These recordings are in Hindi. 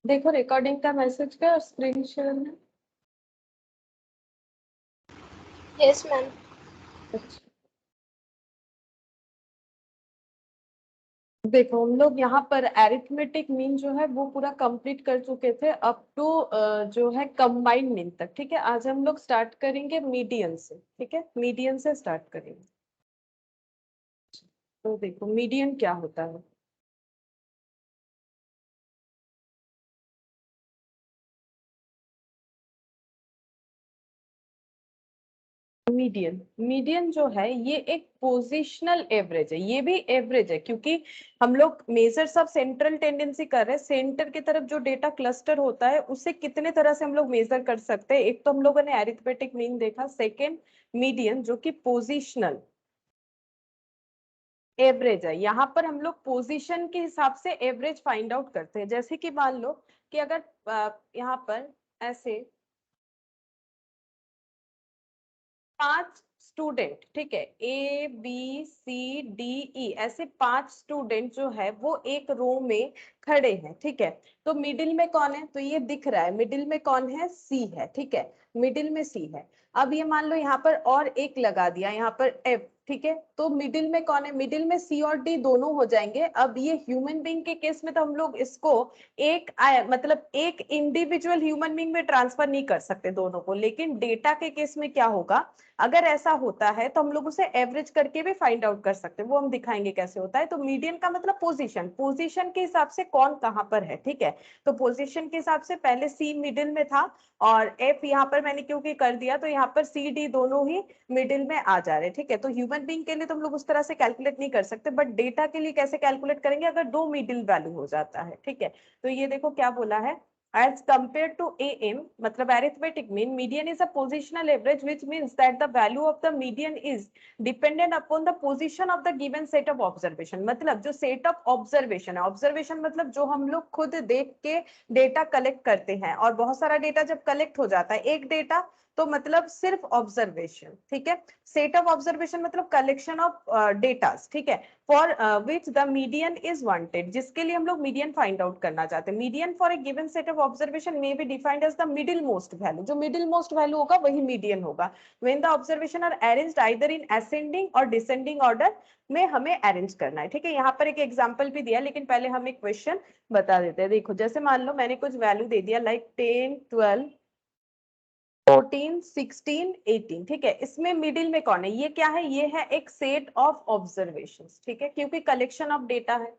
देखो रिकॉर्डिंग का मैसेज का स्क्रीन शेयर है। Yes ma'am. अच्छा देखो हम लोग यहाँ पर एरिथमेटिक मीन जो है वो पूरा कंप्लीट कर चुके थे अप टू जो है कंबाइंड मीन तक। ठीक है, आज हम लोग स्टार्ट करेंगे मीडियन से। ठीक है, मीडियन से स्टार्ट करेंगे। तो देखो मीडियन क्या होता है। मीडियन, मीडियन जो है ये एक पोजिशनल एवरेज है। ये भी एवरेज है क्योंकि हम लोग मेजर सब सेंट्रल टेंडेंसी कर रहे हैं। सेंटर की तरफ जो डेटा क्लस्टर होता है उसे कितने तरह से हम लोग मेजर कर सकते हैं। एक तो हम लोगों ने एरिथमेटिक मीन देखा, सेकेंड मीडियन जो कि पोजिशनल एवरेज है। यहाँ पर हम लोग पोजीशन के हिसाब से एवरेज फाइंड आउट करते हैं। जैसे कि मान लो कि अगर यहाँ पर ऐसे 5 स्टूडेंट, ठीक है, A B C D E, ऐसे 5 स्टूडेंट जो है वो एक रो में खड़े हैं। ठीक है, तो मिडिल में कौन है, तो ये दिख रहा है मिडिल में कौन है, सी है। ठीक है, मिडिल में सी है। अब ये मान लो यहाँ पर और एक लगा दिया, यहाँ पर एफ। ठीक है, तो मिडिल में कौन है, मिडिल में सी और डी दोनों हो जाएंगे। अब ये ह्यूमन बीइंग के केस में तो हम लोग इसको एक मतलब एक इंडिविजुअल ह्यूमन बीइंग में ट्रांसफर नहीं कर सकते दोनों को, लेकिन डेटा के केस में क्या होगा, अगर ऐसा होता है तो हम लोग उसे एवरेज करके भी फाइंड आउट कर सकते हैं। वो हम दिखाएंगे कैसे होता है। तो मीडियन का मतलब पोजीशन, पोजीशन के हिसाब से कौन कहां पर है। ठीक है, तो पोजीशन के हिसाब से पहले सी मिडिल में था और एफ यहाँ पर मैंने क्योंकि कर दिया तो यहाँ पर सी डी दोनों ही मिडिल में आ जा रहे हैं। ठीक है, तो ह्यूमन बीइंग के लिए तो हम लोग उस तरह से कैलकुलेट नहीं कर सकते, बट डेटा के लिए कैसे कैलकुलेट करेंगे, अगर दो मिडिल वैल्यू हो जाता है। ठीक है, तो ये देखो क्या बोला है, as compared to AM, मतलब arithmetic mean, median is a positional average, which means that the value of the median is dependent upon the position of the given set of observation। मतलब जो set of observation है, observation मतलब जो हम लोग खुद देख के डेटा कलेक्ट करते हैं, और बहुत सारा डेटा जब कलेक्ट हो जाता है, एक डेटा तो मतलब सिर्फ ऑब्जर्वेशन। ठीक है, सेट ऑफ ऑब्जर्वेशन मतलब कलेक्शन ऑफ डेटा। ठीक है, for which the median is wanted, जिसके लिए हम लोग मीडियन फाइंड आउट करना चाहते हैं। Median for a given set of observation may be defined as the middle most value, जो मिडिल मोस्ट वैल्यू होगा वही मीडियन होगा। When the observation are arranged either in ascending और डिसेंडिंग ऑर्डर में हमें अरेंज करना है। ठीक है, यहाँ पर एक एग्जांपल भी दिया, लेकिन पहले हम एक क्वेश्चन बता देते हैं। देखो जैसे मान लो मैंने कुछ वैल्यू दे दिया लाइक 10 12 14 16 18। ठीक है, इसमें मिडिल में कौन है, ये क्या है, ये है एक सेट ऑफ ऑब्जर्वेशंस। ठीक है, क्योंकि कलेक्शन ऑफ डेटा है,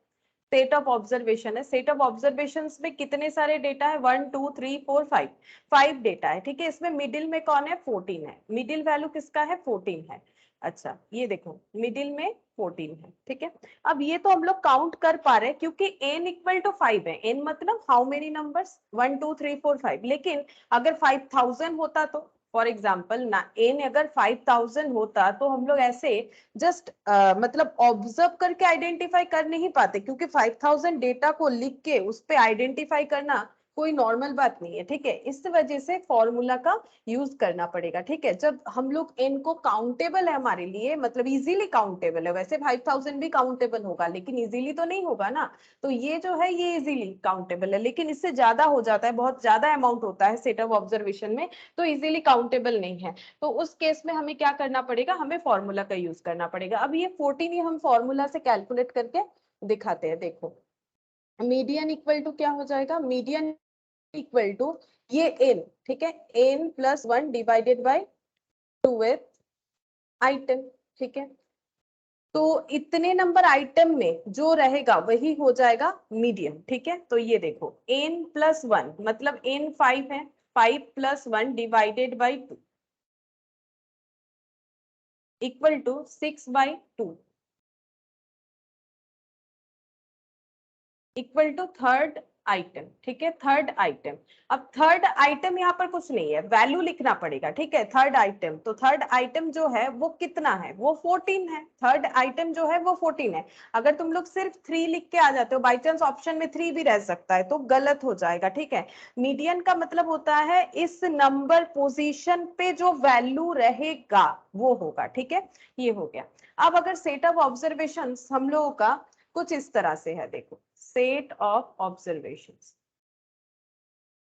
सेट ऑफ ऑब्जर्वेशन है। सेट ऑफ ऑब्जर्वेशन में कितने सारे डेटा है, 1 2 3 4 5, 5 डेटा है। ठीक है, इसमें मिडिल में कौन है, 14 है। मिडिल वैल्यू किसका है, 14 है। अच्छा ये देखो मिडिल में 14 है। ठीक है, अब ये तो हम लोग काउंट कर पा रहे हैं क्योंकि n इक्वल टू 5 है। n मतलब हाउ मेनी नंबर्स, 1 2 3 4 5। लेकिन अगर 5000 होता तो, फॉर एग्जाम्पल ना, n अगर 5000 होता तो हम लोग ऐसे जस्ट मतलब ऑब्जर्व करके आइडेंटिफाई कर नहीं पाते, क्योंकि 5000 डेटा को लिख के उस पे आइडेंटिफाई करना कोई नॉर्मल बात नहीं है। ठीक है, इस वजह से फॉर्मूला का यूज करना पड़ेगा। ठीक है, जब हम लोग n को काउंटेबल है हमारे लिए, मतलब इजीली काउंटेबल है, वैसे 5000 भी काउंटेबल होगा लेकिन इजीली तो नहीं होगा ना, तो ये जो है ये इजीली काउंटेबल है। लेकिन इससे ज्यादा हो जाता है, बहुत ज्यादा अमाउंट होता है सेट ऑफ ऑब्जर्वेशन में, तो इजीली काउंटेबल नहीं है। तो उस केस में हमें क्या करना पड़ेगा, हमें फॉर्मूला का यूज करना पड़ेगा। अब ये 14 ही हम फॉर्मूला से कैलकुलेट करके दिखाते हैं। देखो मीडियन इक्वल टू क्या हो जाएगा, मीडियन इक्वल टू ये एन, ठीक है, N plus 1 divided by 2 item. ठीक है, तो इतने नंबर आइटम में जो रहेगा वही हो जाएगा मीडियन। ठीक है, तो ये देखो n प्लस 1 मतलब n 5 है, 5 plus 1 divided by 2 equal to 6/2 equal to third item. ठीक है, थर्ड आइटम। अब थर्ड आइटम यहाँ पर कुछ नहीं है, वैल्यू लिखना पड़ेगा। ठीक है, थर्ड आइटम, तो थर्ड आइटम जो है वो कितना है, वो 14 है। थर्ड आइटम जो है वो 14 है। अगर तुम लोग सिर्फ 3 लिख के आ जाते हो, बाई चांस ऑप्शन में 3 भी रह सकता है, तो गलत हो जाएगा। ठीक है, मीडियन का मतलब होता है इस नंबर पोजीशन पे जो वैल्यू रहेगा वो होगा। ठीक है, ये हो गया। अब अगर सेट ऑफ ऑब्जर्वेशन हम लोगों का कुछ इस तरह से है, देखो सेट ऑफ ऑब्जर्वेशंस,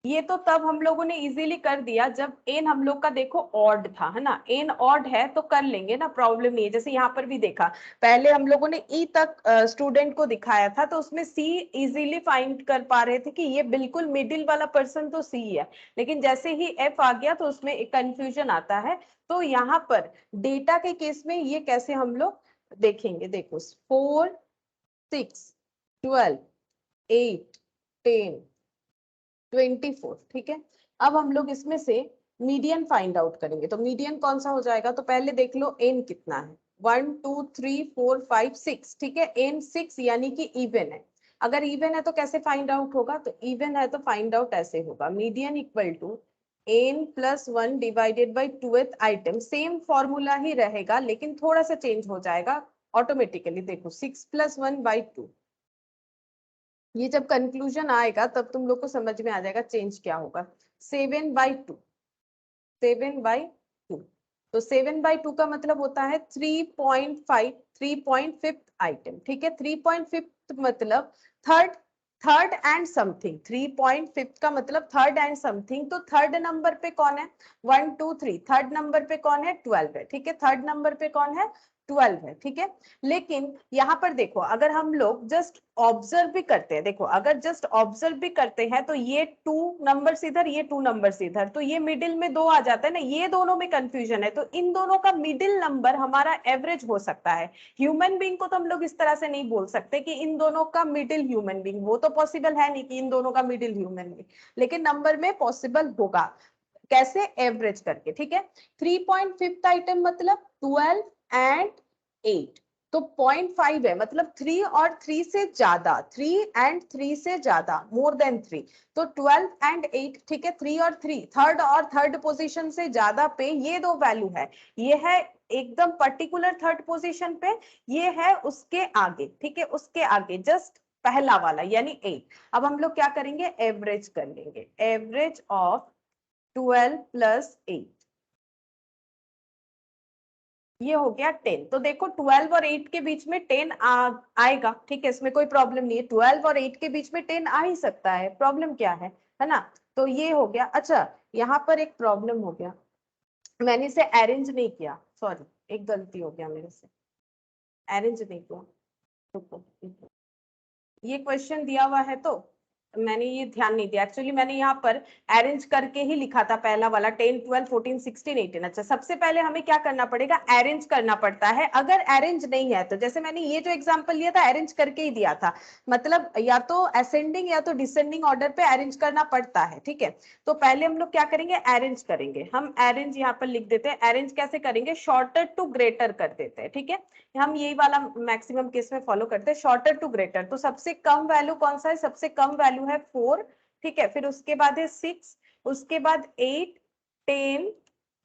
ये तो तब हम लोगों ने इजीली कर दिया जब एन हम लोग का देखो ऑड था, है ना, एन ऑड है तो कर लेंगे ना, प्रॉब्लम नहीं है। जैसे यहाँ पर भी देखा, पहले हम लोगों ने ई तक स्टूडेंट को दिखाया था तो उसमें सी इजीली फाइंड कर पा रहे थे कि ये बिल्कुल मिडिल वाला पर्सन तो सी है, लेकिन जैसे ही एफ आ गया तो उसमें एक कंफ्यूजन आता है। तो यहाँ पर डेटा के केस में ये कैसे हम लोग देखेंगे, देखो 4 6 12 8 10 24, ठीक है। अब हम लोग इसमें से मीडियन फाइंड आउट करेंगे, तो मीडियन कौन सा हो जाएगा, तो पहले देख लो एन कितना है, 1 2 3 4 5 6, ठीक है, एन 6 यानी कि इवन है। अगर इवन है तो कैसे फाइंड आउट होगा, तो इवन है तो फाइंड आउट ऐसे होगा, median equal to N plus 1 divided by 2th item, same formula ही रहेगा लेकिन थोड़ा सा चेंज हो जाएगा ऑटोमेटिकली। देखो 6 प्लस 1 बाई 2, ये जब कंक्लूजन आएगा तब तुम लोग को समझ में आ जाएगा चेंज क्या होगा। 7/2, 7/2, तो 7/2 का मतलब होता है 3.5, 3.5 आइटम, ठीक है। 3.5 मतलब थर्ड, थर्ड एंड समथिंग, 3.5 का मतलब थर्ड एंड समथिंग, तो थर्ड नंबर पे कौन है, 1 2 3, थर्ड नंबर पे कौन है, 12 है, ठीक है, थर्ड नंबर पे कौन है, 12 है, ठीक है। लेकिन यहाँ पर देखो अगर हम लोग जस्ट ऑब्जर्व भी करते हैं, देखो अगर जस्ट ऑब्जर्व भी करते हैं तो ये 2 नंबर इधर, ये 2 नंबर इधर, तो ये मिडिल में 2 आ जाता है ना, ये दोनों में कंफ्यूजन है, तो इन दोनों का मिडिल नंबर हमारा एवरेज हो सकता है। ह्यूमन बींग को तो हम लोग इस तरह से नहीं बोल सकते कि इन दोनों का मिडिल ह्यूमन बींग, वो तो पॉसिबल है नहीं कि इन दोनों का मिडिल ह्यूमन बींग, लेकिन नंबर में पॉसिबल होगा, कैसे, एवरेज करके, ठीक है। 3.5 आइटम मतलब 12 एंड 8, तो 0.5 है, मतलब 3 और 3 से ज्यादा, 3 एंड 3 से ज्यादा, मोर देन 3, तो 12 एंड 8, ठीक है, 3 और 3, थर्ड और थर्ड पोजीशन से ज्यादा पे ये दो वैल्यू है, ये है एकदम पर्टिकुलर थर्ड पोजीशन पे, ये है उसके आगे, ठीक है, उसके आगे जस्ट पहला वाला यानी 8। अब हम लोग क्या करेंगे, एवरेज कर लेंगे, एवरेज ऑफ 12 प्लस 8, ये हो गया 10। तो देखो 12 और 8 के बीच में 10 आएगा, ठीक है, इसमें कोई प्रॉब्लम नहीं है, 12 और 8 के बीच में 10 आ ही सकता है, प्रॉब्लम क्या है ना। तो ये हो गया। अच्छा, यहाँ पर एक प्रॉब्लम हो गया, मैंने इसे अरेंज नहीं किया, सॉरी, एक गलती हो गया मेरे से, अरेंज नहीं किया, रुको, ये क्वेश्चन दिया हुआ है तो मैंने ये ध्यान नहीं दिया, एक्चुअली मैंने यहाँ पर अरेंज करके ही लिखा था, पहला वाला 10 12 14 16 18। अच्छा, सबसे पहले हमें क्या करना पड़ेगा, अरेंज करना पड़ता है। अगर अरेंज नहीं है तो जैसे मैंने ये जो एग्जांपल लिया था अरेंज करके ही दिया था, मतलब या तो असेंडिंग या तो डिसेंडिंग ऑर्डर पे अरेंज करना पड़ता है, ठीक है। तो पहले हम लोग क्या करेंगे, अरेंज करेंगे, हम अरेंज यहाँ पर लिख देते हैं, अरेंज कैसे करेंगे, शॉर्टर टू ग्रेटर कर देते हैं, ठीक है, हम यही वाला मैक्सिमम केस में फॉलो करते हैं, शॉर्टर टू ग्रेटर। तो सबसे कम वैल्यू कौन सा है, सबसे कम वैल्यू है 4, ठीक है, फिर उसके बाद है 6, उसके बाद 8 10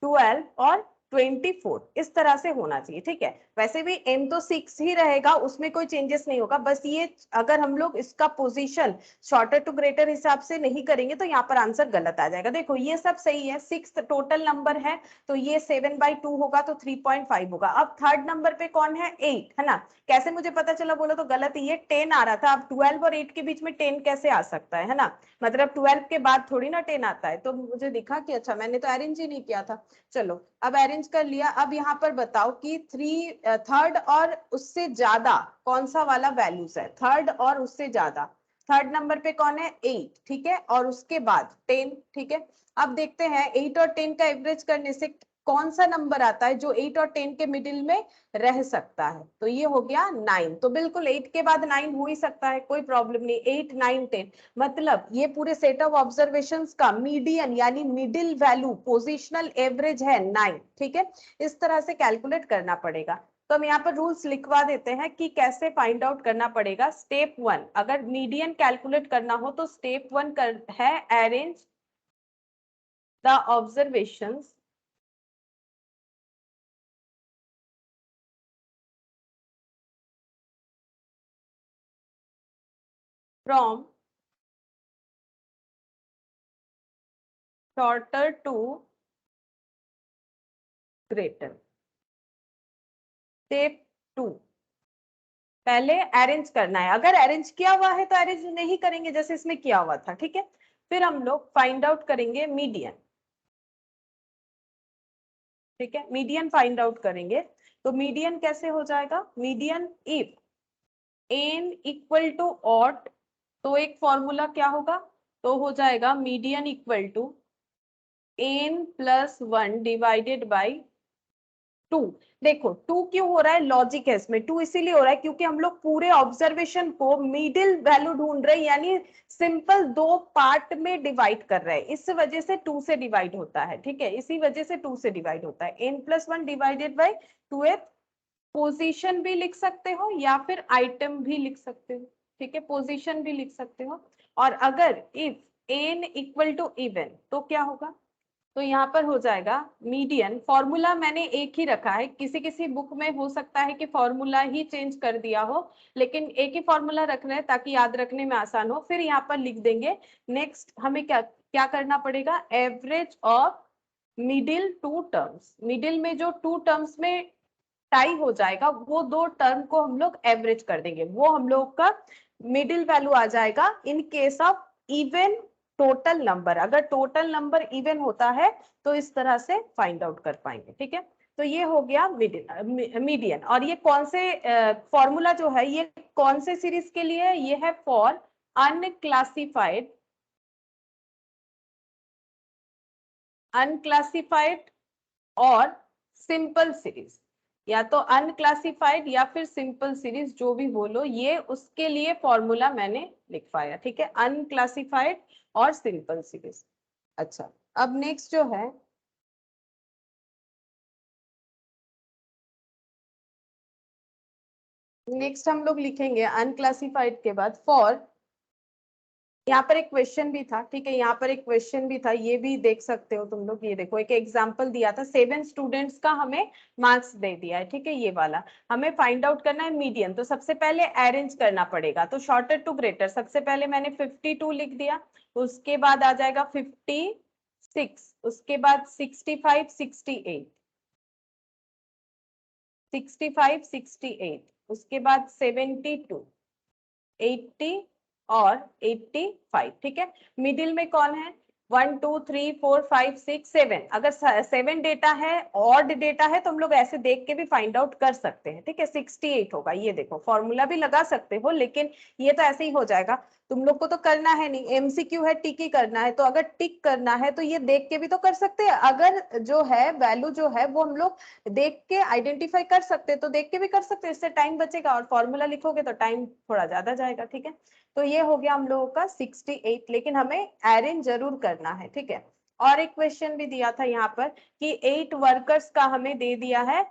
12 और 24, इस तरह से होना चाहिए, ठीक है। वैसे भी n तो 6 ही रहेगा, उसमें कोई चेंजेस नहीं होगा, बस ये अगर हम लोग इसका पोजीशन शॉर्टर टू ग्रेटर हिसाब से नहीं करेंगे तो यहाँ पर आंसर गलत आ जाएगा। देखो ये सब सही है, 6 टोटल नंबर है तो ये 7/2 होगा तो 3.5 होगा। अब थर्ड नंबर पे कौन है, 8, है ना, कैसे मुझे पता चला, बोलो तो गलत है, ये 10 आ रहा था, अब 12 और 8 के बीच में 10 कैसे आ सकता है ना, मतलब 12 के बाद थोड़ी ना 10 आता है, तो मुझे दिखा कि अच्छा मैंने तो अरेंज ही नहीं किया था। चलो अब अरेंज कर लिया, अब यहाँ पर बताओ कि थर्ड और उससे ज्यादा कौन सा वाला वैल्यूज है, थर्ड और उससे ज्यादा, थर्ड नंबर पे कौन है, 8, ठीक है, और उसके बाद 10, ठीक है। अब देखते हैं 8 और 10 का एवरेज करने से कौन सा नंबर आता है जो 8 और 10 के मिडिल में रह सकता है, तो ये हो गया 9, तो बिल्कुल 8 के बाद 9 हो ही सकता है, कोई प्रॉब्लम नहीं, 8 9 10, मतलब ये पूरे सेट ऑफ ऑब्जर्वेशंस का मीडियन यानी मिडिल वैल्यू पोजिशनल एवरेज है 9, ठीक है। इस तरह से कैलकुलेट करना पड़ेगा। तो हम यहाँ पर रूल्स लिखवा देते हैं कि कैसे फाइंड आउट करना पड़ेगा। स्टेप 1, अगर मीडियन कैलकुलेट करना हो तो स्टेप 1 है arrange the observations from shorter to greater। Step 2, पहले अरेंज करना है, अगर अरेंज किया हुआ है तो अरेंज नहीं करेंगे जैसे इसमें किया हुआ था, ठीक है। फिर हम लोग फाइंड आउट करेंगे मीडियन, ठीक है, मीडियन फाइंड आउट करेंगे। तो मीडियन कैसे हो जाएगा, median if n equal to odd, तो एक फॉर्मूला क्या होगा, तो हो जाएगा median equal to n+1 divided by 2। देखो 2 क्यों हो रहा है, लॉजिक है इसमें, 2 इसीलिए हो रहा है क्योंकि हम लोग पूरे ऑब्जर्वेशन को मिडिल वैल्यू ढूंढ रहे हैं, यानी सिंपल दो पार्ट में डिवाइड कर रहे हैं, इस वजह से 2 से डिवाइड होता है, ठीक है, इसी वजह से 2 से डिवाइड होता है। n+1 डिवाइडेड बाई 2, पोजीशन भी लिख सकते हो या फिर आइटम भी लिख सकते हो, ठीक है, पोजीशन भी लिख सकते हो। और अगर if n equal to even तो क्या होगा, तो यहाँ पर हो जाएगा मीडियन, फॉर्मूला मैंने एक ही रखा है, किसी किसी बुक में हो सकता है कि फॉर्मूला ही चेंज कर दिया हो, लेकिन एक ही फॉर्मूला रख रहे हैं ताकि याद रखने में आसान हो। फिर यहाँ पर लिख देंगे नेक्स्ट हमें क्या क्या करना पड़ेगा, average of middle two terms, middle में जो टू टर्म्स में टाई हो जाएगा वो दो टर्म को हम लोग एवरेज कर देंगे, वो हम लोग का मिडिल वैल्यू आ जाएगा in case of even total number. अगर टोटल नंबर इवन होता है तो इस तरह से फाइंड आउट कर पाएंगे, ठीक है। तो ये हो गया मीडियन। और ये कौन से फॉर्मूला जो है ये कौन से सीरीज के लिए है, ये है फॉर अनक्लासिफाइड, अनक्लासिफाइड और सिंपल सीरीज, या तो अनक्लासिफाइड या फिर सिंपल सीरीज जो भी बोलो, ये उसके लिए फॉर्मूला मैंने लिखवाया, ठीक है, अनक्लासिफाइड और सिंपल सीरीज। अच्छा, अब नेक्स्ट जो है नेक्स्ट हम लोग लिखेंगे अनक्लासिफाइड के बाद फॉर, यहाँ पर एक क्वेश्चन भी था, ठीक है, यहाँ पर एक क्वेश्चन भी था, ये भी देख सकते हो तुम लोग, ये देखो एक एग्जांपल दिया था, 7 स्टूडेंट्स का हमें मार्क्स दे दिया है, ठीक है, ये वाला हमें फाइंड आउट करना है मीडियन। तो सबसे पहले अरेंज करना पड़ेगा, तो शॉर्टर टू ग्रेटर, सबसे पहले मैंने 52 लिख दिया, उसके बाद आ जाएगा 56, उसके बाद 65 68, 65 68, उसके बाद 72 80 और 85, ठीक है। मिडिल में कौन है, 1 2 3 4 5 6 7, अगर 7 डेटा है, ऑड डेटा है, तो हम लोग ऐसे देख के भी फाइंड आउट कर सकते हैं, ठीक है, 68 होगा, ये देखो फॉर्मूला भी लगा सकते हो, लेकिन ये तो ऐसे ही हो जाएगा, तुम लोग को तो करना है नहीं, एमसीक्यू है, टिक ही करना है, तो अगर टिक करना है तो ये देख के भी तो कर सकते हैं, अगर जो है वैल्यू जो है वो हम लोग देख के आइडेंटिफाई कर सकते हैं तो देख के भी कर सकते हैं, इससे टाइम बचेगा, और फॉर्मूला लिखोगे तो टाइम थोड़ा ज्यादा जाएगा, ठीक है। तो ये हो गया हम लोगों का 68, लेकिन हमें अरेंज जरूर करना है, ठीक है। और एक क्वेश्चन भी दिया था यहाँ पर कि 8 वर्कर्स का हमें दे दिया है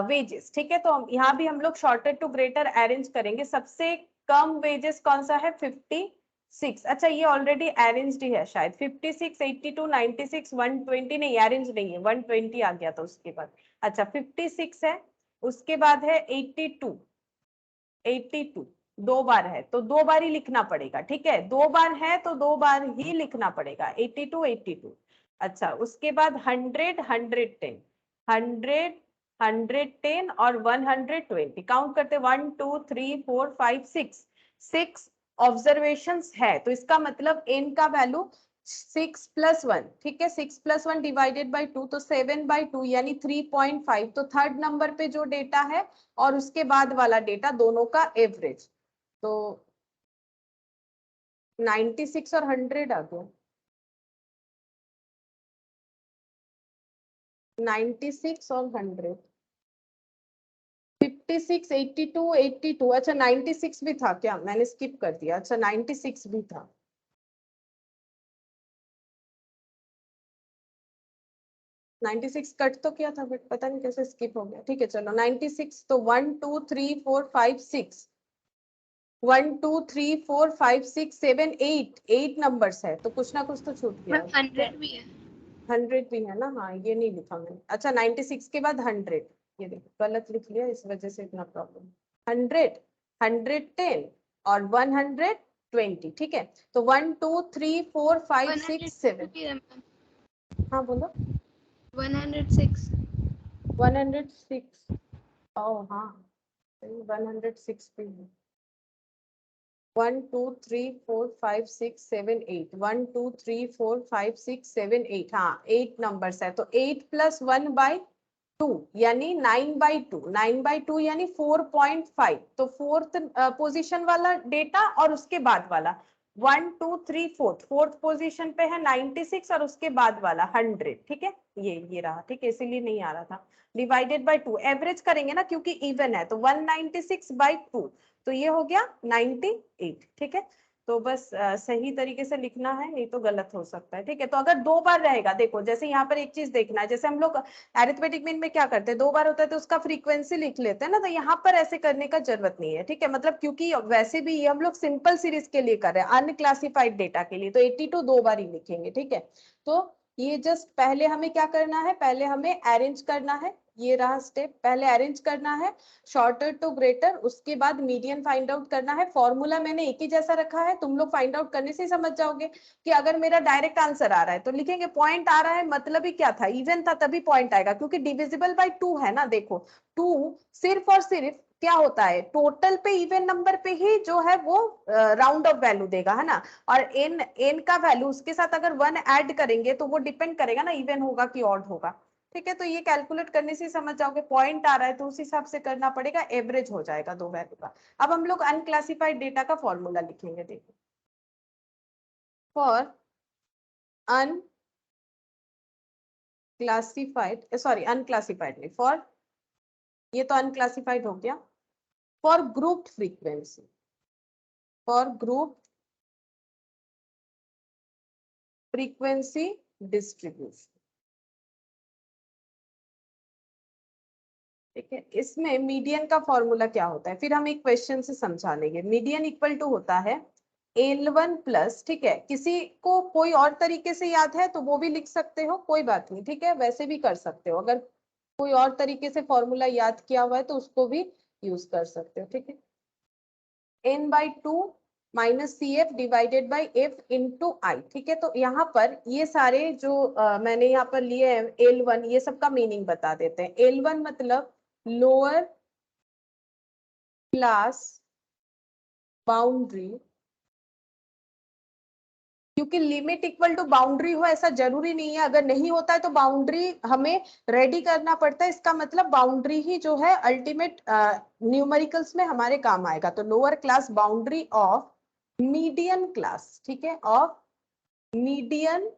वेजेस, ठीक है, तो यहाँ भी हम लोग शॉर्टर टू ग्रेटर अरेंज करेंगे, सबसे कम वेजेस कौन सा है, 56। अच्छा, ये ऑलरेडी अरेंज्ड ही है शायद, 56 82 96 120 नहीं, अरेंज नहीं है, 120 आ गया था उसके बाद। अच्छा 56 है, उसके बाद है 82, 82 दो बार है तो दो बार ही लिखना पड़ेगा, ठीक है, दो बार है तो दो बार ही लिखना पड़ेगा, 82 82। अच्छा, उसके बाद 100 110, 100 110 और 120, काउंट करते 1 2 3 4 5 6, 6 ऑब्जर्वेशंस है, तो इसका मतलब n का वैल्यू 6+1, ठीक है, 6+1 डिवाइडेड बाई 2, तो 7/2 यानी 3.5, तो थर्ड नंबर पे जो डेटा है और उसके बाद वाला डेटा दोनों का एवरेज, तो 96 और 100 आ गया, 96 और 100, 56 82 82, अच्छा 96 भी था क्या, मैंने स्किप कर दिया, अच्छा 96 भी था, 96 कट तो किया था बट पता नहीं कैसे स्किप हो गया, ठीक है चलो 96, तो 1 2 3 4 5 6, 1 2 3 4 5 6 7 8, 8 नंबर्स है, तो कुछ ना कुछ तो छूट गया, 100 भी है। 100 भी है ना, हाँ ये नहीं लिखा मैंने, अच्छा 96 के बाद 100, ये देखो गलत लिख लिया, इस वजह से इतना प्रॉब्लम, 100 110 और 120, ठीक है, तो 1 2 3 4 5 6 7, 102 भी है मैम। हाँ बोलो, 106। 106, ओ हाँ 106 भी है, 1 2 3 4 5 6 7 8 1 2 3 4 5 6 7 8 हाँ 8 नंबर्स है तो 8 प्लस 1/2 यानी 9/2 9/2 यानी 4.5 तो फोर्थ पोजीशन वाला डेटा और उसके बाद वाला 1 2 3 फोर्थ पोजीशन पे है 96 और उसके बाद वाला 100 ठीक है ये रहा ठीक है इसीलिए नहीं आ रहा था डिवाइडेड बाय 2 एवरेज करेंगे ना क्योंकि इवन है तो 196/2 तो ये हो गया 98 ठीक है तो बस सही तरीके से लिखना है नहीं तो गलत हो सकता है ठीक है तो अगर 2 बार रहेगा देखो जैसे यहाँ पर एक चीज देखना है जैसे हम लोग अरिथमेटिक मीन में क्या करते हैं 2 बार होता है तो उसका फ्रीक्वेंसी लिख लेते हैं ना तो यहाँ पर ऐसे करने का जरूरत नहीं है ठीक है मतलब क्योंकि वैसे भी ये हम लोग सिंपल सीरीज के लिए कर रहे हैं अनक्लासिफाइड डेटा के लिए तो 82 2 बार ही लिखेंगे ठीक है तो ये जस्ट पहले हमें क्या करना है पहले हमें अरेंज करना है ये रहा स्टेप पहले अरेंज करना है शॉर्टर टू ग्रेटर उसके बाद मीडियन फाइंड आउट करना है फॉर्मूला मैंने एक ही जैसा रखा है तुम लोग फाइंड आउट करने से ही समझ जाओगे कि अगर मेरा डायरेक्ट आंसर आ रहा है तो लिखेंगे पॉइंट आ रहा है मतलब ही क्या था इवन था तभी पॉइंट आएगा क्योंकि डिविजिबल बाय 2 है ना देखो 2 सिर्फ और सिर्फ क्या होता है टोटल पे इवन नंबर पे ही जो है वो राउंड ऑफ वैल्यू देगा है ना और एन का वैल्यू उसके साथ अगर 1 ऐड करेंगे तो वो डिपेंड करेगा ना इवन होगा कि ऑड होगा ठीक है तो ये कैलकुलेट करने से समझ जाओगे पॉइंट आ रहा है तो उस हिसाब से करना पड़ेगा एवरेज हो जाएगा 2 वैल्यू का अब हम लोग अनक्लासिफाइड डेटा का फॉर्मूला लिखेंगे देखो फॉर अनक्लासिफाइड सॉरी अनक्लासिफाइड नहीं फॉर ये तो अनक्लासिफाइड हो गया for group frequency for group frequency distribution ठीक है इसमें मीडियन का फॉर्मूला क्या होता है फिर हम एक क्वेश्चन से समझा लेंगे मीडियन इक्वल टू होता है L1 प्लस ठीक है किसी को कोई और तरीके से याद है तो वो भी लिख सकते हो कोई बात नहीं ठीक है वैसे भी कर सकते हो अगर कोई और तरीके से फॉर्मूला याद किया हुआ है तो उसको भी यूज कर सकते हो ठीक है n/2 minus C F divided by F into I ठीक है तो यहाँ पर ये सारे जो मैंने यहाँ पर लिए हैं L1 ये सबका मीनिंग बता देते हैं L1 मतलब लोअर क्लास बाउंड्री क्योंकि लिमिट इक्वल टू बाउंड्री हो ऐसा जरूरी नहीं है अगर नहीं होता है तो बाउंड्री हमें रेडी करना पड़ता है इसका मतलब बाउंड्री ही जो है अल्टीमेट न्यूमेरिकल्स में हमारे काम आएगा तो lower class boundary of median class ठीक है ऑफ मीडियन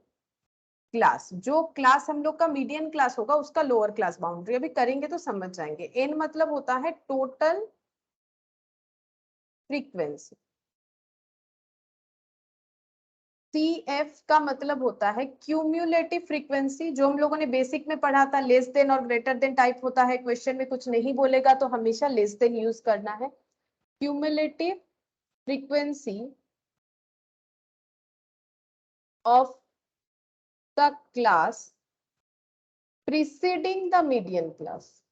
क्लास जो क्लास हम लोग का मीडियन क्लास होगा उसका लोअर क्लास बाउंड्री अभी करेंगे तो समझ जाएंगे एन मतलब होता है टोटल फ्रीक्वेंसी CF का मतलब होता है क्यूम्युलेटिव फ्रीक्वेंसी जो हम लोगों ने बेसिक में पढ़ा था लेस देन और ग्रेटर देन टाइप होता है क्वेश्चन में कुछ नहीं बोलेगा तो हमेशा लेस देन यूज करना है cumulative frequency of the class preceding the median class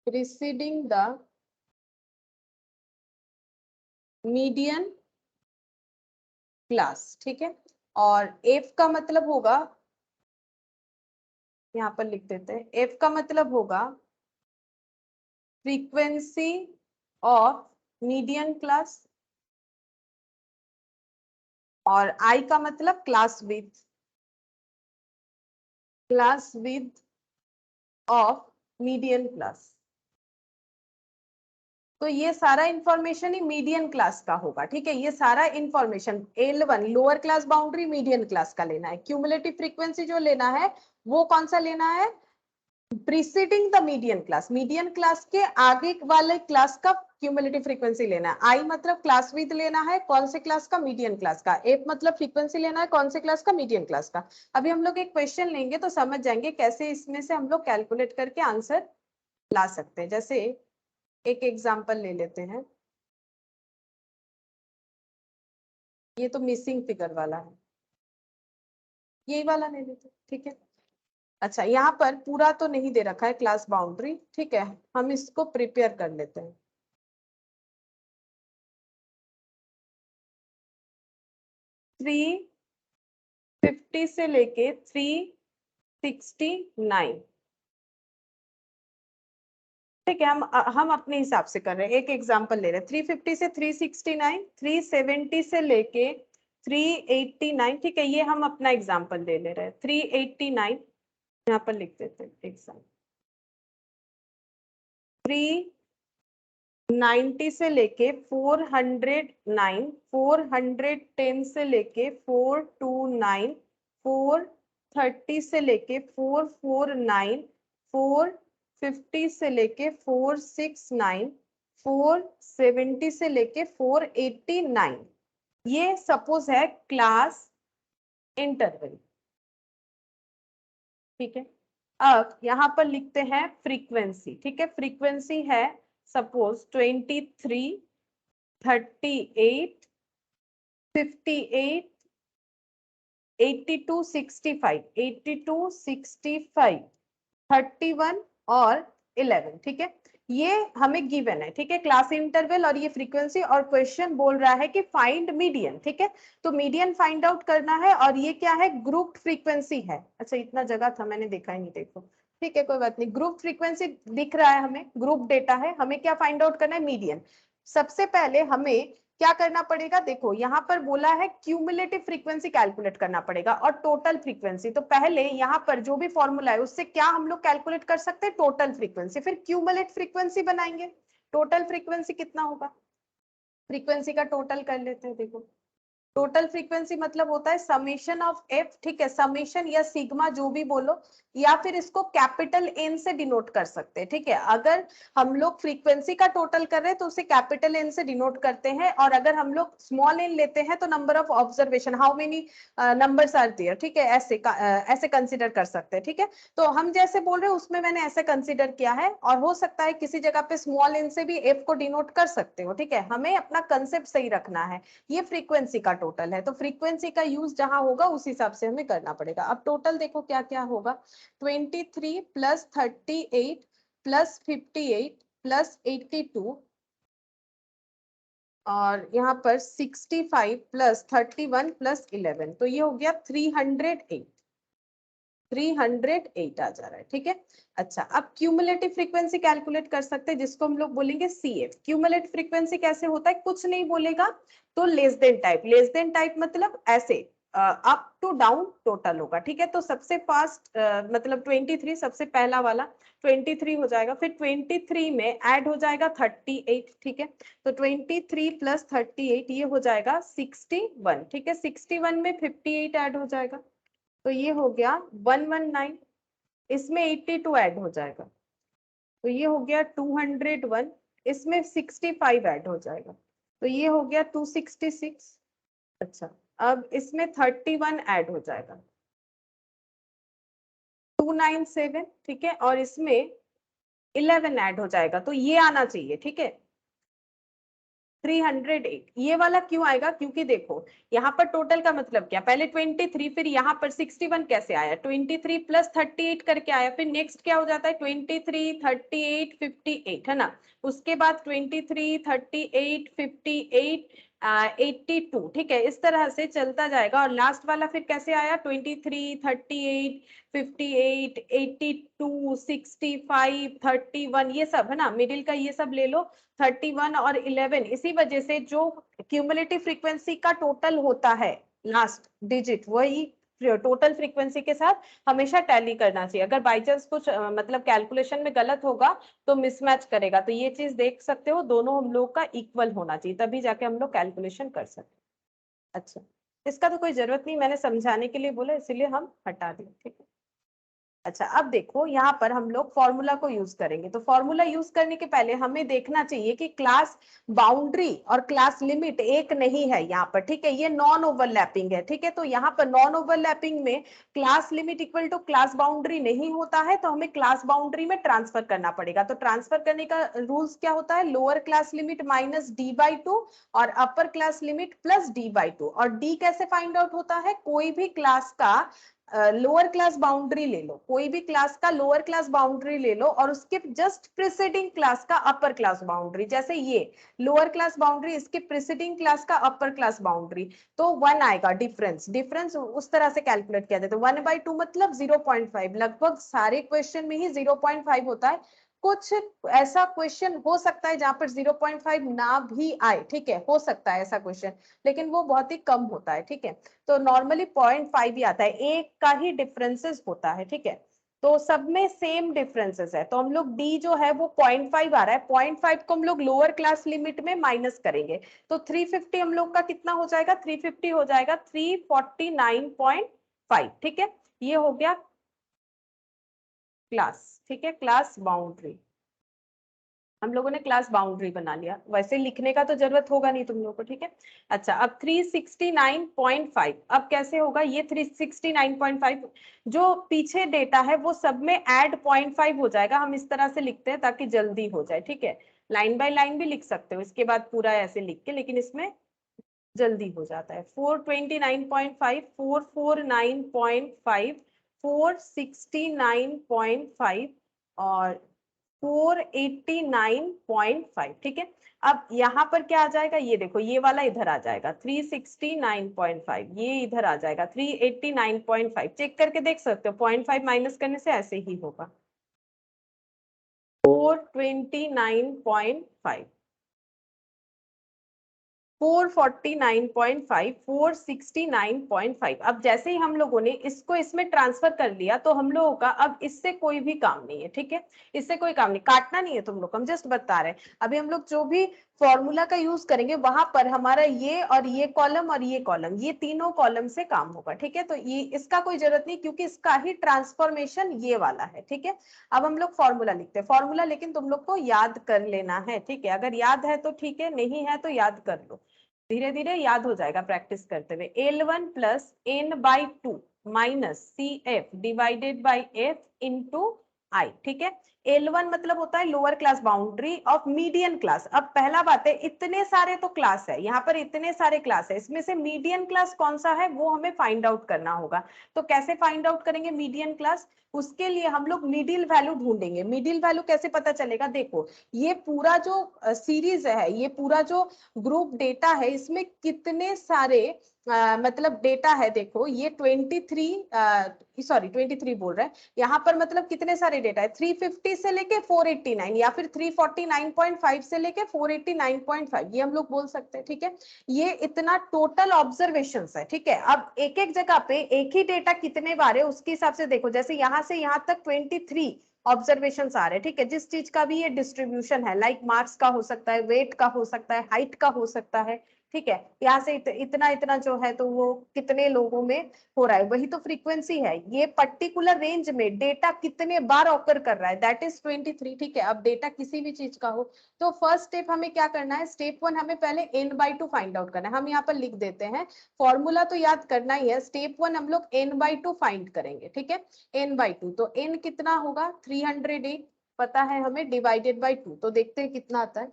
preceding the median class ठीक है और F का मतलब होगा यहाँ पर लिख देते हैं F का मतलब होगा फ्रीक्वेंसी ऑफ मीडियन क्लास और I का मतलब class width of median class तो ये सारा इंफॉर्मेशन ही मीडियन क्लास का होगा ठीक है ये सारा information L1 lower class boundary median class का लेना है क्यूमुलेटिव फ्रीक्वेंसी जो लेना है वो कौन सा लेना है प्रीसीडिंग द मीडियन क्लास के आगे वाले क्लास का क्यूमुलेटिव फ्रीक्वेंसी लेना है आई मतलब क्लास विद लेना है कौन से क्लास का मीडियन क्लास का एफ मतलब फ्रीक्वेंसी लेना है कौन से क्लास का मीडियन क्लास का अभी हम लोग एक क्वेश्चन लेंगे तो समझ जाएंगे कैसे इसमें से हम लोग कैलकुलेट करके आंसर ला सकते हैं जैसे एक एग्जांपल ले लेते हैं ये तो मिसिंग फिगर वाला है यही वाला ले लेते हैं ठीक है अच्छा यहाँ पर पूरा तो नहीं दे रखा है क्लास बाउंड्री ठीक है हम इसको प्रिपेयर कर लेते हैं 350 से लेके 369 ठीक है, हम अपने हिसाब से कर रहे हैं, एक एग्जांपल ले रहे हैं। 350 से 369, 370 से लेके 389, ठीक है, ये हम अपना एग्जांपल ले ले रहे हैं। 389 यहाँ पर लिख देते हैं एग्जाम्पल। 390 से लेके 409, 410 से लेके 429, 430 से लेके 449, 450 से लेके 469, 470 से लेके 489। ये सपोज है क्लास इंटरवल, ठीक है। अब यहाँ पर लिखते हैं फ्रीक्वेंसी, ठीक है, फ्रीक्वेंसी है सपोज 23, 38, 58, 82, 65, 82, 65, 31 और 11, ठीक है। ये हमें गिवन है, ठीक है, क्लास इंटरवल और ये फ्रीक्वेंसी, और क्वेश्चन बोल रहा है कि फाइंड मीडियन, ठीक है। तो मीडियन फाइंड आउट करना है, और ये क्या है, ग्रुप फ्रीक्वेंसी है। अच्छा, इतना जगह था मैंने देखा ही नहीं, देखो, ठीक है, कोई बात नहीं। ग्रुप फ्रीक्वेंसी दिख रहा है हमें, ग्रुप डेटा है, हमें क्या फाइंड आउट करना है, मीडियन। सबसे पहले हमें क्या करना पड़ेगा, देखो यहाँ पर बोला है क्यूमुलेटिव फ्रीक्वेंसी कैलकुलेट करना पड़ेगा और टोटल फ्रीक्वेंसी। तो पहले यहाँ पर जो भी फॉर्मूला है उससे क्या हम लोग कैलकुलेट कर सकते हैं, टोटल फ्रीक्वेंसी, फिर क्यूमुलेट फ्रीक्वेंसी बनाएंगे। टोटल फ्रीक्वेंसी कितना होगा, फ्रीक्वेंसी का टोटल कर लेते हैं। देखो, टोटल फ्रीक्वेंसी मतलब होता है समेशन ऑफ एफ, ठीक है, समेशन या सिग्मा जो भी बोलो, या फिर इसको कैपिटल एन से डिनोट कर सकते हैं, ठीक है। अगर हम लोग फ्रीक्वेंसी का टोटल कर रहे हैं तो उसे कैपिटल एन से डिनोट करते हैं, और अगर हम लोग स्मॉल एन लेते हैं तो number of observation, how many numbers are there, ठीक है, ऐसे कंसिडर कर सकते हैं, ठीक है। तो हम जैसे बोल रहे हैं उसमें मैंने ऐसे कंसिडर किया है, और हो सकता है किसी जगह पे स्मॉल एन से भी एफ को डिनोट कर सकते हो, ठीक है। हमें अपना कंसेप्ट सही रखना है। ये फ्रीक्वेंसी का टोटल है, तो फ्रीक्वेंसी का यूज जहां होगा उस हिसाब से हमें करना पड़ेगा। अब टोटल देखो क्या क्या होगा, 23 प्लस 38 प्लस 58 प्लस 82, और यहाँ पर 65 प्लस 31 प्लस 11, तो ये हो गया 308, 308 आ जा रहा है, ठीक है। अच्छा, अब क्यूमुलेटिव फ्रीक्वेंसी कैलकुलेट कर सकते हैं, जिसको हम लोग बोलेंगे सीएफ। क्यूमुलेटिव फ्रीक्वेंसी कैसे होता है, कुछ नहीं बोलेगा तो less than type, less than type मतलब ऐसे अप टू डाउन टोटल होगा, ठीक है। तो सबसे फास्ट मतलब 23 सबसे पहला वाला 23 हो जाएगा, फिर 23 में ऐड हो जाएगा 38, ठीक है। तो 23 प्लस 38 ये हो जाएगा 61, ठीक है। 61 में 58 ऐड हो जाएगा, तो ये हो गया 119, इसमें 82 ऐड हो जाएगा, तो ये हो गया 201, इसमें 65 ऐड हो जाएगा, तो ये हो गया 266। अच्छा, अब इसमें 31 ऐड हो जाएगा, 297, ठीक है, और इसमें 11 ऐड हो जाएगा, तो ये आना चाहिए, ठीक है, 308। ये वाला क्यों आएगा, क्योंकि देखो यहाँ पर टोटल का मतलब क्या, पहले 23, फिर यहाँ पर 61 कैसे आया, 23 प्लस 38 करके आया, फिर नेक्स्ट क्या हो जाता है 23, 38, 58, है ना। उसके बाद 23, 38, 58, 82, ठीक है, इस तरह से चलता जाएगा। और लास्ट वाला फिर कैसे आया, 23, 38, 58, 82, 65, 31, ये सब है ना, मिडिल का ये सब ले लो, 31 और 11। इसी वजह से जो क्यूमुलेटिव फ्रीक्वेंसी का टोटल होता है लास्ट डिजिट, वही टोटल फ्रीक्वेंसी के साथ हमेशा टैली करना चाहिए। अगर बाई चांस कुछ मतलब कैलकुलेशन में गलत होगा तो मिसमैच करेगा, तो ये चीज देख सकते हो, दोनों हम लोग का इक्वल होना चाहिए, तभी जाके हम लोग कैलकुलेशन कर सकते हैं। अच्छा, इसका तो कोई जरूरत नहीं, मैंने समझाने के लिए बोला इसीलिए हम हटा दिए, ठीक है। अच्छा, अब देखो यहाँ पर हम लोग फॉर्मूला को यूज करेंगे, तो फॉर्मूला यूज करने के पहले हमें देखना चाहिए कि क्लास बाउंड्री और क्लास लिमिट एक नहीं है यहाँ पर, ठीक है, ये नॉन ओवरलैपिंग है, ठीक है। तो यहाँ पर नॉन ओवरलैपिंग में class limit equal to class boundary नहीं होता है, तो हमें क्लास बाउंड्री में ट्रांसफर करना पड़ेगा। तो ट्रांसफर करने का रूल्स क्या होता है, lower class limit minus d/2 और upper class limit plus d/2। और डी कैसे फाइंड आउट होता है, कोई भी क्लास का लोअर क्लास बाउंड्री ले लो, कोई भी क्लास का लोअर क्लास बाउंड्री ले लो, और उसके जस्ट प्रीसीडिंग क्लास का अपर क्लास बाउंड्री, जैसे ये लोअर क्लास बाउंड्री, इसके प्रीसीडिंग क्लास का अपर क्लास बाउंड्री, तो 1 आएगा डिफरेंस। डिफरेंस उस तरह से कैलकुलेट किया जाता है, 1/2 मतलब 0.5, लगभग सारे क्वेश्चन में ही 0.5 होता है। कुछ ऐसा क्वेश्चन हो सकता है जहां पर 0.5 ना भी आए, ठीक है, हो सकता है ऐसा क्वेश्चन, लेकिन वो बहुत ही कम होता है, ठीक है। तो नॉर्मली 0.5 ही आता है, एक का ही डिफरेंसेस होता है, ठीक है। तो सब में सेम डिफरेंसेस है, तो हम लोग डी जो है वो 0.5 आ रहा है, 0.5 को हम लोग लोअर क्लास लिमिट में माइनस करेंगे, तो 350 हम लोग का कितना हो जाएगा, 350 हो जाएगा 349.5, ठीक है। ये हो गया क्लास, ठीक है, क्लास बाउंड्री। हम लोगों ने क्लास बाउंड्री बना लिया, वैसे लिखने का तो जरूरत होगा नहीं तुम लोगों को, ठीक है। अच्छा, अब 369.5 अब कैसे होगा, ये 369.5 जो पीछे डेटा है वो सब में ऐड 0.5 हो जाएगा, हम इस तरह से लिखते हैं ताकि जल्दी हो जाए, ठीक है। लाइन बाय लाइन भी लिख सकते हो इसके बाद पूरा ऐसे लिख के, लेकिन इसमें जल्दी हो जाता है। 429.5, 449.5, 469.5 और 489.5, ठीक है। अब यहाँ पर क्या आ जाएगा, ये देखो, ये वाला इधर आ जाएगा 369.5, ये इधर आ जाएगा 389.5, चेक करके देख सकते हो, 0.5 माइनस करने से ऐसे ही होगा 429.5, 449.5, 469.5। अब जैसे ही हम लोगों ने इसको इसमें ट्रांसफर कर लिया तो हम लोगों का अब इससे कोई भी काम नहीं है, ठीक है। इससे कोई काम नहीं, काटना नहीं है तुम लोग, हम जस्ट बता रहे हैं। अभी हम लोग जो भी फॉर्मूला का यूज करेंगे वहां पर हमारा ये और ये कॉलम और ये कॉलम, ये तीनों कॉलम से काम होगा, ठीक है। तो ये इसका कोई जरूरत नहीं, क्योंकि इसका ही ट्रांसफॉर्मेशन ये वाला है, ठीक है। अब हम लोग फॉर्मूला लिखते हैं, फॉर्मूला लेकिन तुम लोग को याद कर लेना है, ठीक है। अगर याद है तो ठीक है, नहीं है तो याद कर लो, धीरे धीरे याद हो जाएगा प्रैक्टिस करते हुए। L1 plus n/2 minus CF divided by F into I, ठीक है। L1 मतलब होता है lower class boundary of median class. अब पहला बात है, इतने सारे तो क्लास है, यहाँ पर इतने सारे क्लास है, इसमें से मीडियन क्लास कौन सा है वो हमें फाइंड आउट करना होगा। तो कैसे फाइंड आउट करेंगे मीडियन क्लास, उसके लिए हम लोग मिडिल वैल्यू ढूंढेंगे। मिडिल वैल्यू कैसे पता चलेगा, देखो ये पूरा जो सीरीज है, ये पूरा जो ग्रुप डेटा है, इसमें कितने सारे मतलब डेटा है, देखो ये 23 बोल रहे हैं यहाँ पर, मतलब कितने सारे डेटा है, 350 से लेके 489 या फिर 349.5 से लेके 489.5, ये हम लोग बोल सकते हैं, ठीक है। ये इतना टोटल ऑब्जर्वेशन है, ठीक है। अब एक एक जगह पे एक ही डेटा कितने बार है उसके हिसाब से देखो, जैसे यहाँ से यहाँ तक 23 ऑब्जर्वेशन आ रहे हैं, ठीक है। जिस चीज का भी ये डिस्ट्रीब्यूशन है, लाइक मार्क्स का हो सकता है, वेट का हो सकता है, हाइट का हो सकता है, ठीक है। यहाँ से इतना इतना जो है तो वो कितने लोगों में हो रहा है, वही तो फ्रीक्वेंसी है। ये पर्टिकुलर रेंज में डेटा कितने बार ऑकर कर रहा है, दैट इज 23, ठीक है। अब डेटा किसी भी चीज का हो तो फर्स्ट स्टेप हमें क्या करना है, स्टेप 1 हमें पहले n/2 फाइंड आउट करना है। हम यहाँ पर लिख देते हैं, फॉर्मूला तो याद करना ही है। स्टेप 1 हम लोग n/2 फाइंड करेंगे, ठीक है। n/2 तो n कितना होगा 308 पता है हमें, डिवाइडेड बाई 2, तो देखते हैं कितना आता है।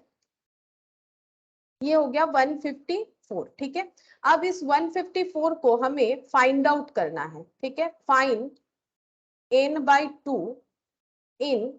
ये हो गया 154, ठीक है। अब इस 154 को हमें फाइंड आउट करना है, ठीक है। फाइंड n/2 इन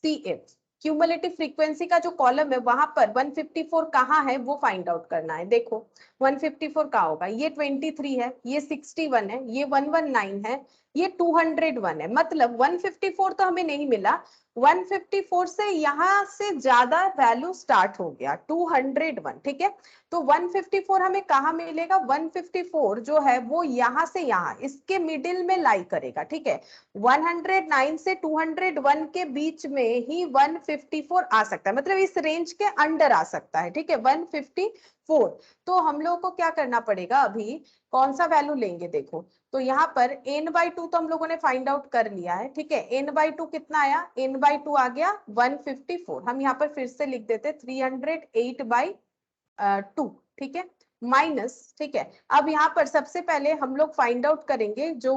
CF, क्यूमुलेटिव फ्रीक्वेंसी का जो कॉलम है वहां पर 154 कहाँ है वो फाइंड आउट करना है। देखो 154 कहाँ होगा, ये 23 है, ये 61 है, ये 119 है, ये 201 है, मतलब 154 तो हमें नहीं मिला, 154 से यहां से ज्यादा वैल्यू स्टार्ट हो गया 201, ठीक है। तो 154 हमें कहाँ मिलेगा, 154 जो है वो यहां से यहां इसके मिडिल में लाई करेगा, ठीक है। 109 से 201 के बीच में ही 154 आ सकता है, मतलब इस रेंज के अंडर आ सकता है, ठीक है, 154। तो हम लोग को क्या करना पड़ेगा, अभी कौन सा वैल्यू लेंगे, देखो तो यहाँ पर n/2 तो हम लोगों ने फाइंड आउट कर लिया है, ठीक है। n/2 कितना आया, n/2 आ गया 154, हम यहाँ पर फिर से लिख देते 308/2, ठीक है, माइनस, ठीक है। अब यहाँ पर सबसे पहले हम लोग फाइंड आउट करेंगे जो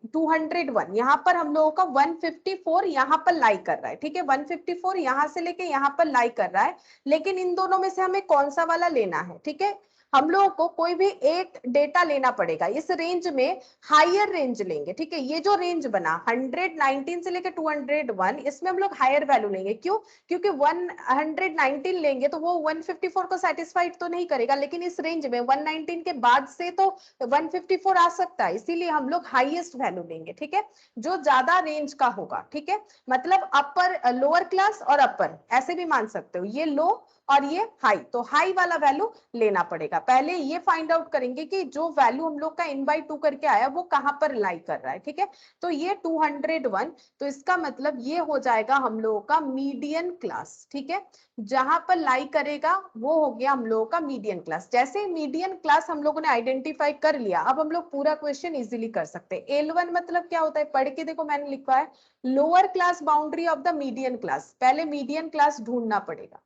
201, यहाँ पर हम लोगों का 154 यहाँ पर लाई कर रहा है, ठीक है। 154 यहाँ से लेके यहाँ पर लाई कर रहा है, लेकिन इन दोनों में से हमें कौन सा वाला लेना है, ठीक है। हम लोगों को कोई भी एक डेटा लेना पड़ेगा, इस रेंज में हायर रेंज लेंगे, ठीक है। ये जो रेंज बना 119 से लेकर 201, इसमें हम लोग हायर वैल्यू लेंगे। क्यों? क्योंकि 119 लेंगे तो वो 154 को सेटिस्फाइड तो नहीं करेगा, लेकिन इस रेंज में 119 के बाद से तो 154 आ सकता है, इसीलिए हम लोग हाईएस्ट वैल्यू लेंगे, ठीक है, जो ज्यादा रेंज का होगा, ठीक है। मतलब अपर, लोअर क्लास और अपर ऐसे भी मान सकते हो, ये लो और ये हाई, तो हाई वाला वैल्यू लेना पड़ेगा। पहले ये फाइंड आउट करेंगे कि जो वैल्यू हम लोग का n/2 करके आया वो कहां पर लाई कर रहा है, ठीक है। तो ये 201, तो इसका मतलब ये हो जाएगा हम लोगों का मीडियन क्लास, ठीक है। जहां पर लाई करेगा वो हो गया हम लोगों का मीडियन क्लास। जैसे मीडियन क्लास हम लोगों ने आइडेंटिफाई कर लिया, अब हम लोग पूरा क्वेश्चन इजीली कर सकते हैं। L1 मतलब क्या होता है, पढ़ के देखो, मैंने लिखा है lower class boundary of the median class. पहले मीडियन क्लास ढूंढना पड़ेगा,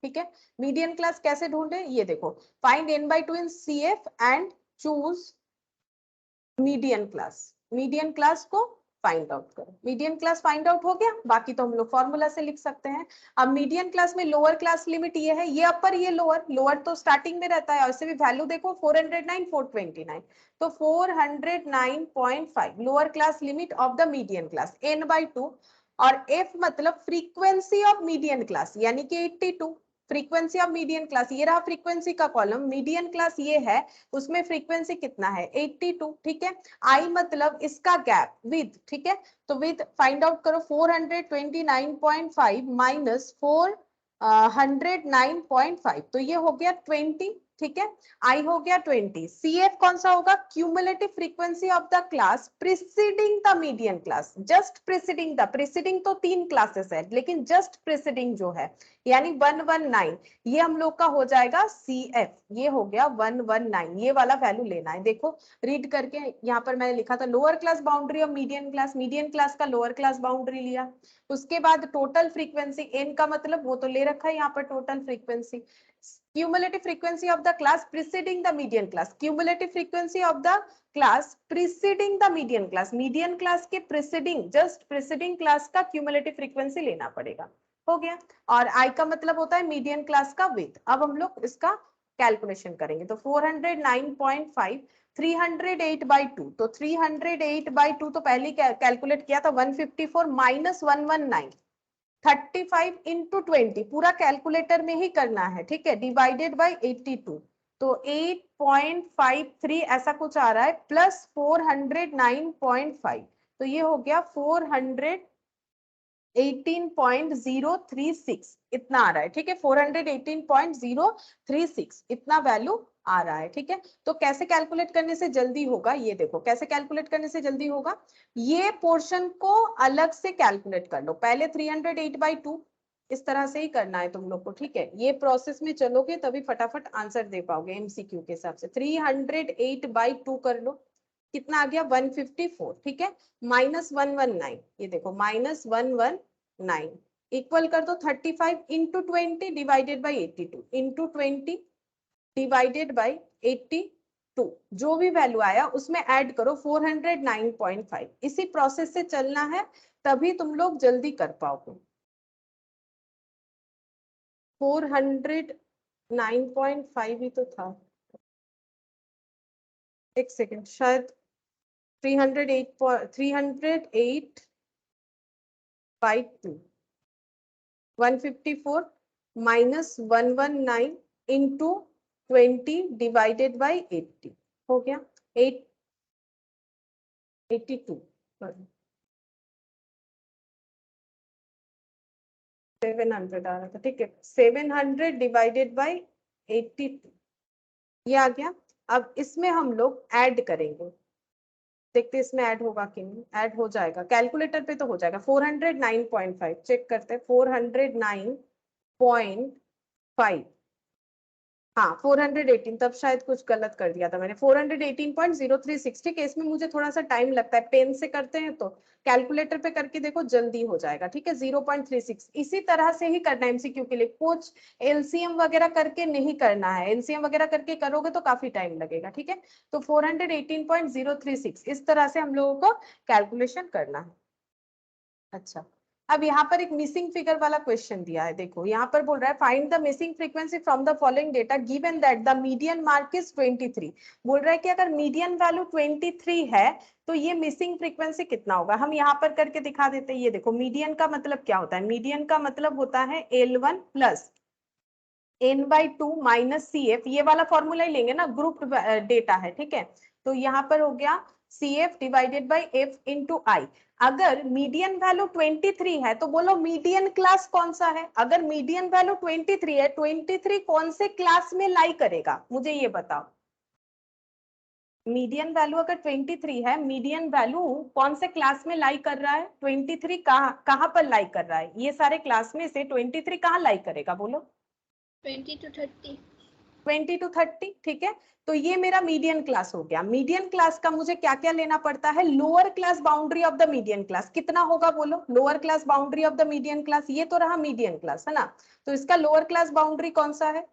ठीक है। मीडियन क्लास कैसे ढूंढे, ये देखो, find n/2 in CF and choose median class. Median class को फाइंड आउट करो। मीडियन क्लास फाइंड आउट हो गया, बाकी तो हम लोग फॉर्मूला से लिख सकते हैं। अब मीडियन क्लास में लोअर क्लास लिमिट ये है, ये अपर ये लोअर, लोअर तो स्टार्टिंग में रहता है, ऐसे भी वैल्यू देखो 409 429, तो 409.5 lower class limit of the median class n/2। और f मतलब फ्रीक्वेंसी ऑफ मीडियन क्लास, यानी कि 82। फ्रीक्वेंसी ऑफ मीडियन क्लास, ये रहा फ्रीक्वेंसी का कॉलम, मीडियन क्लास ये है, उसमें फ्रीक्वेंसी कितना है 82, ठीक है। आई मतलब इसका गैप विद, ठीक है, तो विद फाइंड आउट करो 429.5 माइनस 409.5, तो ये हो गया 20, ठीक है। आई हो गया 20। CF कौन सा होगा, cumulative frequency of the class preceding the median class, just preceding the, preceding तो 3 क्लासेस है लेकिन जस्ट प्रीसीडिंग जो है यानी 119, ये हम लोग का हो जाएगा CF, ये हो गया 119, ये वाला वैल्यू लेना है। देखो रीड करके, यहाँ पर मैंने लिखा था lower class boundary of median class, median class का लोअर क्लास बाउंड्री लिया, उसके बाद टोटल फ्रीक्वेंसी, n का मतलब वो तो ले रखा है यहाँ पर total frequency, cumulative frequency of the class preceding the median class, cumulative frequency of the class preceding the median class, median class के preceding, just preceding class का cumulative frequency लेना पड़ेगा, हो गया। और I का मतलब होता है मीडियन क्लास का विथ। अब हम लोग इसका कैलकुलेशन करेंगे, तो 409.5 308/2, तो 308/2 तो पहले कैलकुलेट किया था 154 माइनस 119, 35 इंटू 20, पूरा कैलकुलेटर में ही करना है, ठीक है, डिवाइडेड बाई 82, तो 8.53 ऐसा कुछ आ रहा है, प्लस 409.5, तो ये हो गया 418.036, इतना आ रहा है, ठीक है, 418.036 इतना वैल्यू आ रहा है, ठीक है। तो कैसे कैलकुलेट करने से जल्दी होगा, ये देखो कैसे कैलकुलेट करने से जल्दी होगा, ये पोर्शन को अलग से कैलकुलेट कर लो। पहले 308/2 इस तरह से ही करना है तुम लोग को, ठीक है, ये प्रोसेस में चलोगे तभी फटाफट आंसर दे पाओगे MCQ के हिसाब से। 308/2 कर लो, कितना आ गया 154, ठीक है, माइनस 119, ये देखो माइनस 119, इक्वल कर दो 35 into 20 divided by 82, into 20 divided by 82, जो भी वैल्यू आया उसमें ऐड करो 409.5। इसी प्रोसेस से चलना है, तभी तुम लोग जल्दी कर पाओगे। 409.5 ही तो था, एक सेकेंड, शायद 308/2 154 माइनस 119 इंटू 20 डिवाइडेड बाई 80, हो गया 82, 700 आ रहा था, ठीक है, 700 डिवाइडेड बाई 82, ये आ गया। अब इसमें हम लोग ऐड करेंगे, देखते इसमें ऐड होगा कि नहीं, ऐड हो जाएगा, कैलकुलेटर पे तो हो जाएगा। 409.5 चेक करते हैं, 409.5, हाँ 418, तब शायद कुछ गलत कर दिया था मैंने, 418.036, ठीक है। इसमें मुझे थोड़ा सा टाइम लगता है, पेन से करते हैं तो कैलकुलेटर पे करके देखो जल्दी हो जाएगा, ठीक है, 0.36, इसी तरह से ही करना है MCQ के लिए, कुछ LCM वगैरह करके नहीं करना है, LCM वगैरह करके करोगे तो काफी टाइम लगेगा, ठीक है। तो 418.036 इस तरह से हम लोगों को कैलकुलेशन करना है। अच्छा, अब यहाँ पर एक मिसिंग फिगर वाला क्वेश्चन दिया है, देखो यहाँ पर बोल रहा है find the missing frequency from the following data given that the median mark is 23। बोल रहा है कि अगर मीडियन वैल्यू 23 है तो ये मिसिंग फ्रीक्वेंसी कितना होगा। हम यहाँ पर करके दिखा देते हैं। ये देखो मीडियन का मतलब क्या होता है, मीडियन का मतलब होता है L1 plus n/2 minus C F, ये वाला फॉर्मूला ही लेंगे ना, ग्रुप डेटा है, ठीक है। तो यहाँ पर हो गया C F divided by F into I. अगर मीडियन वैल्यू 23 है तो बोलो मीडियन क्लास कौन सा है। अगर मीडियन वैल्यू 23 है, 23 कौन से क्लास में लाई करेगा, मुझे ये बताओ। मीडियन वैल्यू अगर 23 है, मीडियन वैल्यू कौन से क्लास में लाई कर रहा है, 23 कहाँ पर लाई कर रहा है, ये सारे क्लास में से 23 कहाँ लाई करेगा बोलो। 20 to 30। 20 to 30, ठीक है। तो ये मेरा मीडियन क्लास हो गया। मीडियन क्लास का मुझे क्या क्या लेना पड़ता है, lower class boundary of the median class कितना होगा बोलो। Lower class boundary of the median class, ये तो रहा मीडियन क्लास है ना, तो इसका लोअर क्लास बाउंड्री कौन सा है,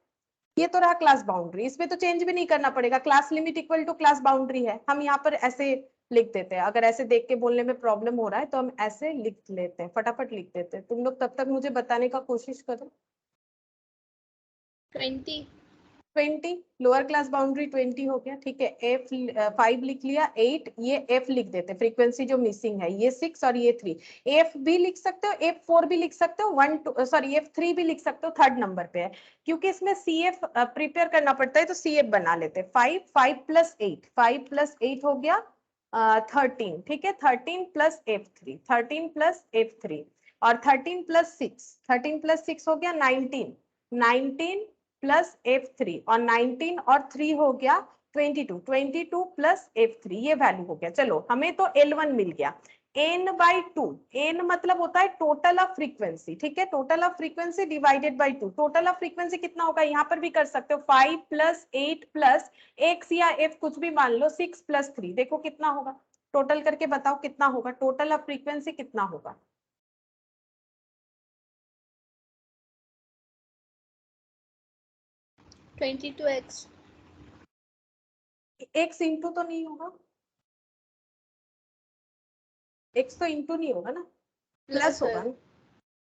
ये तो रहा क्लास बाउंड्री। इसमें तो चेंज भी नहीं करना पड़ेगा, class limit equal to class boundary है। हम यहाँ पर ऐसे लिख देते हैं, अगर ऐसे देख के बोलने में प्रॉब्लम हो रहा है तो हम ऐसे लिख लेते हैं, फटाफट लिख देते हैं। तुम लोग तब तक मुझे बताने का कोशिश करो। 20। 20 लोअर क्लास बाउंड्री 20 हो गया, ठीक है। एफ 5 लिख लिया, 8 ये एफ लिख देते, फ्रीक्वेंसी जो मिसिंग है ये 6 और ये 3। एफ भी लिख सकते हो, एफ 4 भी लिख सकते हो, 1 2 सॉरी एफ 3 भी लिख सकते हो, थर्ड नंबर पे है। क्योंकि इसमें सी एफ प्रिपेयर करना पड़ता है तो सी एफ बना लेते हैं। 5 5 प्लस 8, 5 प्लस 8 हो गया 13, ठीक है। 13 प्लस एफ 3, 13 प्लस एफ 3 और 13 प्लस 6, 13 प्लस 6 हो गया 19, 19 प्लस F3 और 19 और 3 हो गया 22, 22 प्लस F3 ये वैल्यू हो गया। चलो हमें तो L1 मिल गया। n/2, n मतलब होता है टोटल ऑफ फ्रीक्वेंसी, ठीक है। Total of frequency divided by 2। Total of frequency कितना होगा, यहाँ पर भी कर सकते हो 5 प्लस 8 प्लस x या f कुछ भी मान लो, 6 प्लस 3, देखो कितना होगा। टोटल करके बताओ कितना होगा, टोटल ऑफ फ्रीक्वेंसी कितना होगा। 22x। x इंटू तो नहीं होगा, x तो इंटू नहीं होगा ना, प्लस प्लस है। होगा ना।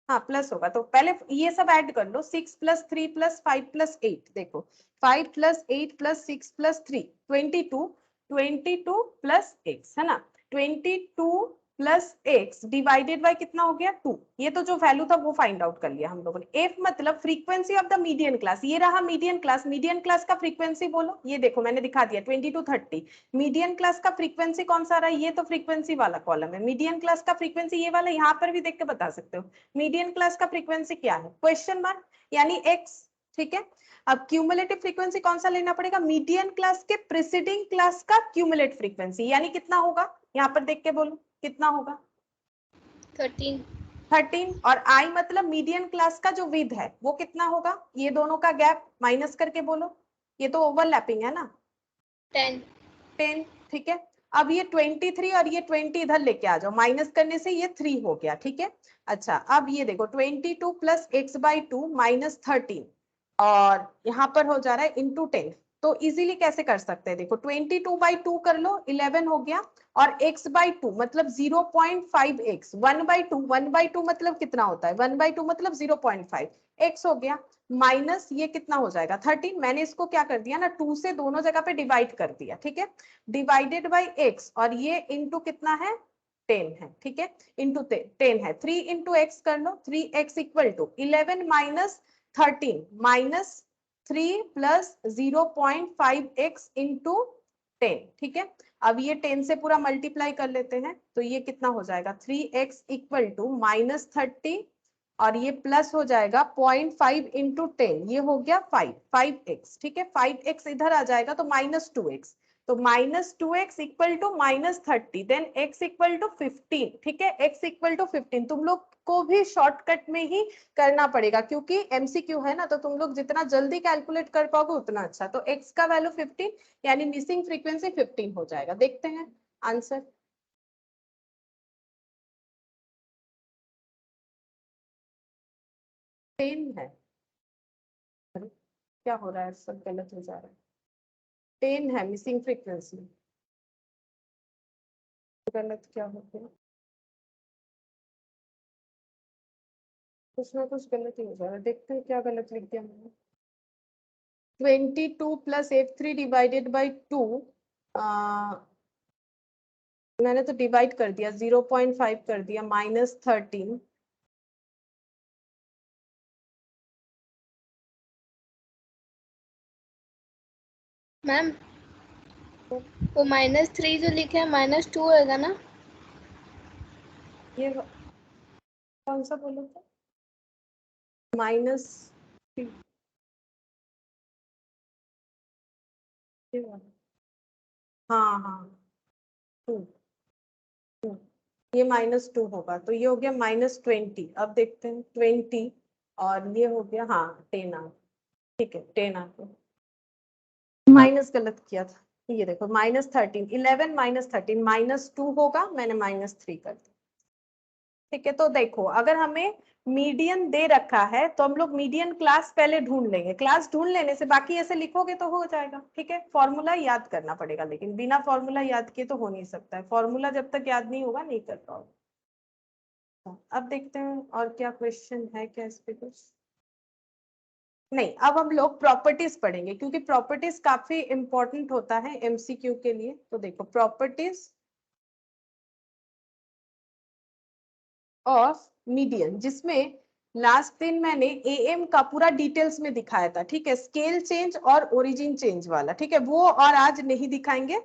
हाँ प्लस होगा, तो पहले ये सब ऐड कर लो, 6 प्लस 3 प्लस 5 प्लस 8, देखो 5 plus 8 plus 6 plus 3, 22, 22 plus x है ना। 22 प्लस x डिवाइडेड बाय कितना हो गया 2। ये तो जो वैल्यू था वो फाइंड आउट कर लिया हम लोगों ने। f मतलब frequency of the median class, ये रहा मीडियन क्लास। मीडियन क्लास का फ्रीक्वेंसी बोलो, ये देखो मैंने दिखा दिया 20 to 30। मीडियन क्लास का फ्रीक्वेंसी कौन सा रहा है, ये तो फ्रीक्वेंसी वाला कॉलम है। मीडियन क्लास का फ्रीक्वेंसी ये वाला, यहाँ पर भी देख के बता सकते हो मीडियन क्लास का फ्रीक्वेंसी क्या है, क्वेश्चन मार्क यानी x, ठीक है। अब क्यूमुलेटिव फ्रीक्वेंसी कौन सा लेना पड़ेगा, मीडियन क्लास के प्रीसीडिंग क्लास का क्यूमुलेटिव फ्रीक्वेंसी, यानी कितना होगा, यहाँ पर देख के बोलो कितना होगा। 13। 13 और i मतलब मीडियन क्लास का जो विद है वो कितना होगा, ये दोनों का गैप माइनस करके बोलो, ये तो ओवरलैपिंग है ना। 10। 10, ठीक है। अब ये 23 और ये 20 इधर लेके आ जाओ, माइनस करने से ये 3 हो गया, ठीक है। अच्छा अब ये देखो 22 प्लस x/2 माइनस 13 और यहाँ पर हो जा रहा है इंटू 10। तो इजीली कैसे कर सकते हैं, देखो 22/2 कर लो, 11 हो गया और x/2 मतलब 0.5x, 1/2, 1/2 मतलब कितना होता है, 1/2 मतलब 0.5 x हो गया, माइनस ये कितना हो जाएगा 13। मैंने इसको क्या कर दिया ना, 2 से दोनों जगह पे डिवाइड कर दिया, ठीक है। डिवाइडेड बाई x और ये इंटू कितना है 10 है, ठीक है। इंटू 10 है, 3 इंटू एक्स कर लो, 3x equal to 11 minus 13 minus 3 plus 0.5x into 10, ठीक है। अब ये 10 से पूरा मल्टीप्लाई कर लेते हैं तो ये कितना हो जाएगा 3x इक्वल टू माइनस 30 और ये प्लस हो जाएगा 0.5 इंटू 10, ये हो गया 5x, ठीक है। 5x इधर आ जाएगा तो -2x, तो -2x equal to -30, then x equal to 15, ठीक है। x इक्वल टू 15 तुम लोग को भी शॉर्टकट में ही करना पड़ेगा क्योंकि एमसीक्यू है ना, तो तुम लोग जितना जल्दी कैलकुलेट कर पाओगे उतना अच्छा। तो x का वैल्यू 15 यानी मिसिंग फ्रीक्वेंसी 15 हो जाएगा। देखते हैं आंसर। 10 है, क्या हो रहा है, सब गलत हो जा रहा है। 10 है मिसिंग फ्रीक्वेंसी, गलत क्या हो गया। उसमें कुछ गलत ही हो जा रहा है, देखते हैं क्या गलत लिख दिया मैंने। 22 प्लस F3 डिवाइडेड बाई 2, मैंने तो डिवाइड कर दिया, 0.5 कर दिया, -13। मैम वो -3 जो लिखे है -2 होगा ना? ये कौन सा बोला था? माइनस, हाँ हाँ, 2, ये -2 होगा, तो ये हो गया -20। अब देखते हैं 20, और ये हो गया, हाँ 10 आ, ठीक है 10 आ गया, माइनस गलत किया था। ये देखो -13, 11 -13, -2 होगा, मैंने -3 कर दिया। ठीक है, तो देखो अगर हमें मीडियन दे रखा है तो हम लोग मीडियन क्लास पहले ढूंढ लेंगे, क्लास ढूंढ लेने से बाकी ऐसे लिखोगे तो हो जाएगा। ठीक है, फॉर्मूला याद करना पड़ेगा, लेकिन बिना फॉर्मूला याद किए तो हो नहीं सकता है, फॉर्मूला जब तक याद नहीं होगा नहीं कर पाओगे। अब देखते हैं और क्या क्वेश्चन है, क्या इस पे कुछ नहीं। अब हम लोग प्रॉपर्टीज पढ़ेंगे, क्योंकि प्रॉपर्टीज काफी इंपॉर्टेंट होता है एमसीक्यू के लिए। तो देखो प्रॉपर्टीज ऑफ मीडियन, जिसमें लास्ट दिन मैंने एएम का पूरा डिटेल्स में दिखाया था। ठीक है, स्केल चेंज और ओरिजिन चेंज वाला, ठीक है, वो और आज नहीं दिखाएंगे।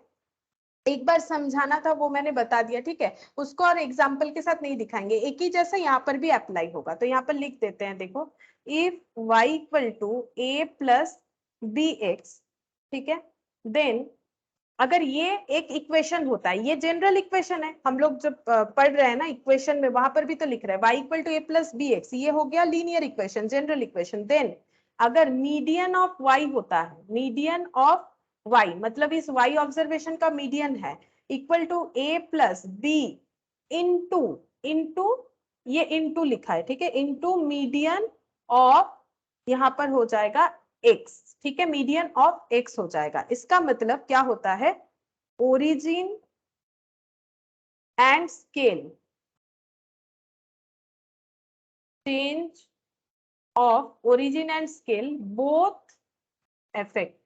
एक बार समझाना था वो मैंने बता दिया, ठीक है, उसको और एग्जाम्पल के साथ नहीं दिखाएंगे, एक ही जैसा यहाँ पर भी अप्लाई होगा। तो यहाँ पर लिख देते हैं, देखो if y equal to a plus b x, ठीक है, देन अगर ये एक इक्वेशन होता है, ये जनरल इक्वेशन है, हम लोग जब पढ़ रहे हैं ना इक्वेशन में, वहां पर भी तो लिख रहे हैं y equal to a plus b x, ये हो गया linear equation, general equation. Then अगर मीडियन ऑफ y होता है, मीडियन ऑफ y मतलब इस y ऑब्जर्वेशन का मीडियन है, equal to a plus b into, into, ये इंटू लिखा है, ठीक है, इंटू मीडियन ऑफ, यहां पर हो जाएगा x, ठीक है, मीडियन ऑफ x हो जाएगा। इसका मतलब क्या होता है, origin and scale change of origin and scale both affect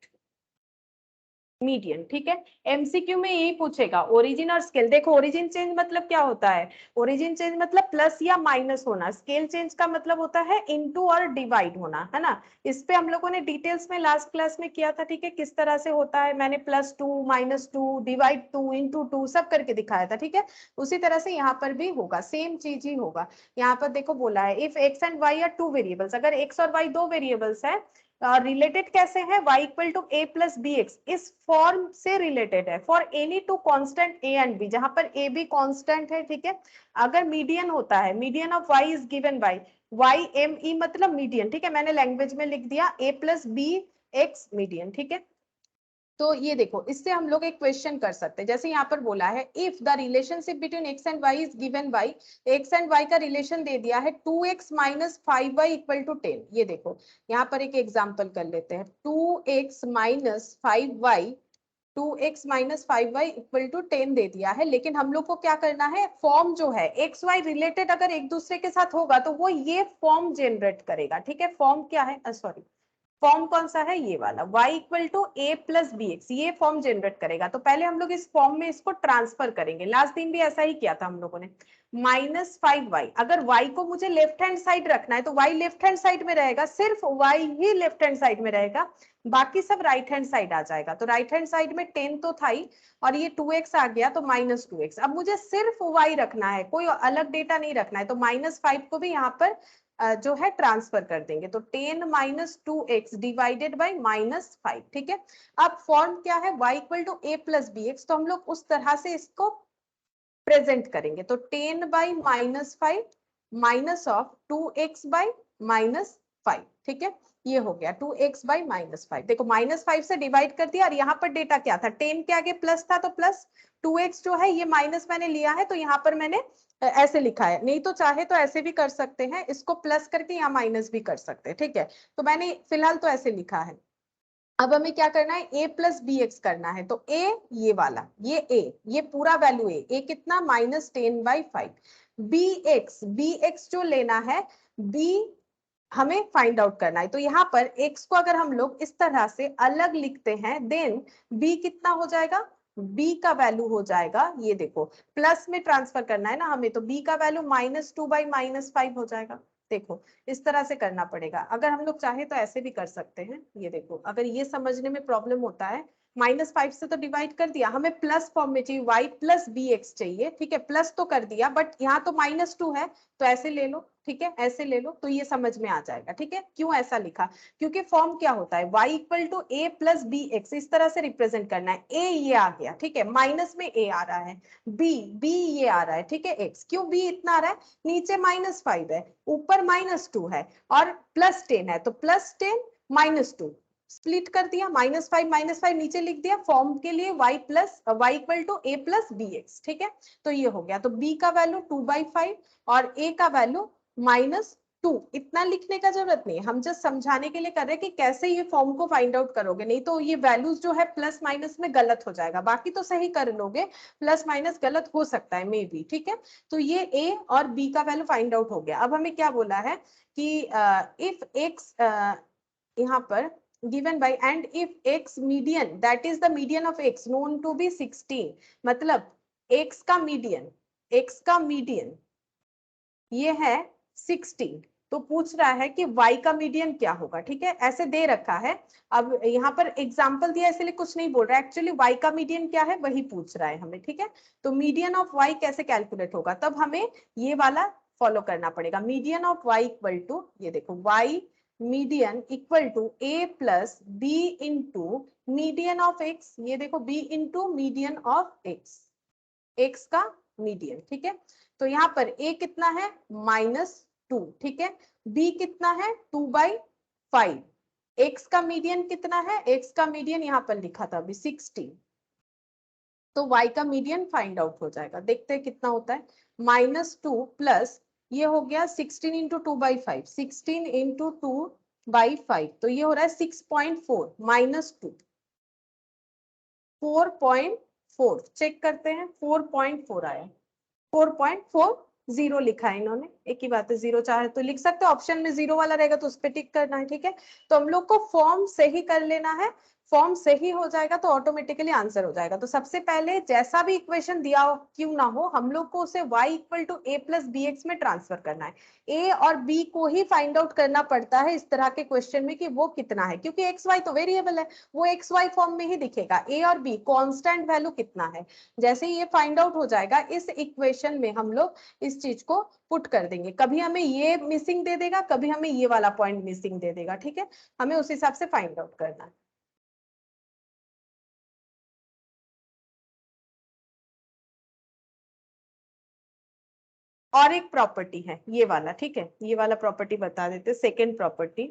median. ठीक है, एमसीक्यू में यही पूछेगा, ओरिजिन और स्केल। देखो ओरिजिन चेंज मतलब क्या होता है, ओरिजिन चेंज मतलब प्लस या माइनस होना, स्केल चेंज का मतलब होता है इनटू और डिवाइड होना, है ना। इस पे हम लोगों ने डिटेल्स में लास्ट क्लास में किया था, ठीक है, किस तरह से होता है, मैंने +2 -2 डिवाइड 2 इंटू 2 सब करके दिखाया था। ठीक है, उसी तरह से यहाँ पर भी होगा, सेम चीज ही होगा। यहाँ पर देखो बोला है if x and y are two variables, अगर एक्स और वाई दो वेरिएबल्स है, रिलेटेड कैसे है, y equal to a plus b x, इस फॉर्म से रिलेटेड है for any two constant a and b, जहां पर a b कांस्टेंट है। ठीक है, अगर मीडियन होता है, median of y is given by y m e मतलब मीडियन, ठीक है, मैंने लैंग्वेज में लिख दिया a plus b x median. ठीक है, तो ये देखो इससे हम लोग एक क्वेश्चन कर सकते हैं, जैसे यहाँ पर बोला है if the relationship between x and y is given by, x and y का रिलेशन दे दिया है 2x minus 5y equal to 10। ये देखो यहाँ पर एक एग्जांपल कर लेते हैं, 2x minus 5y, 2x minus 5y equal to 10 दे दिया है, लेकिन हम लोग को क्या करना है, फॉर्म जो है एक्स वाई रिलेटेड अगर एक दूसरे के साथ होगा तो वो ये फॉर्म जनरेट करेगा। ठीक है, फॉर्म क्या है, सॉरी, फॉर्म कौन सा है, ये वाला, y equal to a plus b x, ये फॉर्म जनरेट करेगा। तो पहले हम लोग इस फॉर्म में इसको ट्रांसफर करेंगे, लास्ट दिन भी ऐसा ही किया था हम लोगों ने। -5y, अगर y को मुझे लेफ्ट हैंड साइड रखना है तो y लेफ्ट हैंड साइड में रहेगा, सिर्फ y ही लेफ्ट हैंड साइड में रहेगा, बाकी सब राइट हैंड साइड आ जाएगा। तो राइट हैंड साइड में 10 तो था ही, और ये 2x आ गया तो -2x। अब मुझे सिर्फ y रखना है, कोई अलग डेटा नहीं रखना है, तो -5 को भी यहाँ पर जो है ट्रांसफर कर देंगे, तो 10 माइनस 2x डिवाइडेड बाई -5। ठीक है, अब फॉर्म क्या है, y equal to a plus b x, तो हम लोग उस तरह से इसको प्रेजेंट करेंगे, तो 10 by -5 minus of 2x by -5। ठीक है, ये हो गया 2x बाई -5। देखो -5 से डिवाइड कर दिया, और यहाँ पर डेटा क्या था, 10 के आगे प्लस था तो प्लस, 2x जो है ये माइनस मैंने लिया है, तो यहाँ पर मैंने ऐसे लिखा है, नहीं तो चाहे तो ऐसे भी कर सकते हैं, इसको प्लस करके यहाँ माइनस भी कर सकते हैं। ठीक है, तो मैंने फिलहाल तो ऐसे लिखा है। अब हमें क्या करना है, a प्लस बी एक्स करना है। तो a ये वाला, ये a, ये पूरा वैल्यू a कितना -10/5। बी एक्स जो लेना है, b हमें फाइंड आउट करना है। तो यहाँ पर x को अगर हम लोग इस तरह से अलग लिखते हैं, देन b कितना हो जाएगा, b का वैल्यू हो जाएगा, ये देखो प्लस में ट्रांसफर करना है ना हमें, तो b का वैल्यू -2/-5 हो जाएगा। देखो इस तरह से करना पड़ेगा। अगर हम लोग चाहे तो ऐसे भी कर सकते हैं। ये देखो, अगर ये समझने में प्रॉब्लम होता है, -5 से तो डिवाइड कर दिया, हमें प्लस फॉर्म में चाहिए, y प्लस बी एक्स चाहिए, ठीक है, प्लस तो कर दिया, बट यहाँ तो -2 है, तो ऐसे ले लो, ठीक है, ऐसे ले लो, तो ये समझ में आ जाएगा। ठीक है, क्यों ऐसा लिखा, क्योंकि फॉर्म क्या होता है, y equal to a plus b x, इस तरह से रिप्रेजेंट करना है। a ये आ गया, ठीक है, माइनस में a आ रहा है, b ये आ रहा है, ठीक है, x क्यों b इतना आ रहा है, नीचे -5 है, ऊपर -2 है, और +10 है, तो +10 -2 स्प्लिट कर दिया, -5 नीचे लिख दिया, फॉर्म के लिए y equal to a plus b x. ठीक है, तो ये हो गया। तो b का वैल्यू 2/5 और a का वैल्यू -2। इतना लिखने का जरूरत नहीं है, हम जस्ट समझाने के लिए कर रहे हैं कि कैसे ये फॉर्म को फाइंड आउट करोगे, नहीं तो ये वैल्यूज जो है प्लस माइनस में गलत हो जाएगा। बाकी तो सही कर लोगे, प्लस माइनस गलत हो सकता है मे बी। ठीक है, तो ये a और b का वैल्यू फाइंड आउट हो गया। अब हमें क्या बोला है कि इफ x यहाँ पर given by and if x median, that is the median of x known to be 16, मतलब x का मीडियन ये है 16, तो पूछ रहा है कि y का मीडियन क्या होगा। ठीक है, ऐसे दे रखा है। अब यहाँ पर एग्जांपल दिया इसलिए कुछ नहीं बोल रहा है, एक्चुअली y का मीडियन क्या है वही पूछ रहा है हमें। ठीक है, तो मीडियन ऑफ y कैसे कैलकुलेट होगा, तब हमें ये वाला फॉलो करना पड़ेगा। Median of y equal to, ये देखो y median equal to a plus b into median of x, ये देखो b into median of x का मीडियन। ठीक है, तो यहाँ पर a कितना है -2, ठीक है, b कितना है 2/5, x का मीडियन कितना है, x का मीडियन यहाँ पर लिखा था अभी 16, तो y का मीडियन फाइंड आउट हो जाएगा। देखते हैं कितना होता है, -2 प्लस ये हो गया 16 इंटू 2/5, 16 इंटू 2/5, तो ये हो रहा है 6.4 -2 4.4, चेक करते हैं, 4.4 आया, 4.40 लिखा है इन्होंने। एक ही बात है, जीरो चाहे तो लिख सकते हो, ऑप्शन में जीरो वाला रहेगा तो उस पर टिक करना है। ठीक है, तो हम लोग को फॉर्म सही कर लेना है, फॉर्म सही हो जाएगा तो ऑटोमेटिकली आंसर हो जाएगा। तो सबसे पहले जैसा भी इक्वेशन दिया हो क्यों ना हो, हम लोग को उसे y equal to a plus b x में ट्रांसफर करना है। a और b को ही फाइंड आउट करना पड़ता है इस तरह के क्वेश्चन में कि वो कितना है, क्योंकि एक्स वाई तो वेरिएबल है, वो एक्स वाई फॉर्म में ही दिखेगा। a और b कांस्टेंट वैल्यू कितना है, जैसे ये फाइंड आउट हो जाएगा, इस इक्वेशन में हम लोग इस चीज को पुट कर देंगे। कभी हमें ये मिसिंग दे देगा, कभी हमें ये वाला पॉइंट मिसिंग दे देगा। ठीक है, हमें उस हिसाब से फाइंड आउट करना है। और एक प्रॉपर्टी है ये वाला, ठीक है, ये वाला प्रॉपर्टी बता देते, सेकेंड प्रॉपर्टी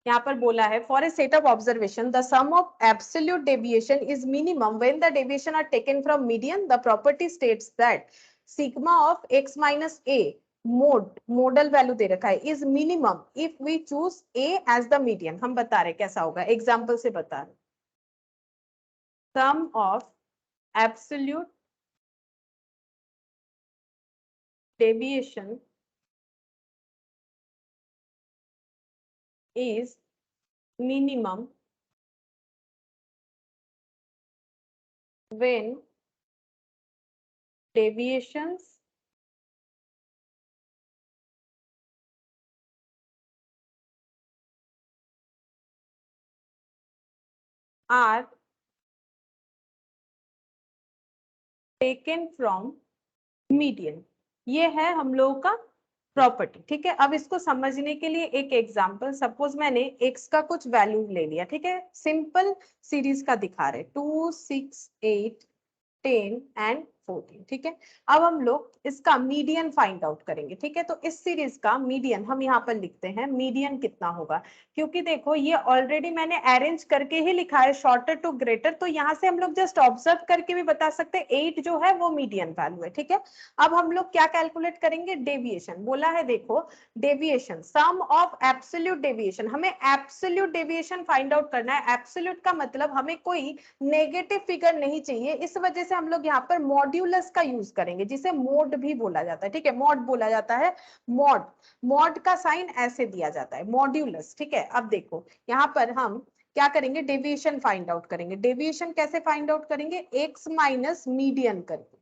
यहाँ पर बोला है, for a set of observation the sum of absolute deviation is minimum when the deviation are taken from median. The property states that sigma of x minus a modal value दे रखा है is minimum if we choose a as the median. हम बता रहे कैसा होगा, एग्जाम्पल से बता रहे, sum of absolute deviation is minimum when deviations are taken from median। ये है हम लोगों का प्रॉपर्टी। ठीक है, अब इसको समझने के लिए एक एग्जांपल, सपोज मैंने x का कुछ वैल्यू ले लिया, ठीक है, सिंपल सीरीज का दिखा रहे 2, 6, 8, 10 एंड 14, ठीक है। अब हम लोग इसका मीडियन फाइंड आउट करेंगे, ठीक है। तो इस सीरीज का मीडियन हम यहाँ पर लिखते हैं, मीडियन कितना होगा, क्योंकि देखो ये ऑलरेडी मैंने अरेंज करके ही लिखा है शॉर्टर टू ग्रेटर, तो यहाँ से हम लोग जस्ट ऑब्जर्व करके भी बता सकते हैं 8 जो है वो मीडियन वैल्यू है, ठीक है। अब हम लोग क्या कैलकुलेट करेंगे, डेविएशन बोला है, देखो deviation sum of absolute deviation, हमें एब्सोल्यूट डेविएशन फाइंड आउट करना है। एब्सोल्यूट का मतलब हमें कोई नेगेटिव फिगर नहीं चाहिए, इस वजह से हम लोग यहाँ पर मॉड्यूलस का यूज करेंगे, जिसे मोड भी बोला जाता है, ठीक है, मॉड बोला जाता है, मॉड, मॉड का साइन ऐसे दिया जाता है, मॉड्यूलस, ठीक है। अब देखो यहाँ पर हम क्या करेंगे, डेविएशन फाइंड आउट करेंगे। डेविएशन कैसे फाइंड आउट करेंगे, एक्स माइनस मीडियन करके,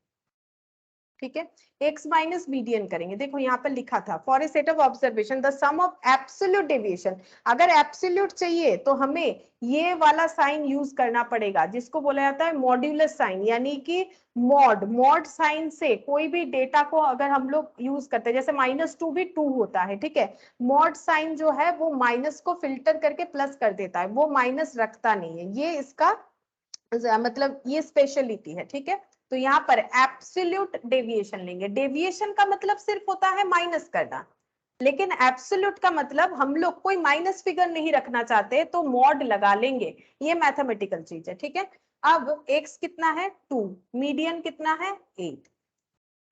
ठीक है, x माइनस मीडियन करेंगे। देखो यहाँ पर लिखा था for a set of observation the sum of absolute deviation, अगर एब्सोल्यूट चाहिए तो हमें ये वाला साइन यूज करना पड़ेगा, जिसको बोला जाता है मॉड्यूलस साइन, यानी कि मॉड, मॉड साइन से कोई भी डेटा को अगर हम लोग यूज करते हैं, जैसे -2 भी 2 होता है, ठीक है, मॉड साइन जो है वो माइनस को फिल्टर करके प्लस कर देता है, वो माइनस रखता नहीं है, ये इसका मतलब ये स्पेशलिटी है, ठीक है। तो यहाँ पर एब्सोल्यूट डेविएशन लेंगे, डेविएशन का मतलब सिर्फ होता है माइनस करना, लेकिन एब्सोल्यूट का मतलब हम लोग कोई माइनस फिगर नहीं रखना चाहते तो मॉड लगा लेंगे, ये मैथमेटिकल चीज है, ठीक है। अब x कितना है 2, मीडियन कितना है 8,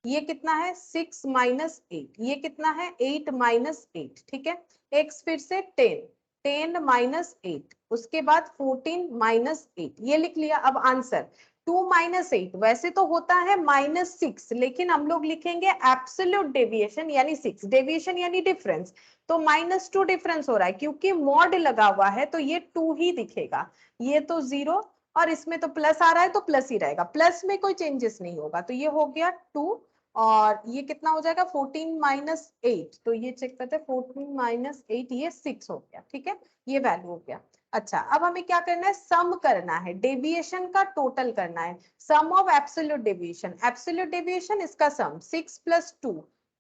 ये कितना है 6 माइनस 8, ये कितना है 8 माइनस 8, ठीक है। x फिर से 10, 10 माइनस 8, उसके बाद 14 माइनस 8, ये लिख लिया। अब आंसर 2 माइनस 8 वैसे तो होता है -6, लेकिन हम लोग लिखेंगे एब्सोल्यूट डेविएशन यानी 6, डेविएशन यानी डिफरेंस, तो -2 डिफरेंस हो रहा है, क्योंकि मॉड लगा हुआ है तो ये 2 ही दिखेगा, ये तो 0, और इसमें तो प्लस आ रहा है तो प्लस ही रहेगा, प्लस में कोई चेंजेस नहीं होगा, तो ये हो गया 2, और ये कितना हो जाएगा 14 माइनस 8, तो ये चेक करते हैं 14 माइनस 8, ये 6 हो गया, ठीक है, ये वैल्यू हो गया। अच्छा, अब हमें क्या करना है, सम करना है, डेविएशन का टोटल करना है, sum of absolute deviation, absolute deviation इसका सम 6 प्लस 2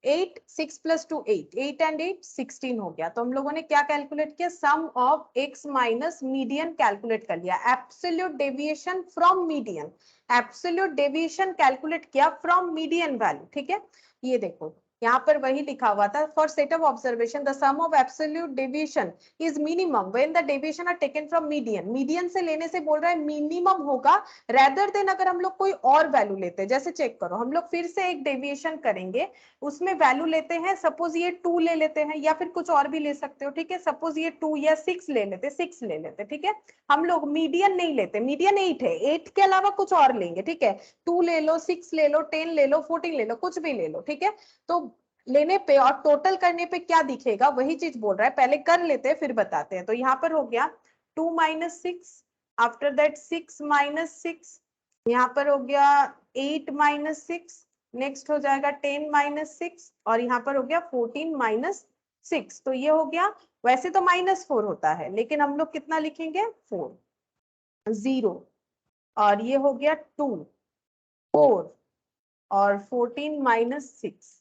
8, 6 प्लस 2 8, 8 एंड 8 16 हो गया। तो हम लोगों ने क्या कैलकुलेट किया, sum of x minus median calculate कर लिया, absolute deviation from median, absolute deviation calculate किया फ्रॉम मीडियन वैल्यू, ठीक है। ये देखो यहाँ पर वही लिखा हुआ था, for set of observation the sum of absolute deviation is minimum when the deviation are taken from median, median से लेने से बोल रहा है मिनिमम होगा, रेदर देन अगर हम लोग कोई और वैल्यू लेते हैं, जैसे चेक करो, हम लोग फिर से एक डेविएशन करेंगे, उसमें वैल्यू लेते हैं, सपोज ये 2 ले लेते हैं, या फिर कुछ और भी ले सकते हो, ठीक है, सपोज ये 2 या 6 ले लेते, 6 ले लेते, ठीक है, हम लोग मीडियन नहीं लेते, मीडियन 8 है, 8 के अलावा कुछ और लेंगे, ठीक है, 2 ले लो, 6 ले लो, 10 ले लो, 14 ले लो, कुछ भी ले लो, ठीक है। तो लेने पे और टोटल करने पे क्या दिखेगा, वही चीज बोल रहा है, पहले कर लेते हैं फिर बताते हैं। तो यहाँ पर हो गया 2 माइनस 6, आफ्टर दैट 6 माइनस 6, यहाँ पर हो गया 8 माइनस 6, नेक्स्ट हो जाएगा 10 माइनस 6, और यहाँ पर हो गया 14 माइनस 6, तो ये हो गया, वैसे तो -4 होता है, लेकिन हम लोग कितना लिखेंगे 4, 0, और ये हो गया 2, 4, और 14 माइनस 6,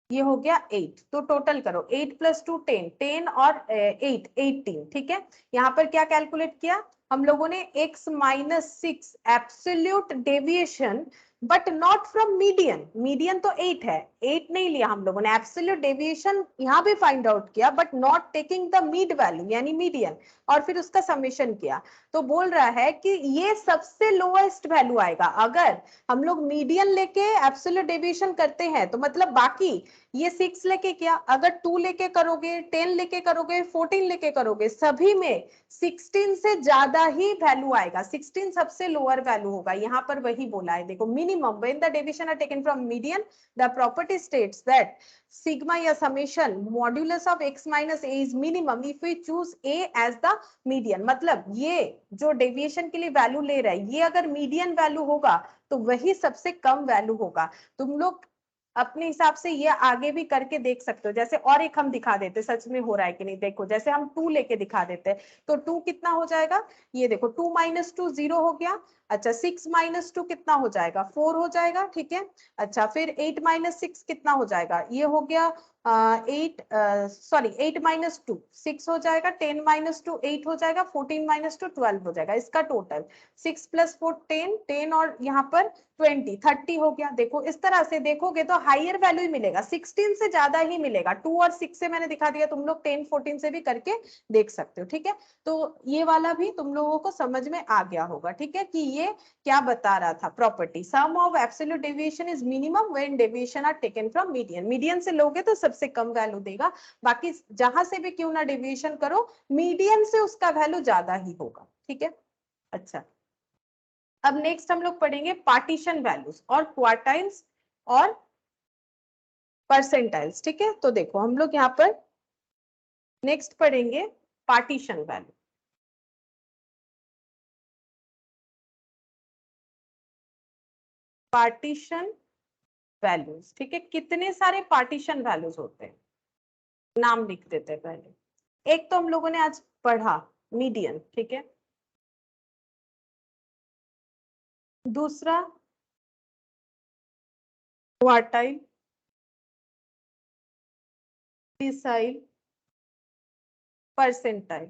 ये हो गया 8, तो टोटल करो 8 प्लस 2 10, 10 और 8 18, ठीक है। यहाँ पर क्या कैलकुलेट किया हम लोगों ने, x minus 6 absolute deviation but not from median, median तो 8 है, 8 नहीं लिया हम लोगों ने, एब्सोल्यूट डेविएशन यहाँ भी फाइंड आउट किया but not taking the mid value यानी मीडियन, और फिर उसका समेशन किया, तो बोल रहा है कि ये सबसे लोएस्ट वैल्यू आएगा, अगर हम लोग मीडियन लेके एब्सोल्यूट डेविएशन करते हैं तो मतलब बाकी ये 6 लेके किया, अगर 2 लेके करोगे, 10 लेके करोगे, 14 लेके करोगे, सभी में 16 से ज्यादा ही वैल्यू आएगा, 16 सबसे लोअर वैल्यू होगा, यहाँ पर वही बोला है, देखो minimum when the deviation are taken from median the property states that sigma या summation modulus of x minus a is minimum if we choose a as the median, मतलब ये जो डेविएशन के लिए वैल्यू ले रहा है, ये अगर मीडियन वैल्यू होगा तो वही सबसे कम वैल्यू होगा। तुम लोग अपने हिसाब से ये आगे भी करके देख सकते हो, जैसे और एक हम दिखा देते सच में हो रहा है कि नहीं, देखो जैसे हम 2 लेके दिखा देते, तो 2 कितना हो जाएगा, ये देखो 2 माइनस 2 0 हो गया, अच्छा 6 माइनस 2 कितना हो जाएगा, 4 हो जाएगा, ठीक है। अच्छा फिर 8 माइनस 6 कितना हो जाएगा, ये हो गया 8 माइनस 2 6 हो जाएगा, 10 माइनस 2 8 हो जाएगा, 14 माइनस 2 12 हो जाएगा। इसका टोटल 6 प्लस 4 10 10 और यहाँ पर 20 30 हो गया। देखो इस तरह से देखोगे तो हायर वैल्यू ही मिलेगा, 16 से ज्यादा ही मिलेगा। 2 और 6 से मैंने दिखा दिया, तुम लोग 10 14 से भी करके देख सकते हो, ठीक है। तो ये वाला भी तुम लोगों को समझ में आ गया होगा, ठीक है, कि ये क्या बता रहा था property. Sum of absolute deviation is minimum when deviation are taken from median. Median से लोगे तो सबसे कम वैल्यू देगा, बाकी जहां से भी क्यों ना डेविएशन करो मीडियन से उसका वैल्यू ज्यादा ही होगा, ठीक है। अच्छा अब नेक्स्ट हम लोग पढ़ेंगे पार्टीशन वैल्यूज और क्वार्टाइल्स और परसेंटाइल्स, ठीक है। तो देखो हम लोग यहाँ पर नेक्स्ट पढ़ेंगे पार्टीशन वैल्यू। पार्टीशन वैल्यूज, ठीक है। कितने सारे पार्टीशन वैल्यूज होते हैं, नाम लिख देते हैं पहले। एक तो हम लोगों ने आज पढ़ा मीडियन, ठीक है। दूसरा क्वार्टाइल, डिसाइल, परसेंटाइल,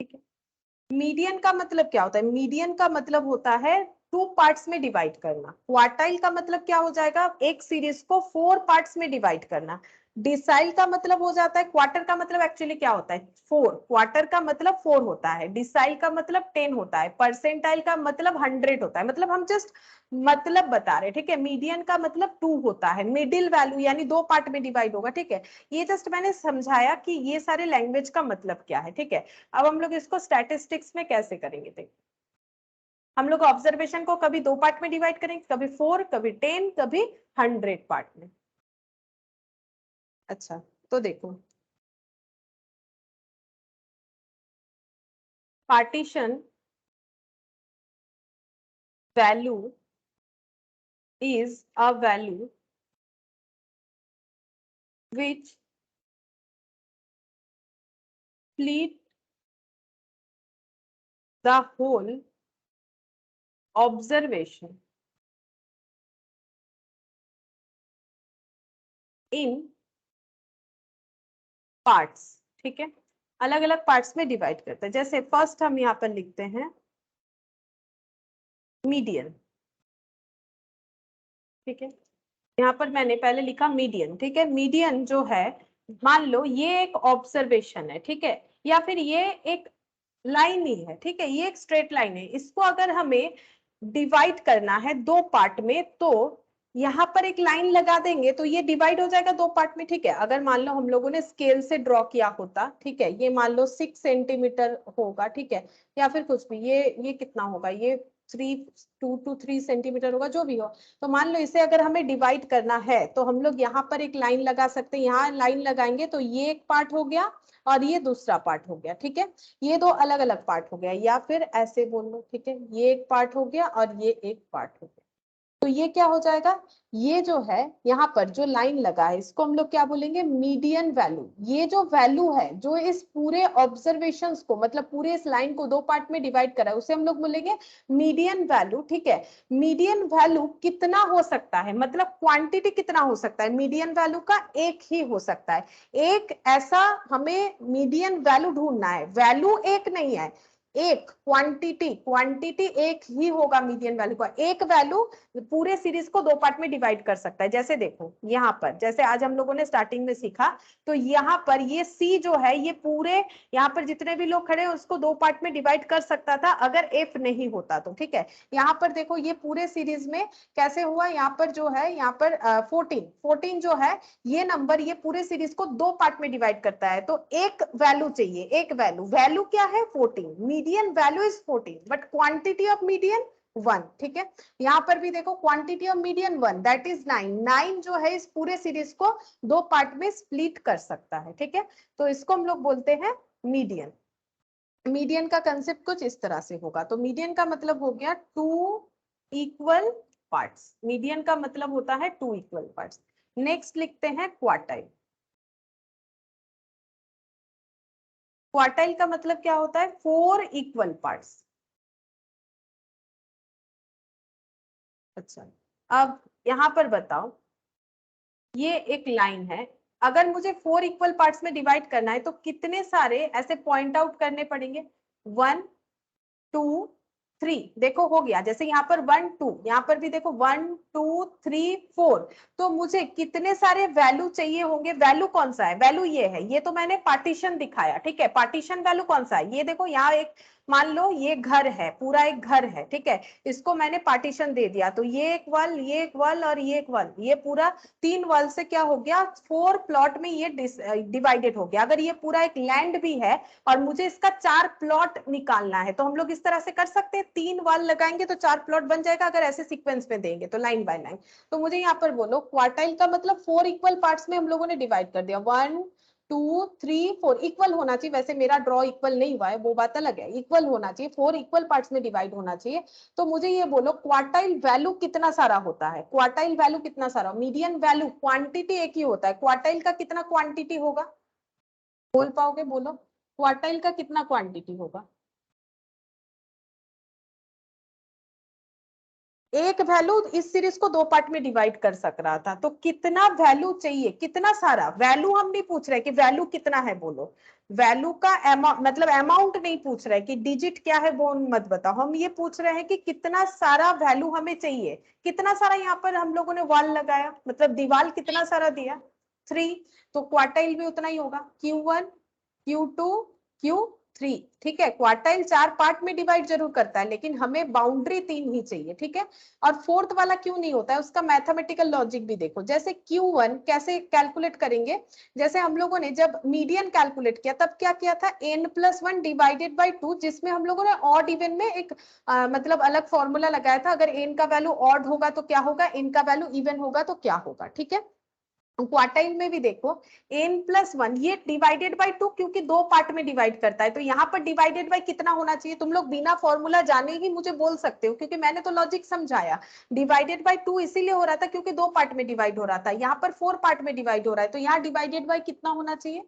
ठीक है। मीडियन का मतलब क्या होता है, मीडियन का मतलब होता है टू पार्ट्स में डिवाइड करना। क्वार्टाइल का मतलब क्या हो जाएगा, एक सीरीज को 4 पार्ट्स में डिवाइड करना। डिसाइल का मतलब हो जाता है, क्वार्टर का मतलब एक्चुअली क्या होता है 4, क्वार्टर का मतलब 4 होता है, डिसाइल का मतलब 10 होता है, परसेंटाइल का मतलब 100 होता है। मतलब हम जस्ट मतलब बता रहे, ठीक है। मीडियन का मतलब 2 होता है, मिडिल वैल्यू यानी 2 पार्ट में डिवाइड होगा, ठीक है। ये जस्ट मैंने समझाया कि ये सारे लैंग्वेज का मतलब क्या है, ठीक है। अब हम लोग इसको स्टैटिस्टिक्स में कैसे करेंगे, देखिए हम लोग ऑब्जर्वेशन को कभी 2 पार्ट में डिवाइड करेंगे, कभी 4, कभी 10, कभी 100 पार्ट में। अच्छा तो देखो partition value is a value which split the whole observation in parts, ठीक है। अलग अलग पार्ट्स में डिवाइड करते हैं। जैसे फर्स्ट हम यहाँ पर लिखते हैं मीडियन, ठीक है। यहाँ पर मैंने पहले लिखा मीडियन, ठीक है। मीडियन जो है, मान लो ये एक ऑब्जर्वेशन है, ठीक है, या फिर ये एक लाइन ही है, ठीक है, ये एक स्ट्रेट लाइन है। इसको अगर हमें डिवाइड करना है 2 पार्ट में, तो यहाँ पर एक लाइन लगा देंगे तो ये डिवाइड हो जाएगा 2 पार्ट में, ठीक है। अगर मान लो हम लोगों ने स्केल से ड्रॉ किया होता, ठीक है, ये मान लो 6 सेंटीमीटर होगा, ठीक है, या फिर कुछ भी, ये कितना होगा, ये 2 to 3 सेंटीमीटर होगा, जो भी हो। तो मान लो इसे अगर हमें डिवाइड करना है तो हम लोग यहाँ पर एक लाइन लगा सकते हैं। यहाँ लाइन लगाएंगे तो ये एक पार्ट हो गया और ये दूसरा पार्ट हो गया, ठीक है। ये 2 अलग अलग पार्ट हो गया, या फिर ऐसे बोल लो, ठीक है, ये एक पार्ट हो गया और ये एक पार्ट हो गया। तो ये क्या हो जाएगा, ये जो है यहाँ पर जो लाइन लगा है इसको हम लोग क्या बोलेंगे, मीडियन वैल्यू। ये जो वैल्यू है जो इस पूरे ऑब्जर्वेशंस को, मतलब पूरे इस लाइन को 2 पार्ट में डिवाइड करा है, उसे हम लोग बोलेंगे मीडियन वैल्यू, ठीक है। मीडियन वैल्यू कितना हो सकता है, मतलब क्वांटिटी कितना हो सकता है, मीडियन वैल्यू का एक ही हो सकता है। एक ऐसा हमें मीडियन वैल्यू ढूंढना है, वैल्यू एक नहीं है, एक क्वांटिटी, क्वांटिटी एक ही होगा मीडियन वैल्यू का। एक वैल्यू पूरे सीरीज को 2 पार्ट में डिवाइड कर सकता है। जैसे देखो यहाँ पर, जैसे आज हम लोगों ने स्टार्टिंग में सीखा, तो यहाँ पर ये सी जो है, ये पूरे यहाँ पर जितने भी लोग खड़े हैं उसको 2 पार्ट में डिवाइड कर सकता था अगर एफ नहीं होता तो, ठीक है। यहाँ पर देखो ये पूरे सीरीज में कैसे हुआ, यहाँ पर जो है, यहाँ पर 14 जो है, ये नंबर ये पूरे सीरीज को 2 पार्ट में डिवाइड करता है। तो एक वैल्यू चाहिए, एक वैल्यू, वैल्यू क्या है 14, median value is 14, but quantity of median 1, ठीक है। यहाँ पर भी देखो quantity of median 1, that is 9। 9 जो है इस पूरे सीरीज को 2 पार्ट में स्प्लिट कर सकता है, ठीक है। तो इसको हम लोग बोलते हैं मीडियन। मीडियन का कंसेप्ट कुछ इस तरह से होगा। तो मीडियन का मतलब हो गया 2 इक्वल पार्ट्स, मीडियन का मतलब होता है 2 इक्वल पार्ट्स। नेक्स्ट लिखते हैं क्वार्टाइल। क्वार्टाइल का मतलब क्या होता है? 4 इक्वल पार्ट्स। अच्छा, अब यहां पर बताओ, ये एक लाइन है, अगर मुझे 4 इक्वल पार्ट्स में डिवाइड करना है तो कितने सारे ऐसे पॉइंट आउट करने पड़ेंगे? 1 2 3, देखो हो गया। जैसे यहाँ पर 1 2, यहाँ पर भी देखो 1 2 3 4। तो मुझे कितने सारे वैल्यू चाहिए होंगे? वैल्यू कौन सा है? वैल्यू ये है, ये तो मैंने पार्टीशन दिखाया, ठीक है। पार्टीशन वैल्यू कौन सा है? ये देखो यहाँ एक, मान लो ये घर है, पूरा एक घर है, ठीक है। इसको मैंने पार्टीशन दे दिया, तो ये एक वॉल, ये एक वॉल और ये एक वॉल, ये पूरा 3 वॉल से क्या हो गया? 4 प्लॉट में ये डिवाइडेड हो गया। अगर ये पूरा एक लैंड भी है और मुझे इसका 4 प्लॉट निकालना है, तो हम लोग इस तरह से कर सकते हैं, 3 वॉल लगाएंगे तो 4 प्लॉट बन जाएगा, अगर ऐसे सीक्वेंस में देंगे तो लाइन बाय लाइन। तो मुझे यहाँ पर बोलो, क्वार्टाइल का मतलब 4 इक्वल पार्ट्स में हम लोगों ने डिवाइड कर दिया। 1 2 3 4 इक्वल होना चाहिए, वैसे मेरा ड्रॉ इक्वल नहीं हुआ है, वो बात अलग है। इक्वल होना चाहिए, 4 इक्वल पार्ट्स में डिवाइड होना चाहिए। तो मुझे ये बोलो, क्वार्टाइल वैल्यू कितना सारा होता है? क्वार्टाइल वैल्यू कितना सारा? मीडियन वैल्यू, क्वांटिटी एक ही होता है, क्वार्टाइल का कितना क्वांटिटी होगा? बोल पाओगे? बोलो, क्वार्टाइल का कितना क्वांटिटी होगा? एक वैल्यू इस सीरीज को 2 पार्ट में डिवाइड कर सक रहा था, तो कितना वैल्यू चाहिए? कितना सारा वैल्यू हम नहीं पूछ रहे कि वैल्यू कितना है, बोलो। वैल्यू का मतलब अमाउंट नहीं पूछ रहे कि डिजिट क्या है, वो मत बताओ। हम ये पूछ रहे हैं कि कितना सारा वैल्यू हमें चाहिए। कितना सारा यहाँ पर हम लोगों ने वॉल लगाया, मतलब दीवार कितना सारा दिया? 3। तो क्वार्टाइल भी उतना ही होगा, Q1 Q2 Q3, ठीक है। क्वार्टाइल 4 पार्ट में डिवाइड जरूर करता है, लेकिन हमें बाउंड्री 3 ही चाहिए, ठीक है। और फोर्थ वाला क्यों नहीं होता है, उसका मैथमेटिकल लॉजिक भी देखो। जैसे Q1 कैसे कैलकुलेट करेंगे? जैसे हम लोगों ने जब मीडियन कैलकुलेट किया, तब क्या किया था? n+1 डिवाइडेड बाई 2, जिसमें हम लोगों ने ऑड इवन में एक मतलब अलग फॉर्मूला लगाया था। अगर n का वैल्यू ऑड होगा तो क्या होगा, n का वैल्यू इवन होगा तो क्या होगा, ठीक है। क्वार्टाइल में भी देखो, n+1 ये डिवाइडेड बाई 2, क्योंकि 2 पार्ट में डिवाइड करता है, तो यहाँ पर डिवाइडेड बाई कितना होना चाहिए? तुम लोग बिना फॉर्मूला जाने ही मुझे बोल सकते हो, क्योंकि मैंने तो लॉजिक समझाया। डिवाइडेड बाई 2 इसीलिए हो रहा था क्योंकि 2 पार्ट में डिवाइड हो रहा था, यहाँ पर 4 पार्ट में डिवाइड हो रहा है, तो यहाँ डिवाइडेड बाई कितना होना चाहिए?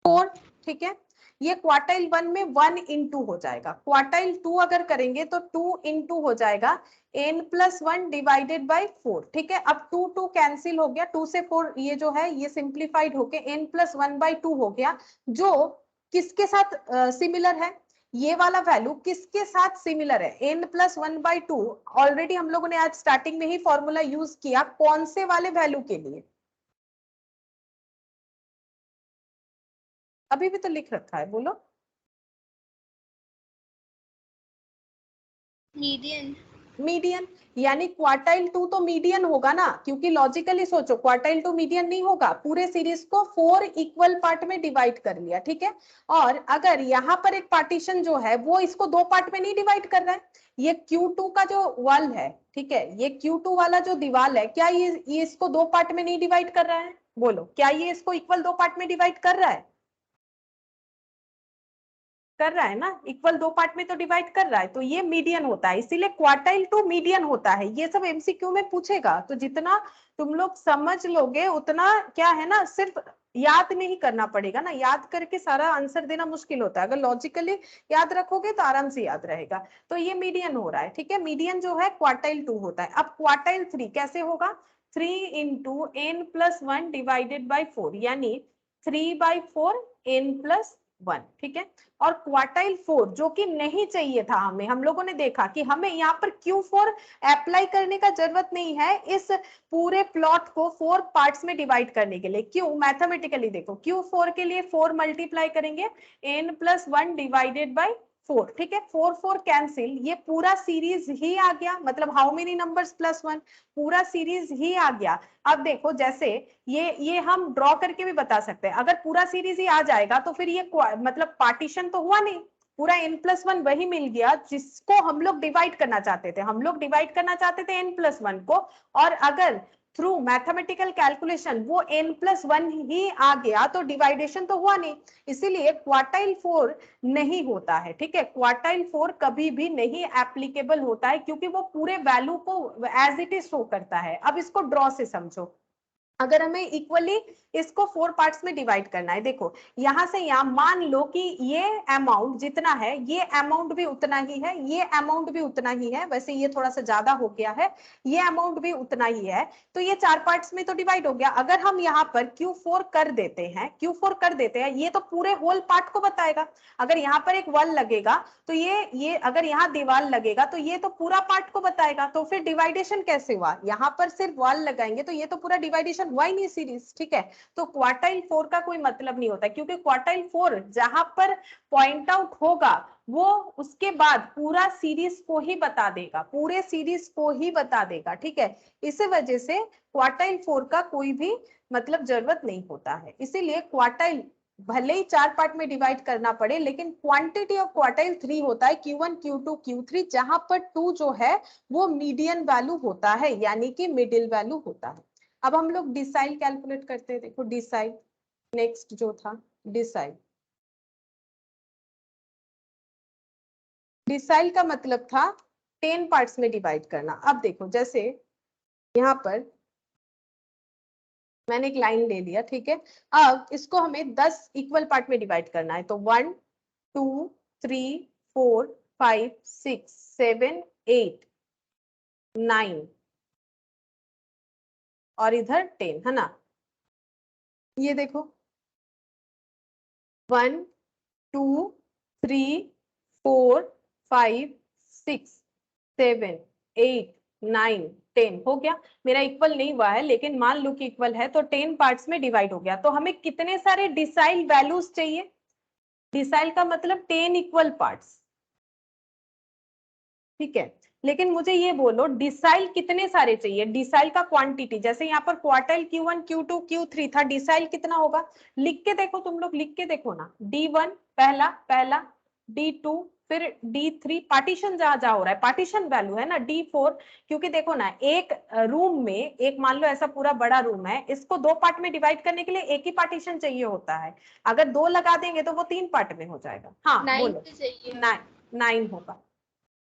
4, ठीक है। ये क्वार्टाइल 1 में 1 इंटू हो जाएगा, क्वार्टाइल 2 अगर करेंगे तो 2 इंटू हो जाएगा n+1 डिवाइडेड बाई 4, ठीक है। अब 2 2 कैंसिल हो गया, 2 से 4 ये जो है ये सिंप्लीफाइड होके n+1/2 हो गया, जो किसके साथ सिमिलर है? ये वाला वैल्यू किसके साथ सिमिलर है? n+1/2। ऑलरेडी हम लोगों ने आज स्टार्टिंग में ही फॉर्मूला यूज किया, कौन से वाले वैल्यू के लिए? अभी भी तो लिख रखा है, बोलो। मीडियन। मीडियन, यानी क्वार्टाइल 2 तो मीडियन होगा ना, क्योंकि लॉजिकली सोचो, क्वार्टाइल 2 मीडियन नहीं होगा। पूरे सीरीज को 4 इक्वल पार्ट में डिवाइड कर लिया, ठीक है। और अगर यहाँ पर एक पार्टीशन जो है वो इसको 2 पार्ट में नहीं डिवाइड कर रहा है, ये Q2 का जो वॉल है, ठीक है, ये Q2 वाला जो दीवार है, क्या ये इसको 2 पार्ट में नहीं डिवाइड कर रहा है? बोलो, क्या ये इसको इक्वल 2 पार्ट में डिवाइड कर रहा है? कर रहा है ना, इक्वल 2 पार्ट में तो डिवाइड कर रहा है, तो ये मीडियन होता है, इसीलिए क्वार्टाइल 2 मीडियन होता है। ये सब एमसीक्यू में पूछेगा, तो जितना तुम लोग समझ लोगे उतना क्या है ना, सिर्फ याद नहीं करना पड़ेगा ना, याद करके सारा आंसर देना मुश्किल होता है। अगर लॉजिकली याद रखोगे तो आराम से याद रहेगा। तो ये मीडियन हो रहा है, ठीक है। मीडियन जो है क्वार्टाइल 2 होता है। अब क्वार्टाइल 3 कैसे होगा? 3 इंटू n+1 डिवाइडेड बाई 4, यानी 3/4 n+1, ठीक है। और क्वार्टाइल 4 जो कि नहीं चाहिए था हमें, हम लोगों ने देखा कि हमें यहाँ पर Q4 अप्लाई करने का जरूरत नहीं है इस पूरे प्लॉट को 4 पार्ट्स में डिवाइड करने के लिए। क्यों? मैथमेटिकली देखो, Q4 के लिए 4 मल्टीप्लाई करेंगे n+1 डिवाइडेड बाई 4, ठीक है। 4 4 कैंसिल, ये पूरा सीरीज ही आ गया, मतलब हाउ मेनी नंबर्स +1, पूरा सीरीज ही आ गया। अब देखो, जैसे ये हम ड्रॉ करके भी बता सकते हैं, अगर पूरा सीरीज ही आ जाएगा तो फिर ये मतलब पार्टीशन तो हुआ नहीं, पूरा n+1 वही मिल गया जिसको हम लोग डिवाइड करना चाहते थे। हम लोग डिवाइड करना चाहते थे n+1 को, और अगर थ्रू मैथमेटिकल कैलकुलेशन वो n+1 ही आ गया तो डिवाइडेशन तो हुआ नहीं, इसीलिए क्वार्टाइल 4 नहीं होता है, ठीक है। क्वार्टाइल 4 कभी भी नहीं एप्लीकेबल होता है, क्योंकि वो पूरे वैल्यू को एज इट इज शो करता है। अब इसको ड्रॉ से समझो, अगर हमें इक्वली इसको 4 पार्ट्स में डिवाइड करना है, देखो यहां से यहां मान लो कि ये अमाउंट जितना है, ये अमाउंट भी उतना ही है, ये अमाउंट भी उतना ही है, वैसे ये थोड़ा सा ज्यादा हो गया है, ये अमाउंट भी उतना ही है, तो ये 4 पार्ट्स में तो डिवाइड हो गया। अगर हम यहाँ पर Q4 कर देते हैं, Q4 कर देते हैं, ये तो पूरे होल पार्ट को बताएगा। अगर यहाँ पर एक वॉल लगेगा तो ये अगर यहाँ दीवार लगेगा तो ये तो पूरा पार्ट को बताएगा। तो फिर डिवाइडेशन कैसे हुआ, यहाँ पर सिर्फ वॉल लगाएंगे तो ये तो पूरा डिवाइडेशन हुआ ही नहीं सीरीज, ठीक है। तो क्वार्टाइल 4 का कोई मतलब नहीं होता, क्योंकि क्वार्टाइल 4 जहां पर पॉइंट आउट होगा वो उसके बाद पूरा सीरीज को ही बता देगा, पूरे सीरीज को ही बता देगा, ठीक है। इसी वजह से क्वार्टाइल 4 का कोई भी मतलब जरूरत नहीं होता है। इसीलिए क्वार्टाइल भले ही 4 पार्ट में डिवाइड करना पड़े, लेकिन क्वांटिटी ऑफ क्वार्टाइल 3 होता है Q1 Q2 Q3, जहां पर 2 जो है वो मीडियन वैल्यू होता है, यानी कि मिडिल वैल्यू होता है। अब हम लोग डिसाइल कैलकुलेट करते हैं, देखो डिसाइल नेक्स्ट जो था डिसाइल, डिसाइल का मतलब था 10 पार्ट्स में डिवाइड करना। अब देखो जैसे यहाँ पर मैंने एक लाइन ले लिया, ठीक है। अब इसको हमें 10 इक्वल पार्ट में डिवाइड करना है, तो 1 2 3 4 5 6 7 8 9 और इधर 10 है ना। ये देखो 1 2 3 4 5 6 7 8 9 10 हो गया। मेरा इक्वल नहीं हुआ है, लेकिन मान लो कि इक्वल है, तो 10 पार्ट्स में डिवाइड हो गया। तो हमें कितने सारे डिसाइल वैल्यूज चाहिए, डिसाइल का मतलब 10 इक्वल पार्ट्स, ठीक है। लेकिन मुझे ये बोलो डिसाइल कितने सारे चाहिए, डिसाइल का क्वांटिटी, जैसे यहाँ पर क्वार्टाइल Q1 Q2 Q3 था, डिसाइल कितना होगा, लिख के देखो, तुम लोग लिख के देखो ना। D1 पहला पहला, D2 फिर D3, पार्टीशन जहां जहां हो रहा है पार्टीशन वैल्यू है ना, D4, क्योंकि देखो ना एक रूम में, एक मान लो ऐसा पूरा बड़ा रूम है, इसको 2 पार्ट में डिवाइड करने के लिए एक ही पार्टीशन चाहिए होता है। अगर 2 लगा देंगे तो वो 3 पार्ट में हो जाएगा। हाँ 9 बोलो। भी चाहिए। 9 होगा,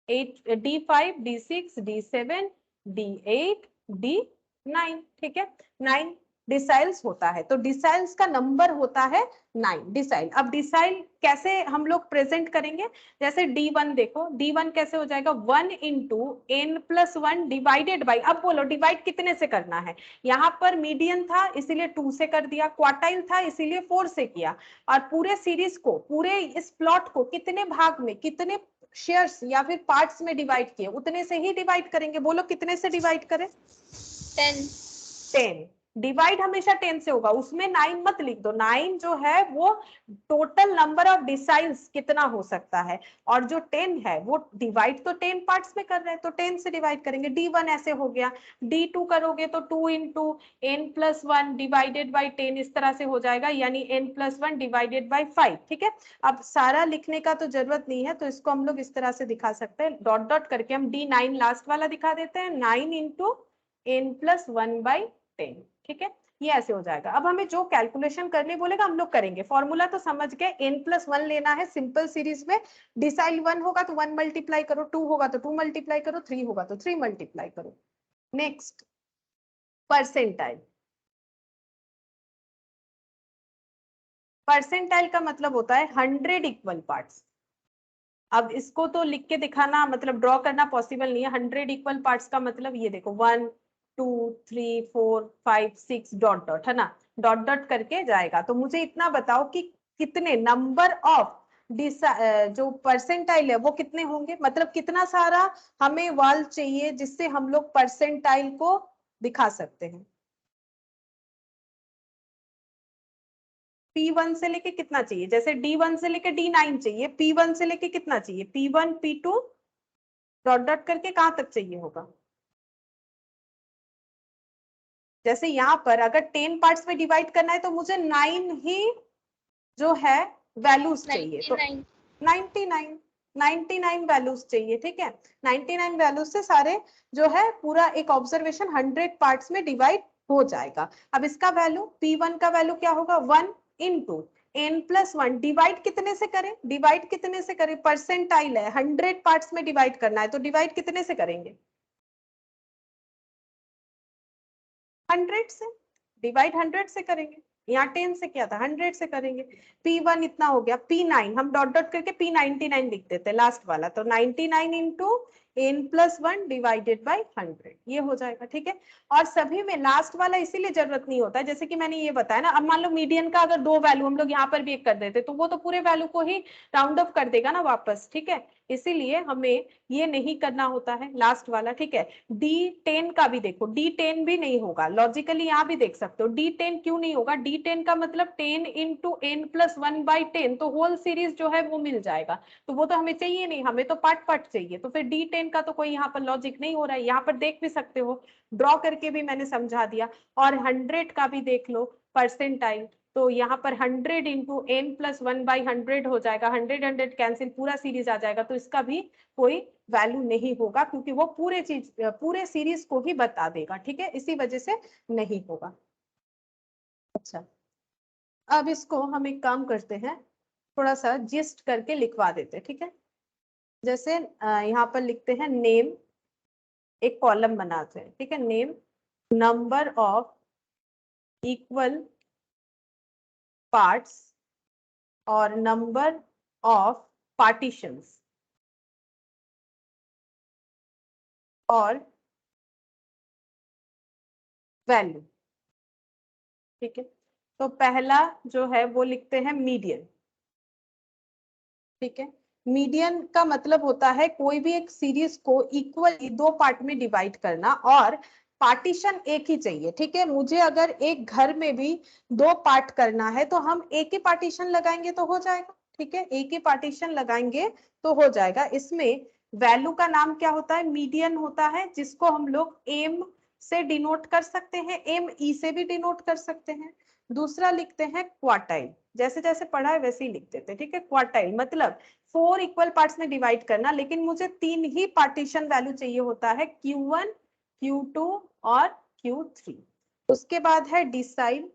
8 D5 D6 D7 D8 D9, ठीक है। 9 डिसाइल्स होता है, तो डिसाइल्स का नंबर होता है 9 डिसाइल। अब डिसाइल कैसे हम लोग प्रेजेंट करेंगे, जैसे D1 देखो, D1 कैसे हो जाएगा, 1 इंटू n+1 डिवाइडेड बाई, अब बोलो डिवाइड कितने से करना है, यहाँ पर मीडियन था इसीलिए 2 से कर दिया, क्वार्टाइल था इसीलिए 4 से किया, और पूरे सीरीज को, पूरे इस प्लॉट को कितने भाग में, कितने शेयर्स या फिर पार्ट्स में डिवाइड किए, उतने से ही डिवाइड करेंगे। बोलो कितने से डिवाइड करें, 10। 10। डिवाइड हमेशा 10 से होगा, उसमें 9 मत लिख दो, 9 जो है वो टोटल नंबर ऑफ डिसाइल्स कितना हो सकता है, और जो 10 है वो डिवाइड तो 10 पार्ट्स में कर रहे हैं, तो 10 से डिवाइड करेंगे। D1 ऐसे हो गया, D2 करोगे तो 2 इंटू n+1 डिवाइडेड बाई 10, इस तरह से हो जाएगा, यानी n+1 डिवाइडेड बाई 5, ठीक है। अब सारा लिखने का तो जरूरत नहीं है, तो इसको हम लोग इस तरह से दिखा सकते हैं, डॉट डॉट करके हम D9 लास्ट वाला दिखा देते हैं, 9 इंटू n+1/10, ठीक है। ये ऐसे हो जाएगा। अब हमें जो कैलकुलेशन करने बोलेगा हम लोग करेंगे, फॉर्मूला तो समझ गए, n+1 लेना है सिंपल सीरीज में, डिसाइल 1 होगा तो 1 मल्टीप्लाई करो, 2 होगा तो 2 मल्टीप्लाई करो, 3 होगा तो 3 मल्टीप्लाई करो। नेक्स्ट परसेंटाइल, परसेंटाइल का मतलब होता है 100 इक्वल पार्ट्स। अब इसको तो लिख के दिखाना मतलब ड्रॉ करना पॉसिबल नहीं है। 100 इक्वल पार्ट्स का मतलब ये देखो 1 2 3 4 5 6 डॉट डॉट है ना, डॉट डॉट करके जाएगा। तो मुझे इतना बताओ कि कितने नंबर ऑफ जो परसेंटाइल है वो कितने होंगे, मतलब कितना सारा हमें वाल चाहिए जिससे हम लोग परसेंटाइल को दिखा सकते हैं। P1 से लेके कितना चाहिए, जैसे D1 से लेके D9 चाहिए, P1 से लेके कितना चाहिए, P1 P2 डॉट डॉट करके कहां तक चाहिए होगा। जैसे यहाँ पर अगर 10 पार्ट्स में डिवाइड करना है तो मुझे 9 ही जो है वैल्यूज चाहिए, तो 99। 99, 99 वैल्यूज चाहिए, ठीक है। 99 वैल्यूज से सारे जो है पूरा एक ऑब्जर्वेशन 100 पार्ट्स में डिवाइड हो जाएगा। अब इसका वैल्यू P1 का वैल्यू क्या होगा, 1 इंटू n+1 डिवाइड कितने से करें, डिवाइड कितने से करें, परसेंटाइल है 100 पार्ट्स में डिवाइड करना है, तो डिवाइड कितने से करेंगे, 100 से। डिवाइड 100 से करेंगे, यहाँ 10 से किया था 100 से करेंगे। P1 इतना हो गया, P9 हम डॉट डॉट करके P99 लिख देते हैं लास्ट वाला, तो 99 इंटू n+1 डिवाइडेड बाई 100 ये हो जाएगा। ठीक है, और सभी में लास्ट वाला इसीलिए जरूरत नहीं होता है, जैसे कि मैंने ये बताया ना, अब मान लो मीडियन का अगर 2 वैल्यू हम लोग यहाँ पर भी एक कर देते तो वो तो पूरे वैल्यू को ही राउंड ऑफ कर देगा ना वापस। ठीक है, इसीलिए हमें ये नहीं करना होता है लास्ट वाला। ठीक है, D10 का भी देखो, D10 भी नहीं होगा लॉजिकली, यहाँ भी देख सकते हो D10 क्यों नहीं होगा, D10 का मतलब 10 इंटू n+1/10, तो होल सीरीज जो है वो मिल जाएगा, तो वो तो हमें चाहिए नहीं, हमें तो पार्ट पार्ट चाहिए, तो फिर D10 का तो कोई यहाँ पर लॉजिक नहीं हो रहा है। यहाँ पर देख भी सकते हो, ड्रॉ करके भी मैंने समझा दिया। और 100 का भी देख लो परसेंटाइल, तो यहाँ पर 100 इंटू n+1/100 हो जाएगा, 100 कैंसिल, पूरा सीरीज आ जाएगा, तो इसका भी कोई वैल्यू नहीं होगा, क्योंकि वो पूरे सीरीज को ही बता देगा। ठीक है, इसी वजह से नहीं होगा। अच्छा, अब इसको हम एक काम करते हैं, थोड़ा सा जिस्ट करके लिखवा देते हैं। ठीक है, जैसे यहाँ पर लिखते हैं नेम, एक कॉलम बनाते हैं। ठीक है, name, number of equal parts और नंबर ऑफ पार्टीशंस और वैल्यू। ठीक है, तो पहला जो है वो लिखते हैं मीडियन। ठीक है, मीडियन का मतलब होता है कोई भी एक सीरीज को इक्वली 2 पार्ट में डिवाइड करना, और पार्टीशन एक ही चाहिए। ठीक है, मुझे अगर एक घर में भी 2 पार्ट करना है तो हम एक ही पार्टीशन लगाएंगे तो हो जाएगा। ठीक है, एक ही पार्टीशन लगाएंगे तो हो जाएगा। इसमें वैल्यू का नाम क्या होता है, मीडियन होता है, जिसको हम लोग एम से डिनोट कर सकते हैं, एम ई से भी डिनोट कर सकते हैं। दूसरा लिखते हैं क्वार्टाइल, जैसे जैसे पढ़ा है वैसे ही लिख देते हैं। ठीक है, क्वार्टाइल मतलब 4 इक्वल पार्ट्स में डिवाइड करना, लेकिन मुझे 3 ही पार्टीशन वैल्यू चाहिए होता है, Q1, Q2 और Q3। उसके बाद है डिसाइल,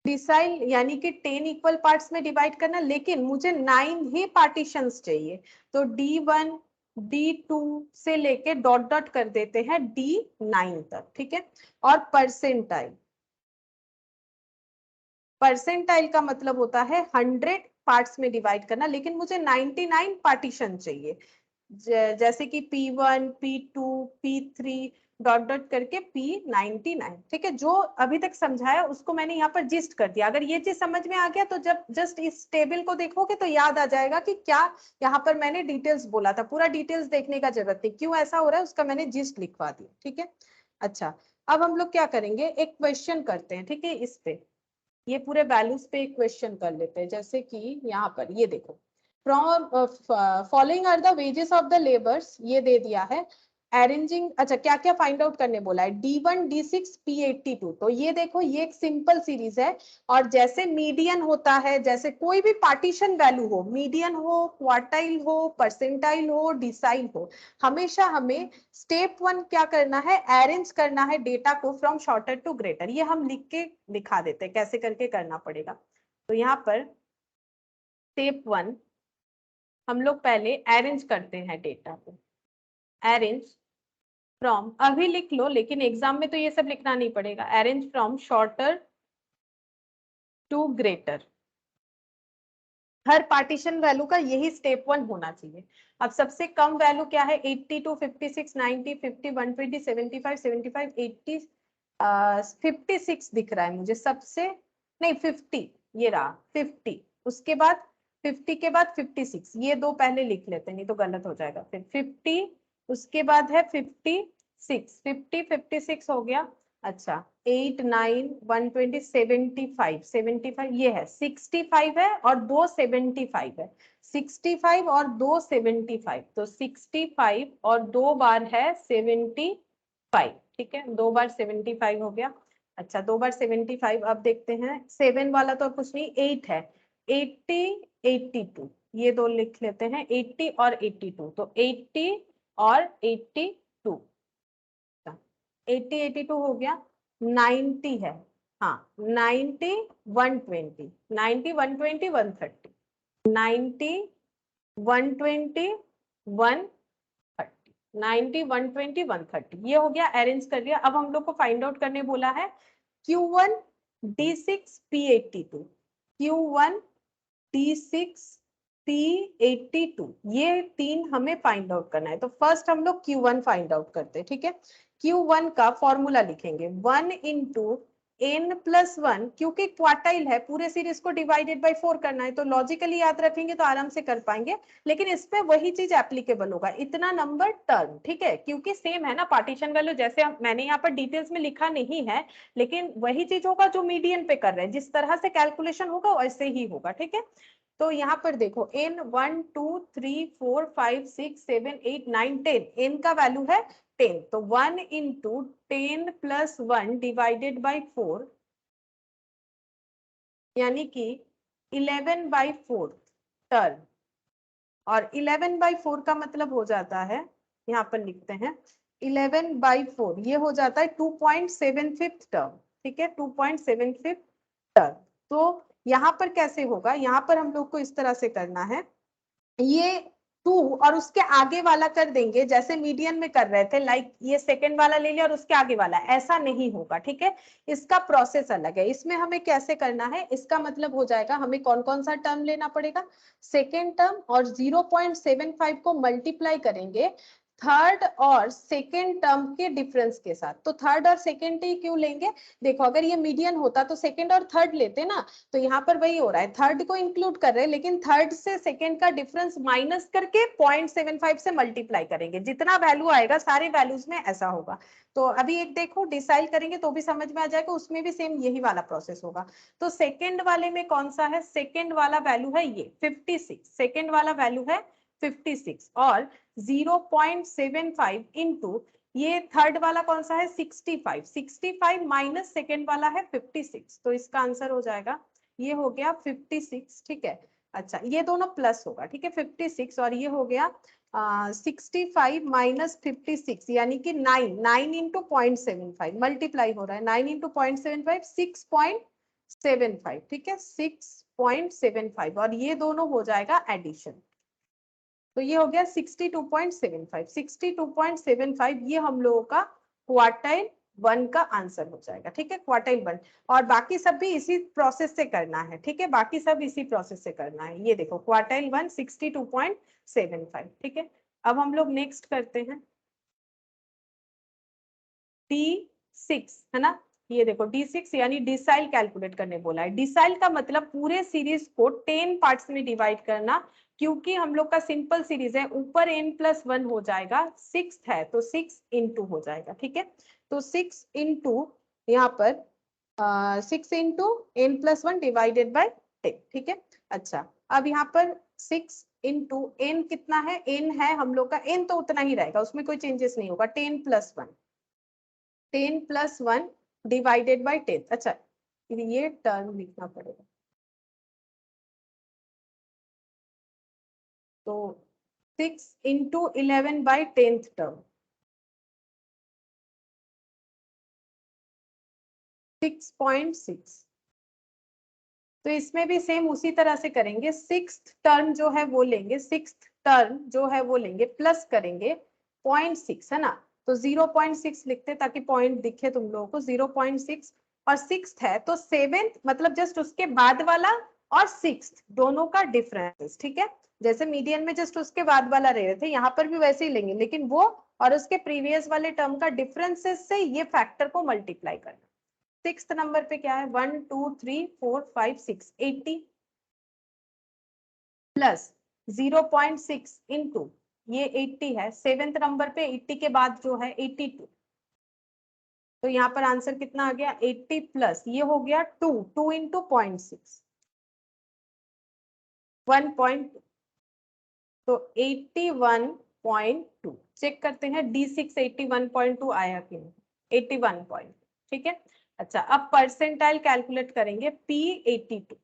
डिसाइल यानी कि 10 इक्वल पार्ट्स में डिवाइड करना, लेकिन मुझे 9 ही पार्टीशंस चाहिए, तो D1 D2 से लेके डॉट डॉट कर देते हैं D9 तक। ठीक है, और परसेंटाइल, परसेंटाइल का मतलब होता है 100 पार्ट्स में डिवाइड करना, लेकिन मुझे 99 पार्टीशन चाहिए, जैसे कि P1 P2 P3 dot dot करके P99। ठीक है, जो अभी तक समझाया उसको मैंने यहाँ पर जिस्ट कर दिया। अगर ये चीज समझ में आ गया तो जब जस्ट इस टेबल को देखोगे तो याद आ जाएगा कि क्या यहाँ पर मैंने डिटेल्स बोला था। पूरा डिटेल्स देखने का जरूरत नहीं, क्यों ऐसा हो रहा है उसका मैंने जिस्ट लिखवा दिया। ठीक है, अच्छा, अब हम लोग क्या करेंगे, एक क्वेश्चन करते हैं। ठीक है, इस पे ये पूरे वैल्यूज पे एक क्वेश्चन कर लेते हैं, जैसे कि यहाँ पर ये देखो, from following are the wages of the labours, ये दे दिया है। अरेंजिंग, अच्छा क्या क्या फाइंड आउट करने बोला है, D1 D6 P82, तो ये देखो ये एक सिंपल सीरीज है, और जैसे मीडियन होता है, जैसे कोई भी पार्टीशन वैल्यू हो, मीडियन हो, क्वार्टाइल हो, परसेंटाइल हो, डिसाइल हो, हमेशा हमें स्टेप 1 क्या करना है, अरेंज करना है डेटा को फ्रॉम शॉर्टर टू ग्रेटर। ये हम लिख के दिखा देते हैं कैसे करके करना पड़ेगा। तो यहाँ पर स्टेप 1 हम लोग पहले अरेंज करते हैं डेटा को, अरेंज फ्रॉम, अभी लिख लो लेकिन एग्जाम में तो ये सब लिखना नहीं पड़ेगा, arrange from shorter to greater. हर पार्टीशन वैल्यू का यही स्टेप 1 होना चाहिए। अब सबसे कम वैल्यू क्या है, 82, 56, 90, 50, 120, 75, 75, 80, 56 दिख रहा है मुझे सबसे, नहीं 50, ये रहा 50, उसके बाद 50 के बाद 56, ये दो पहले लिख लेते हैं नहीं तो गलत हो जाएगा। फिर 50, उसके बाद है 56, 56 हो गया। अच्छा, 8, 9, 120, 75, 75 ये है, 65 है और 2 75 है, 65 और 2 75, तो 65 और 2 बार है 75। ठीक है, 2 बार 75 हो गया। अच्छा, 2 बार 75, अब देखते हैं 7 वाला तो कुछ नहीं, 8 है, 80, 82, ये दो लिख लेते हैं, 80 और 82, तो 80 और 82, 80 82 हो गया। 90 है, हाँ 90, 120, 90 120 130, 90 120 130, 90, 120, 130, ये हो गया, अरेंज कर लिया। अब हम लोग को फाइंड आउट करने बोला है Q1 D6 P82, Q1 D6 P82, ये तीन हमें फाइंड आउट करना है। तो फर्स्ट हम लोग Q1 फाइंड आउट करते हैं, ठीक है। Q1 का फॉर्मूला लिखेंगे 1 इंटू n+1, क्योंकि क्वार्टाइल है, पूरे सीरीज को डिवाइडेड बाय 4 करना है, तो लॉजिकली याद रखेंगे तो आराम से कर पाएंगे। लेकिन इसमें वही चीज एप्लीकेबल होगा, इतना नंबर टर्म, ठीक है, क्योंकि सेम है ना पार्टीशन वैल्यू, जैसे मैंने यहाँ पर डिटेल्स में लिखा नहीं है, लेकिन वही चीज होगा जो मीडियन पे कर रहे हैं, जिस तरह से कैलकुलेशन होगा वैसे ही होगा, ठीक है। तो यहाँ पर देखो n 1 2 3 4 5 6 7 8 9 10, n का वैल्यू है 10, तो 1 इंटू 10 प्लस 1 डिवाइडेड बाई 4, यानी कि 11/4 टर्म, और 11/4 का मतलब हो जाता है, यहाँ पर लिखते हैं 11/4, ये हो जाता है 2.75 टर्म, ठीक है, 2.75 टर्म। तो यहाँ पर कैसे होगा, यहाँ पर हम लोग को इस तरह से करना है, ये 2 और उसके आगे वाला कर देंगे जैसे मीडियन में कर रहे थे, लाइक ये सेकंड वाला ले लिया और उसके आगे वाला, ऐसा नहीं होगा, ठीक है। इसका प्रोसेस अलग है, इसमें हमें कैसे करना है, इसका मतलब हो जाएगा हमें कौन कौन सा टर्म लेना पड़ेगा, सेकेंड टर्म, और 0.75 को मल्टीप्लाई करेंगे थर्ड और सेकेंड टर्म के डिफरेंस के साथ। तो थर्ड और सेकेंड ही क्यों लेंगे, देखो अगर ये मीडियन होता तो सेकेंड और थर्ड लेते ना, तो यहाँ पर वही हो रहा है, थर्ड को इंक्लूड कर रहे हैं, लेकिन थर्ड से सेकेंड का डिफरेंस माइनस करके 0.75 से मल्टीप्लाई करेंगे, जितना वैल्यू आएगा सारे वैल्यूज में ऐसा होगा। तो अभी एक देखो डिसाइड करेंगे तो भी समझ में आ जाएगा, उसमें भी सेम यही वाला प्रोसेस होगा। तो सेकेंड वाले में कौन सा है, सेकेंड वाला वैल्यू है ये 56, सेकेंड वाला वैल्यू है 56, और 0.75 इंटू ये थर्ड वाला कौन सा है 65, 65 माइनस सेकेंड वाला है 56, तो इसका आंसर हो जाएगा, ये हो गया 56, ठीक है। अच्छा ये दोनों प्लस होगा, ठीक है, 56 और ये हो गया 65 माइनस 56, यानी कि 9 इंटू 0.75 मल्टीप्लाई हो रहा है, 9 इंटू 0.75 6.75, ठीक है, 6.75, और ये दोनों हो जाएगा एडिशन, तो ये हो गया 62.75, 62.75, ये हम लोगों का क्वार्टाइल 1 का आंसर हो जाएगा, ठीक है, क्वार्टाइल 1। और बाकी सब भी इसी प्रोसेस से करना है, ठीक है, बाकी सब इसी प्रोसेस से करना है, ये देखो क्वार्टाइल 1 62.75, ठीक है। अब हम लोग नेक्स्ट करते हैं D6, है ना, ये देखो D6 यानी डिसाइल कैलकुलेट करने बोला है। डिसाइल का मतलब पूरे सीरीज को 10 पार्ट्स में डिवाइड करना, क्योंकि हम लोग का सिंपल सीरीज है, ऊपर n+1 हो जाएगा, 6 है तो 6 इंटू हो जाएगा, ठीक है। तो 6 इंटू यहाँ पर 6 इंटू n+1 डिवाइडेड बाय 10, ठीक है। अच्छा अब यहाँ पर 6 इंटू n कितना है, n है हम लोग का, n तो उतना ही रहेगा, उसमें कोई चेंजेस नहीं होगा, 10+1, 10+1 डिवाइडेड बाय 10, अच्छा ये टर्म लिखना पड़ेगा, तो 6 इंटू 11 बाय 10th टर्म, 6.6, तो इसमें भी सेम उसी तरह से करेंगे, सिक्स्थ टर्म जो है वो लेंगे, सिक्स्थ टर्म जो है वो लेंगे, प्लस करेंगे 0.6, है ना, तो 0.6 लिखते ताकि पॉइंट दिखे तुम लोगों को, 0.6, और सिक्स्थ है तो सेवेंथ मतलब जस्ट उसके बाद वाला और सिक्स्थ दोनों का डिफरेंस, ठीक है, जैसे मीडियन में जस्ट उसके बाद वाला ले रहे थे, यहाँ पर भी वैसे ही लेंगे, लेकिन वो और उसके प्रीवियस वाले टर्म का डिफरेंसेस से ये फैक्टर को मल्टीप्लाई करना। सिक्स्थ नंबर पे क्या है, 1 2 3 4 5 6 80 प्लस 0.6 इंटू ये 80 है, सेवेंथ नंबर पे 80 के बाद जो है 82, तो यहाँ पर आंसर कितना आ गया 80 प्लस ये हो गया 2 इंटू 0.6 1.2, तो 81.2, चेक करते हैं D6 81.2 आया कि नहीं, 81 पॉइंट, ठीक है। अच्छा अब परसेंटाइल कैलकुलेट करेंगे P82,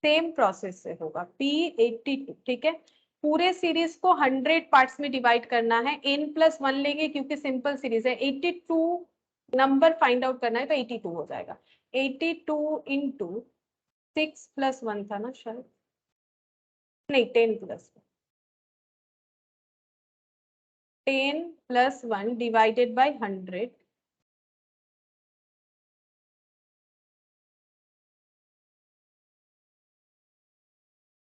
सेम प्रोसेस से होगा P82, ठीक है। पूरे सीरीज को 100 पार्ट्स में डिवाइड करना है, n+1 लेंगे क्योंकि सिंपल सीरीज है, 82 नंबर फाइंड आउट करना है तो 82 हो जाएगा, 82 इंटू 6+1 था ना शायद, नहीं 10+1, 10 + 1 डिवाइडेड बाय 100,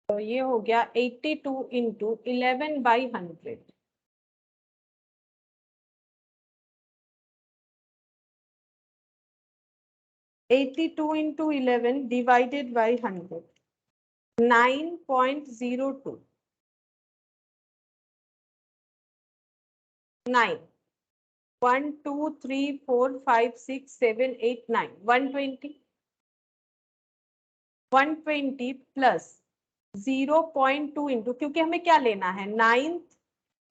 तो ये हो गया 82 × 11/100। 82 × 11 divided by 100, 9.02, 9, 1 2 3 4 5 6 7 8 9, 120, 120 प्लस 0.2 इंटू, क्योंकि हमें क्या लेना है, 9th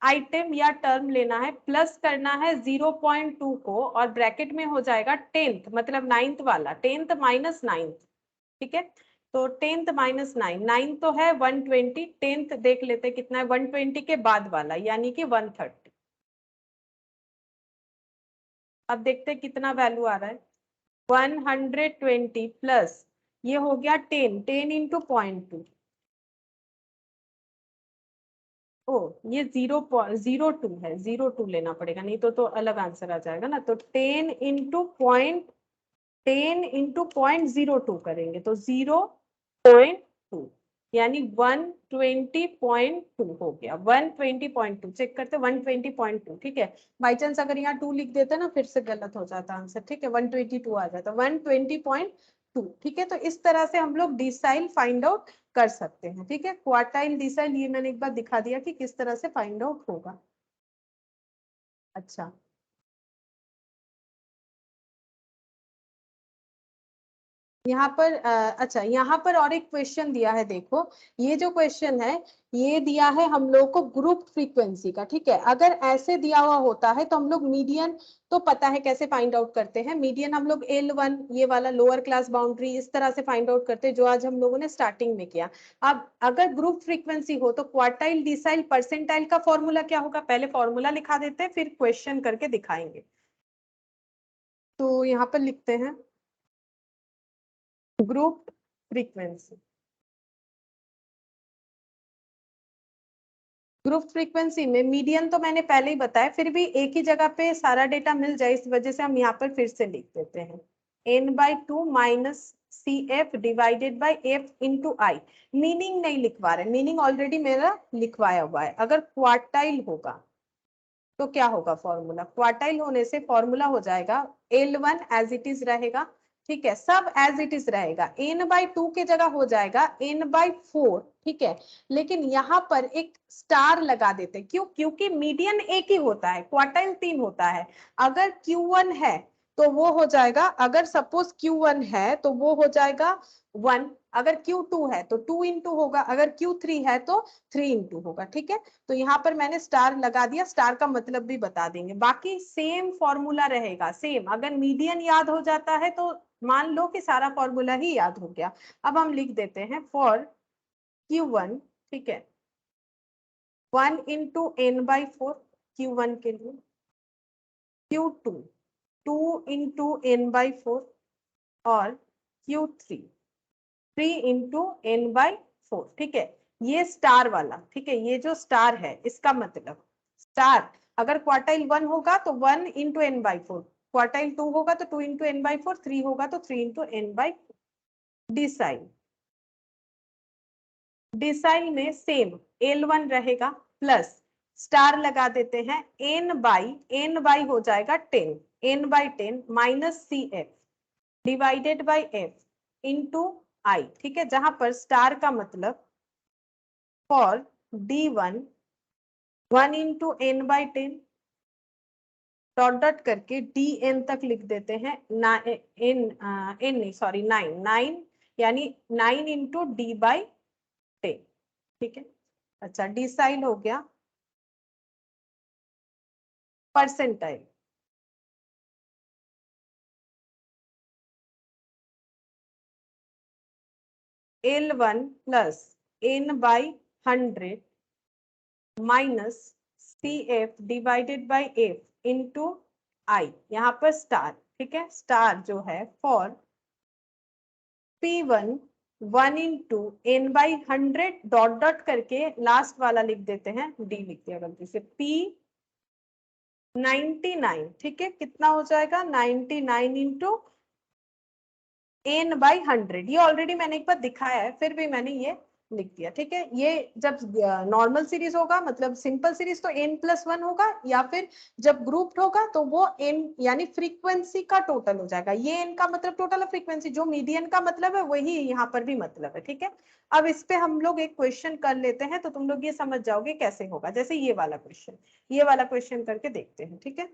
आइटम या टर्म लेना है, प्लस करना है 0.2 को, और ब्रैकेट में हो जाएगा 10th, मतलब 9th वाला, 10th माइनस 9th, ठीक है। तो 10th माइनस 9, 9 तो है 120, 10th देख लेते कितना है 120 के बाद वाला, यानी कि 130। अब देखते हैं कितना वैल्यू आ रहा है, 120 प्लस ये हो गया 10, 10 इंटू 0.2, ओ ये 0.02 है, 0.2 लेना पड़ेगा, नहीं तो अलग आंसर आ जाएगा ना। तो 10 इंटू 0.02 करेंगे तो 0.2, यानी 120.2 हो गया, 120.2 चेक करते, 120.2, ठीक है। बाई चांस अगर यहाँ 2 लिख देते ना फिर से गलत हो जाता आंसर, ठीक है, 122 आ जाता, 120.2, ठीक है। तो इस तरह से हम लोग डिसाइल फाइंड आउट कर सकते हैं, ठीक है। क्वार्टाइल डिसाइल ये मैंने एक बार दिखा दिया कि किस तरह से फाइंड आउट होगा। अच्छा, यहाँ पर अच्छा, यहाँ पर और एक क्वेश्चन दिया है, देखो ये जो क्वेश्चन है ये दिया है हम लोग को ग्रुप फ्रीक्वेंसी का, ठीक है। अगर ऐसे दिया हुआ होता है तो हम लोग मीडियन तो पता है कैसे फाइंड आउट करते हैं, मीडियन हम लोग L1 ये वाला लोअर क्लास बाउंड्री इस तरह से फाइंड आउट करते हैं, जो आज हम लोगों ने स्टार्टिंग में किया। अब अगर ग्रुप फ्रीक्वेंसी हो तो क्वार्टाइल, डिसाइल, परसेंटाइल का फॉर्मूला क्या होगा, पहले फॉर्मूला लिखा देते हैं फिर क्वेश्चन करके दिखाएंगे। तो यहाँ पर लिखते हैं ग्रुप फ्रीक्वेंसी, ग्रुप फ्रीक्वेंसी में मीडियन तो मैंने पहले ही बताया, फिर भी एक ही जगह पे सारा डेटा मिल जाए इस वजह से हम यहाँ पर फिर से लिख देते हैं n/2 minus CF divided by F into I. Meaning नहीं लिखवा रहे, मीनिंग ऑलरेडी मेरा लिखवाया हुआ है। अगर क्वार्टाइल होगा तो क्या होगा फॉर्मूला, क्वार्टाइल होने से फॉर्मूला हो जाएगा L1 एज इट इज रहेगा, ठीक है, सब एज इट इज रहेगा, n/2 के जगह हो जाएगा n/4, ठीक है। लेकिन यहाँ पर एक स्टार लगा देते, क्यों, क्योंकि मीडियन एक ही होता है, क्वार्टाइल 3 होता है। अगर Q1 है तो वो हो जाएगा, अगर सपोज Q1 है तो वो हो जाएगा 1, अगर Q2 है तो 2 इंटू होगा, अगर Q3 है तो 3 इंटू होगा, ठीक है। तो यहाँ पर मैंने स्टार लगा दिया, स्टार का मतलब भी बता देंगे, बाकी सेम फॉर्मूला रहेगा, सेम। अगर मीडियन याद हो जाता है तो मान लो कि सारा फॉर्मूला ही याद हो गया। अब हम लिख देते हैं फॉर Q1, ठीक है, 1 इंटू n/4 Q1 के लिए, Q2 2 इंटू n/4 और Q3 3 इंटू n/4, ठीक है। ये स्टार वाला, ठीक है, ये जो स्टार है इसका मतलब स्टार, अगर क्वार्टाइल 1 होगा तो 1 इंटू n/4, क्वार्टाइल 2 होगा तो 2 इंटू n/4, 3 होगा तो 3 इंटू n/4। डिसाइल, डिसाइल में सेम L1 रहेगा प्लस स्टार लगा देते हैं, n/n हो जाएगा 10, n/10 minus CF divided by F into I, ठीक है, जहां पर स्टार का मतलब for D1 1 into n/10 dot dot करके DN तक लिख देते हैं, एन नहीं सॉरी 9, 9 यानी 9 इंटू D/10, ठीक है। अच्छा, डिसाइल हो गया, percentile, L1 plus n/100 minus CF divided by F into I, यहाँ पर स्टार, ठीक है, स्टार जो है for P1 1 into n/100 dot dot करके लास्ट वाला लिख देते हैं, D लिख दिया गलती से, P 99, ठीक है, कितना हो जाएगा 99 इंटू n/100। ये ऑलरेडी मैंने एक बार दिखाया है, फिर भी मैंने ये लिख दिया, ठीक है। ये जब नॉर्मल सीरीज होगा, मतलब सिंपल सीरीज, तो n+1 होगा, या फिर जब ग्रुप्ड होगा तो वो n यानी फ्रीक्वेंसी का टोटल हो जाएगा। ये n का मतलब टोटल है, फ्रीक्वेंसी जो मीडियन का मतलब है वही यहाँ पर भी मतलब है, ठीक है। अब इस पे हम लोग एक क्वेश्चन कर लेते हैं, तो तुम लोग ये समझ जाओगे कैसे होगा। जैसे ये वाला क्वेश्चन करके देखते हैं, ठीक है।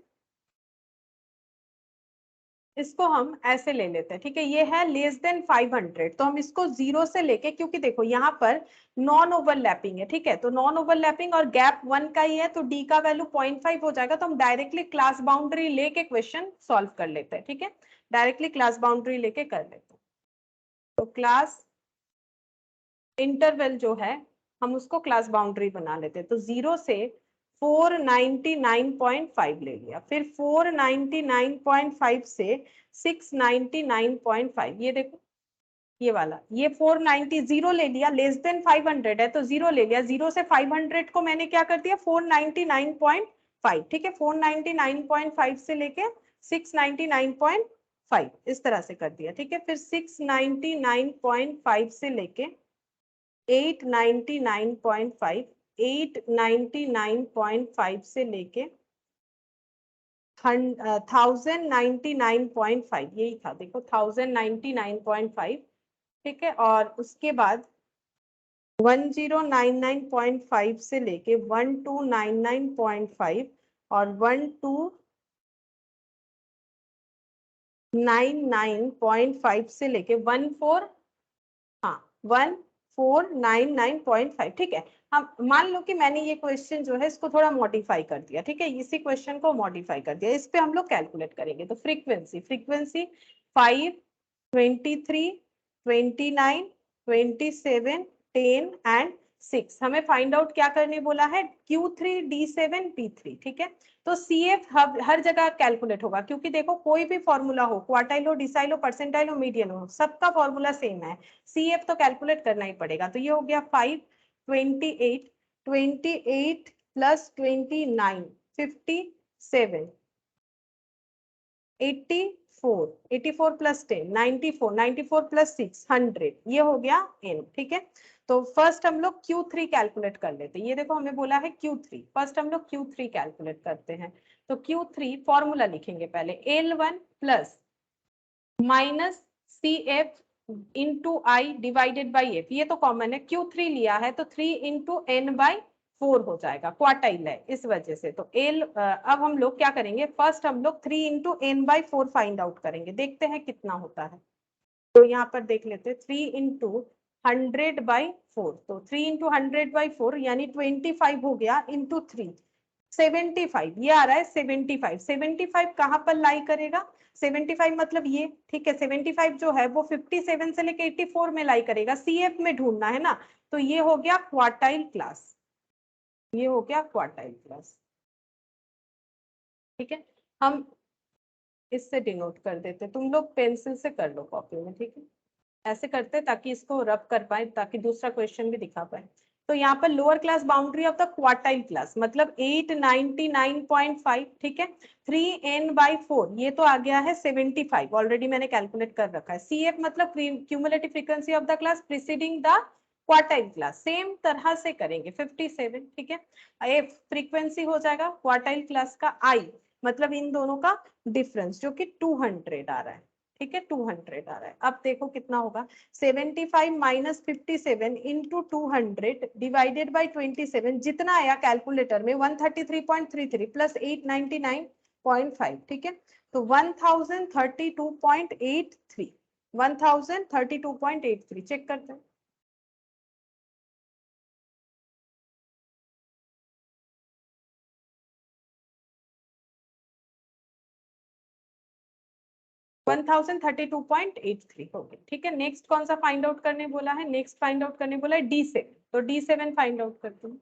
इसको हम ऐसे ले लेते हैं, ठीक है। ये है <500, तो हम इसको 0 से लेके, क्योंकि देखो यहाँ पर नॉन ओवरलैपिंग है, ठीक है, तो नॉन ओवरलैपिंग और गैप 1 का ही है, तो डी का वैल्यू 0.5 हो जाएगा। तो हम डायरेक्टली क्लास बाउंड्री लेके क्वेश्चन सॉल्व कर लेते हैं, ठीक है। डायरेक्टली क्लास बाउंड्री लेके कर लेते हैं। तो क्लास इंटरवल जो है, हम उसको क्लास बाउंड्री बना लेते हैं। तो 0 से 499.5 ले लिया, फिर 499.5 से 699.5, ये देखो ये वाला, ये 490 जीरो ले लिया, <500 है तो जीरो ले लिया। 0 से 500 को मैंने क्या कर दिया 499.5, ठीक है। 499.5 से लेके 699.5 इस तरह से कर दिया, ठीक है। फिर 699.5 से लेके 899.5, 899.5 से लेके 1099.5, यही था देखो 1099.5, ठीक है। और उसके बाद 1099.5 से लेके 1299.5 और 1299.5 से लेके 14, हाँ 1499.5, ठीक है। हम मान लो कि मैंने ये क्वेश्चन जो है इसको थोड़ा मॉडिफाई कर दिया, ठीक है, इसी क्वेश्चन को मॉडिफाई कर दिया। इस पे हम लोग कैलकुलेट करेंगे। तो फ्रीक्वेंसी 5, 23, 29, 27, 10 एंड 6। हमें फाइंड आउट क्या करने बोला है, Q3, D7, P3, ठीक है। तो CF हर जगह कैलकुलेट होगा, क्योंकि देखो कोई भी फॉर्मूला हो, क्वार्टाइल हो, डिसाइल हो, परसेंटाइल हो, मीडियन हो, सबका फॉर्मूला सेम है। CF तो कैलकुलेट करना ही पड़ेगा। तो ये हो गया 5, 28, 28 प्लस 29, 57, 84, 84 प्लस 10, 94, 94 प्लस 6, 100, ये हो गया n, ठीक है। तो फर्स्ट हम लोग Q3 कैलकुलेट कर लेते हैं। ये देखो हमें बोला है Q3, फर्स्ट हम लोग Q3 कैलकुलेट करते हैं। तो Q3 फॉर्मूला लिखेंगे पहले, L1 plus minus CF into I divided by F, ये तो कॉमन है, Q3 लिया है तो 3 इंटू n/4 हो जाएगा, क्वार्टाइल है इस वजह से। तो अब हम लोग क्या करेंगे, फर्स्ट हम लोग 3 इंटू n/4 फाइंड आउट करेंगे, देखते हैं कितना होता है। तो यहाँ पर देख लेते हैं, 3 इंटू 100/4, तो 3 इंटू 100/4 यानी 25 हो गया, इंटू 3 75, ये आ रहा है 75। 75 कहाँ पर लाई करेगा, 75 मतलब ये, ठीक है। 75 जो है वो 57 से लेके 84 में लाई करेगा, CF में ढूंढना है ना। तो ये हो गया क्वार्टाइल क्लास, ये हो गया क्वार्टाइल क्लास, ठीक है। हम इससे डिनोट कर देते, तुम लोग पेंसिल से कर लो कॉपी में, ठीक है। ऐसे करते हैं ताकि इसको रब कर पाए, ताकि दूसरा क्वेश्चन भी दिखा पाए। तो यहाँ पर lower class boundary of the quartile class मतलब 899.5, ठीक है। 3n/4 ये तो आ गया है 75, ऑलरेडी मैंने कैलकुलेट कर रखा है। CF मतलब cumulative frequency of the class preceding the quartile class, same तरह से करेंगे 57, ठीक है। एफ फ्रीक्वेंसी हो जाएगा क्वार्टाइल क्लास का, आई मतलब इन दोनों का डिफरेंस जो कि 200 आ रहा है, ठीक है, 200 आ रहा है। अब देखो कितना होगा, 75 माइनस 57 इंटू 200 डिवाइडेड बाई 27, जितना आया कैलकुलेटर में 133.33 प्लस 899.5, ठीक है। तो 1032.83, 1032.83 चेक करते हैं। 1032.83 हो गया, ठीक है। नेक्स्ट कौन सा फाइंड आउट करने बोला है, नेक्स्ट फाइंड आउट करने बोला है D7, तो D7 फाइंड आउट करते हैं।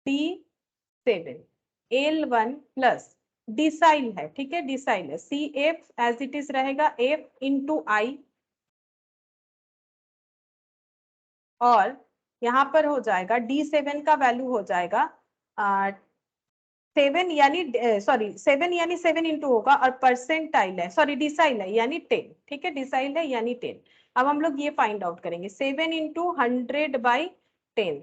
D7 L1 प्लस डिसाइल है, ठीक है, डिसाइल है, CF एज इट इज रहेगा F इंटू आई, और यहाँ पर हो जाएगा D7 का वैल्यू हो जाएगा 7 यानी सॉरी 7 यानी 7 इंटू होगा, और परसेंटाइल है सॉरी डिसाइल है यानी 10, ठीक है, डिसाइल है यानी 10। अब हम लोग ये फाइंड आउट करेंगे, 7 इंटू 100/10,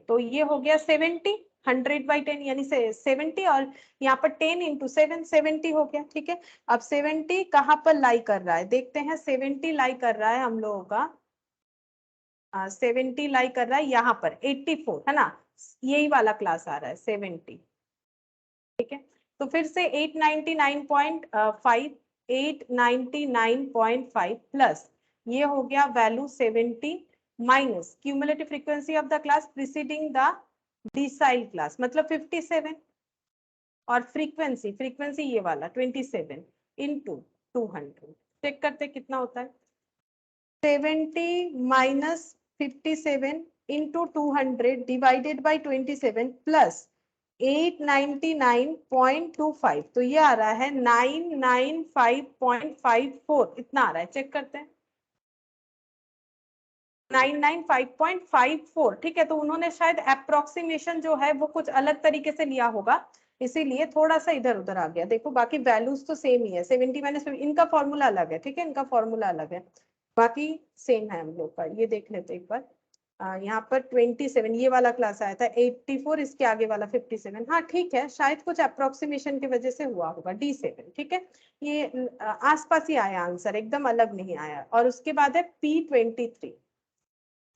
तो ये हो गया 70, 100/10 यानी 70, और यहाँ पर 10 इंटू 7 70 हो गया, ठीक है। अब 70 कहाँ पर लाई कर रहा है देखते हैं, 70 लाई कर रहा है हम लोगों का 70 लाई कर रहा है यहाँ पर 84, है ना, यही वाला क्लास आ रहा है 70, ठीक है। तो फिर से 899.5, 899.5 प्लस ये हो गया value 70 minus cumulative frequency of the class preceding the decile class मतलब 57, और फ्रीक्वेंसी फ्रीक्वेंसी ये वाला 27 इंटू 200, चेक करते कितना होता है, 70 minus 57 into 200 divided by 27 plus 899.25, तो ये आ रहा है 995.54, इतना आ रहा है, चेक करते हैं 995.54, ठीक है। तो उन्होंने शायद अप्रोक्सीमेशन जो है वो कुछ अलग तरीके से लिया होगा, इसीलिए थोड़ा सा इधर उधर आ गया। देखो बाकी वैल्यूज तो सेम ही है, 70 माइनस इनका फॉर्मूला अलग है, ठीक है, इनका फॉर्मूला अलग है, बाकी सेम है हम लोग का। ये देख लेते एक बार, यहाँ पर 27 ये वाला क्लास आया था, 84 इसके आगे वाला 57, हाँ ठीक है, शायद कुछ अप्रोक्सीमेशन की वजह से हुआ होगा, D7, ठीक है। ये आसपास ही आया आंसर, एकदम अलग नहीं आया। और उसके बाद है P23,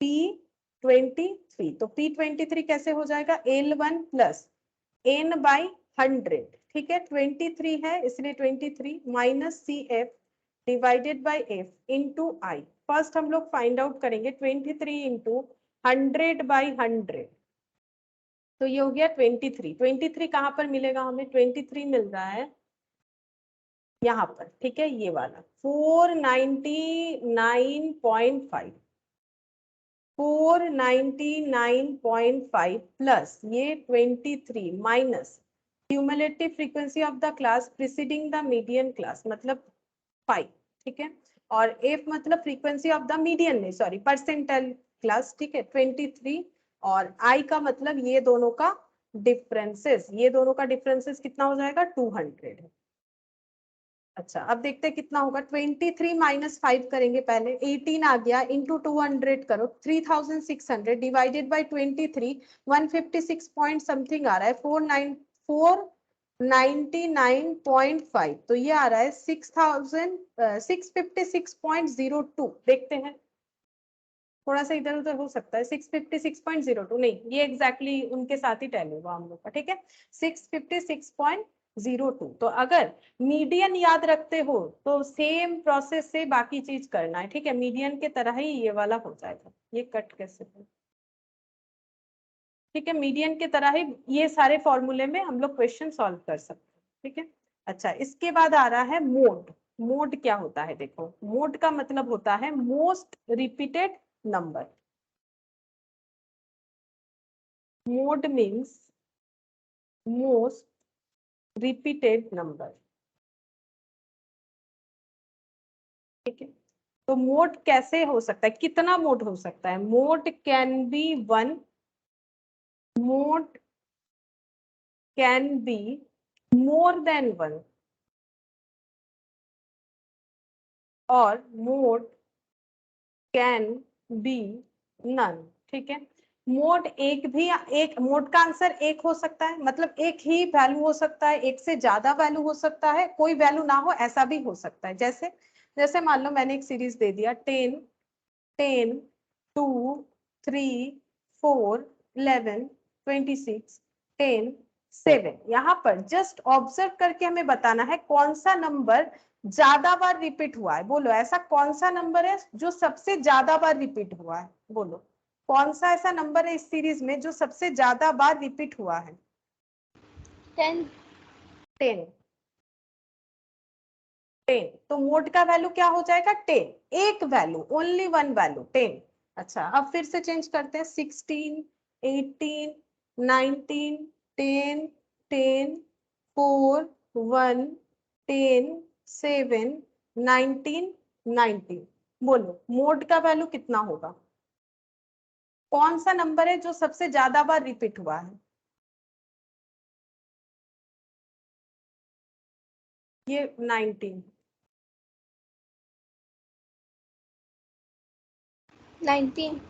P23, तो P23 कैसे हो जाएगा, L1 प्लस N/100, ठीक है, 23 है इसलिए 23 minus CF divided by F into I. First हम लोग फाइंड आउट करेंगे 23 इंटू 100/100, तो ये हो गया 23। 23 कहाँ पर मिलेगा हमें, 23 मिल रहा है यहाँ पर, ठीक है, ये वाला 499.5, 499.5 प्लस ये 23 minus cumulative frequency of the class preceding the median class मतलब 5, ठीक है, और एफ मतलब फ्रीक्वेंसी ऑफ द मीडियन नहीं सॉरी परसेंटाइल क्लास, ठीक है, 23, और आई का मतलब ये दोनों का डिफरेंसेस, ये दोनों का डिफरेंसेस कितना हो जाएगा 200। अच्छा अब देखते हैं कितना होगा, 23 माइनस 5 करेंगे पहले, 18 आ गया इंटू 200 करो, 3600 डिवाइडेड बाई 23, 156 पॉइंट समथिंग आ रहा है, 499.5, तो ये आ रहा है 656.02, देखते हैं थोड़ा सा इधर उधर हो सकता है, 656.02 नहीं, ये एग्जैक्टली उनके साथ ही टैली हुआ हम लोग का, ठीक है, 656.02। तो अगर मीडियन याद रखते हो तो सेम प्रोसेस से बाकी चीज करना है, ठीक है, मीडियन के तरह ही ये वाला हो जाएगा, ये कट कैसे हो, ठीक है, मीडियन के तरह ही ये सारे फॉर्मूले में हम लोग क्वेश्चन सॉल्व कर सकते हैं, ठीक है। अच्छा इसके बाद आ रहा है मोड। मोड क्या होता है, देखो मोड का मतलब होता है most repeated number, mode means most repeated number, ठीक है। तो मोड कैसे हो सकता है, कितना मोड हो सकता है, mode can be 1, mode can be more than 1, और मोड कैन बी नन, ठीक है। मोड एक भी, एक मोड का आंसर एक हो सकता है, मतलब एक ही वैल्यू हो सकता है, एक से ज्यादा वैल्यू हो सकता है, कोई वैल्यू ना हो ऐसा भी हो सकता है। जैसे जैसे मान लो मैंने एक सीरीज दे दिया 10, 10, 2, 3, 4, 11, 26, 10, 7, यहाँ पर जस्ट ऑब्जर्व करके हमें बताना है कौन सा नंबर ज्यादा बार रिपीट हुआ है, बोलो ऐसा कौन सा नंबर है जो सबसे ज्यादा बार रिपीट हुआ है, बोलो कौन सा ऐसा नंबर है इस सीरीज में जो सबसे ज्यादा बार रिपीट हुआ है, 10। 10, 10, तो मोड का वैल्यू क्या हो जाएगा 10, एक वैल्यू ओनली वन वैल्यू 10। अच्छा अब फिर से चेंज करते हैं, 16, 18, 19, 10, 10, 4, 1, 10, 7, 19, 19, बोलो मोड का वैल्यू कितना होगा, कौन सा नंबर है जो सबसे ज्यादा बार रिपीट हुआ है, ये 19 19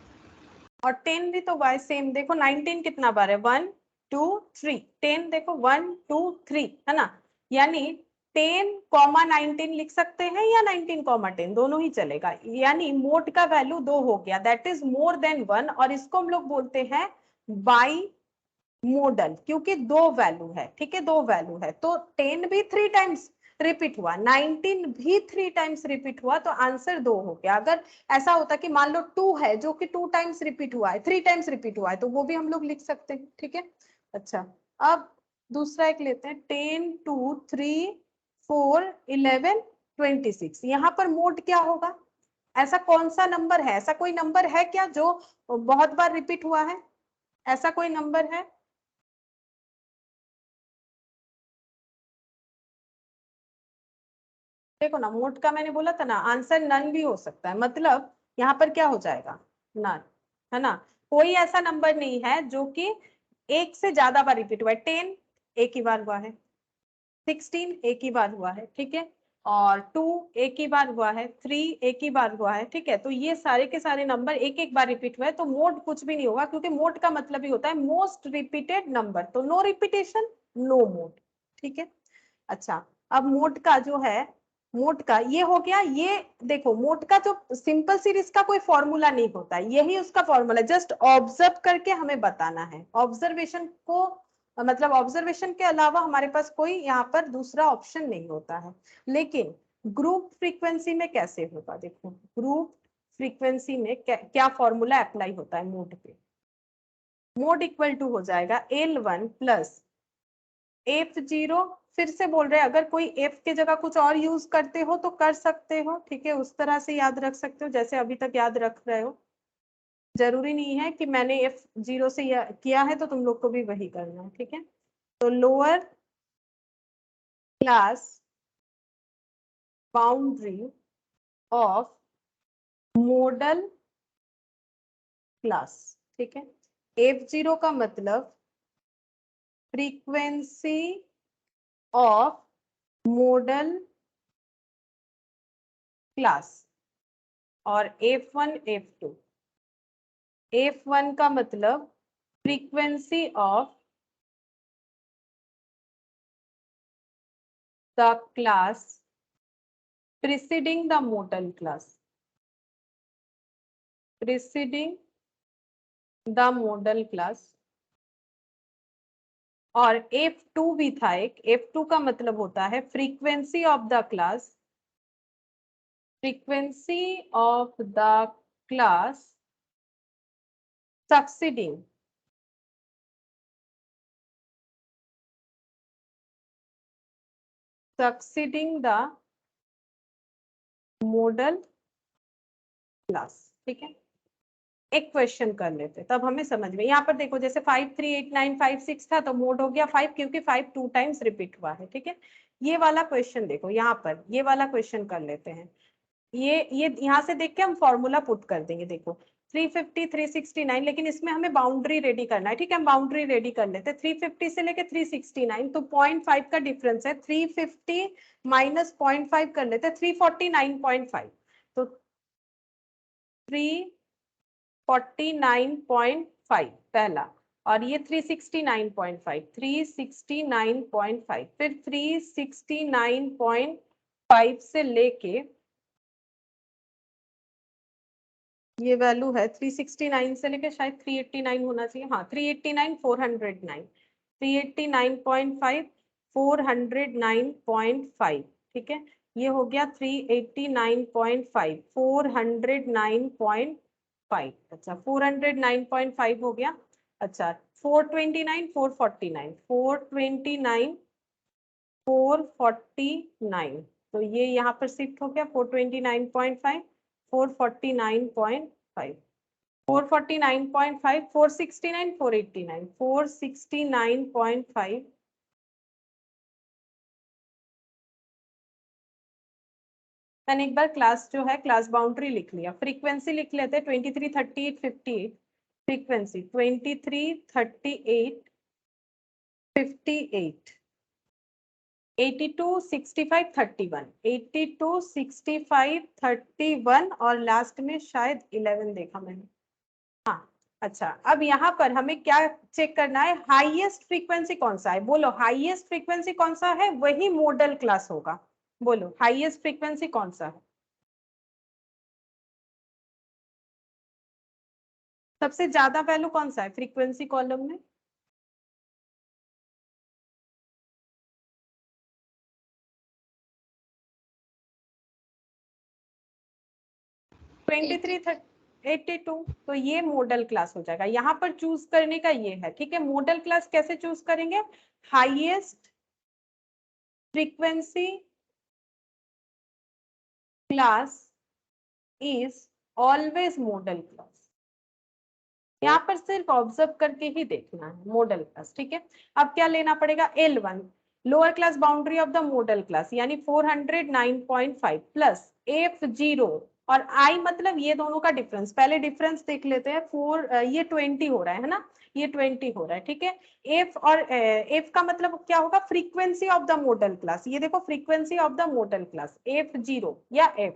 और 10 भी तो बाय सेम, देखो 19 कितना बार है, 1 2 3, 10 देखो 1 2 3 है ना, यानी 10,19 लिख सकते हैं या 19,10 दोनों ही चलेगा, यानी मोड का वैल्यू 2 हो गया, दैट इज मोर देन 1, और इसको हम लोग बोलते हैं बाई मोडल, क्योंकि दो वैल्यू है, ठीक है, दो वैल्यू है, तो 10 भी 3 टाइम्स रिपीट हुआ, 19 भी 3 टाइम्स रिपीट हुआ, तो आंसर 2 हो गया। अगर ऐसा होता कि मान लो 2 है जो कि 2 टाइम्स रिपीट हुआ है, 3 टाइम्स रिपीट हुआ है, तो वो भी हम लोग लिख सकते हैं, ठीक है। अच्छा, अब दूसरा एक लेते हैं, 10 2 3 4 11 26, यहाँ पर मोड क्या होगा, ऐसा कौन सा नंबर है, ऐसा कोई नंबर है क्या जो बहुत बार रिपीट हुआ है, ऐसा कोई नंबर है? देखो ना, मोड का मैंने बोला था ना, आंसर नन भी हो सकता है, मतलब यहाँ पर क्या हो जाएगा, नन, है ना, कोई ऐसा नंबर नहीं है जो कि एक से ज्यादा बार रिपीट हुआ है, 10 एक ही बार हुआ है, 16 एक ही बार हुआ है, ठीक है, और 2 एक ही बार हुआ है, 3 एक ही बार हुआ है, ठीक है, तो ये सारे के सारे नंबर एक एक बार रिपीट हुआ है, तो मोड कुछ भी नहीं होगा, क्योंकि मोड का मतलब ही होता है मोस्ट रिपीटेड नंबर, तो नो रिपीटेशन नो मोड, ठीक है। अच्छा, अब मोड का जो है, मोड का ये हो गया, ये देखो मोड का जो सिंपल सीरीज का कोई फॉर्मूला नहीं होता, यही उसका फॉर्मूला, जस्ट ऑब्जर्व करके हमें बताना है, ऑब्जर्वेशन को, मतलब ऑब्जर्वेशन के अलावा हमारे पास कोई यहाँ पर दूसरा ऑप्शन नहीं होता है। लेकिन ग्रुप फ्रीक्वेंसी में कैसे होगा, देखो ग्रुप फ्रीक्वेंसी में क्या फॉर्मूला अप्लाई होता है मोड पे, मोड इक्वल टू हो जाएगा L1 प्लस F0, फिर से बोल रहे हैं, अगर कोई F की जगह कुछ और यूज करते हो तो कर सकते हो, ठीक है, उस तरह से याद रख सकते हो जैसे अभी तक याद रख रहे हो, जरूरी नहीं है कि मैंने F0 से किया है तो तुम लोग को भी वही करना है, ठीक है। तो lower class boundary of model class, ठीक है, F0 का मतलब फ्रीक्वेंसी ऑफ मॉडल क्लास, और F1 F2, F1 का मतलब frequency of the class preceding the modal class, preceding the modal class, और F2 भी था एक, F2 का मतलब होता है frequency of the class, frequency of the class succeeding, succeeding the model class, ठीक है। एक क्वेश्चन कर लेते तब हमें समझ में, यहाँ पर देखो जैसे 5 3 8 9 5 6 था तो मोड हो गया 5, क्योंकि 5 2 टाइम्स रिपीट हुआ है, ठीक है। ये वाला क्वेश्चन देखो, यहाँ पर ये वाला क्वेश्चन कर लेते हैं, ये यहाँ से देख के हम फॉर्मूला पुट कर देंगे, देखो 350 369, लेकिन इसमें हमें बाउंड्री रेडी करना है, ठीक है, हम बाउंड्री रेडी कर लेते हैं, 350 से लेके 369, तो 0.5 का डिफरेंस है, 350 माइनस 0.5 कर लेते हैं, 349.5, तो 349.5 पहला, और ये 369.5, 369.5, फिर 369.5 से लेके ये वैल्यू है 369 से लेके शायद 389 होना चाहिए, हाँ 389 409, 389.5 409.5, ठीक है, ये हो गया 389.5 409.5, अच्छा 409.5 हो गया, अच्छा 429 449 429 449, तो ये यहाँ पर शिफ्ट हो गया 429.5 449.5 449.5 469 489 469.5, मैंने एक बार क्लास जो है क्लास बाउंड्री लिख लिया, फ्रीक्वेंसी लिख लेते 23 38 58, फ्रीक्वेंसी 23 38 58, 82, 65, 31, 82, 65, 31 और लास्ट में शायद 11 देखा मैंने। हाँ अच्छा, अब यहाँ पर हमें क्या चेक करना है, हाईएस्ट फ्रीक्वेंसी कौन सा है, बोलो हाईएस्ट फ्रीक्वेंसी कौन सा है, वही मॉडल क्लास होगा। बोलो हाईएस्ट फ्रीक्वेंसी कौन सा है, सबसे ज्यादा वैल्यू कौन सा है फ्रीक्वेंसी कॉलम में? 23, 82, तो ये मॉडल क्लास हो जाएगा। यहाँ पर चूज करने का ये है, ठीक है, मॉडल क्लास कैसे चूज करेंगे, highest frequency class is always model class. यहाँ पर सिर्फ ऑब्जर्व करके ही देखना है मॉडल क्लास, ठीक है। अब क्या लेना पड़ेगा, L1 lower class boundary of the model class यानी 409.5 प्लस F0 और I मतलब ये दोनों का डिफरेंस, पहले डिफरेंस देख लेते हैं। 4 ये 20 हो रहा है ना, ये 20 हो रहा है, ठीक है। F और F का मतलब क्या होगा, frequency of the model class, ये देखो frequency of the model class F0 या F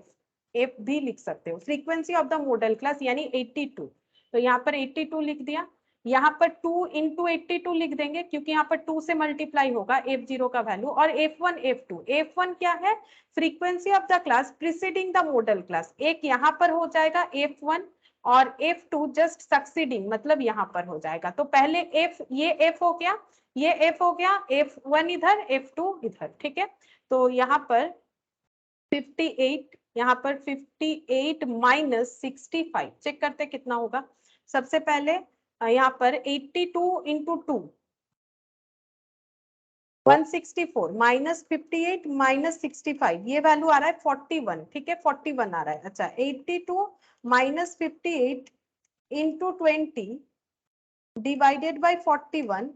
भी लिख सकते हो, frequency of the model class यानी 82, तो यहाँ पर 82 लिख दिया। यहाँ पर 2 इंटू 82 लिख देंगे क्योंकि यहाँ पर 2 से मल्टीप्लाई होगा F0 का वैल्यू, और F1 F2, F1 क्या है, frequency of the class preceding the model class, एक यहाँ पर हो जाएगा F1 और F2 जस्ट सक्सीडिंग मतलब यहाँ पर हो जाएगा। तो पहले F, ये F हो गया, ये F हो गया, F1 इधर F2 इधर, ठीक है। तो यहाँ पर 58, यहाँ पर 58 माइनस 65 चेक करते कितना होगा। सबसे पहले यहाँ पर 82 इंटू 2 164 माइनस 58 माइनस 65, ये वैल्यू आ रहा है 41, ठीक है 41 आ रहा है। अच्छा 82 minus 58 into 20 divided by 41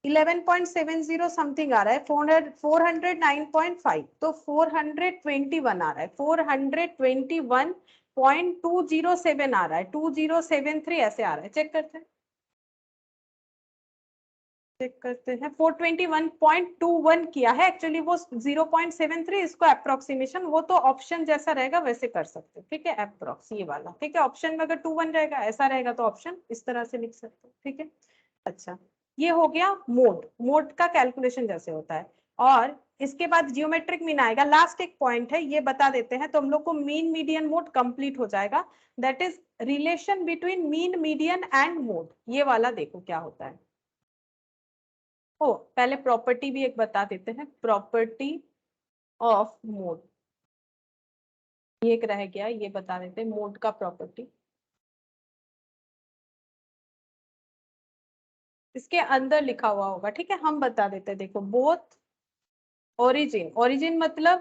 11.70 something आ रहा है, 409.5, तो 421 आ रहा है, 421.207 आ रहा है, 2073 ऐसे आ रहा है। चेक करते हैं, चेक करते हैं, 421.21 किया है एक्चुअली, वो 0.73, इसको अप्रोक्सीमेशन, वो तो ऑप्शन जैसा रहेगा वैसे कर सकते हैं, ठीक है, अप्रोक्स ये वाला, ठीक है। ऑप्शन में अगर 21 रहेगा ऐसा रहेगा तो ऑप्शन इस तरह से लिख सकते हैं, ठीक है। अच्छा ये हो गया मोड, मोड का कैलकुलेशन जैसे होता है, और इसके बाद जियोमेट्रिक मीन आएगा। लास्ट एक पॉइंट है ये बता देते हैं तो हम लोग को मीन मीडियन मोड कंप्लीट हो जाएगा, that is relation between mean median and mode, ये वाला देखो क्या होता है। ओ पहले प्रॉपर्टी भी एक बता देते हैं, प्रॉपर्टी ऑफ मोड, ये एक रह गया, ये बता देते हैं मोड का प्रॉपर्टी। इसके अंदर लिखा हुआ होगा, ठीक है, हम बता देते हैं, देखो बोथ ओरिजिन, ओरिजिन मतलब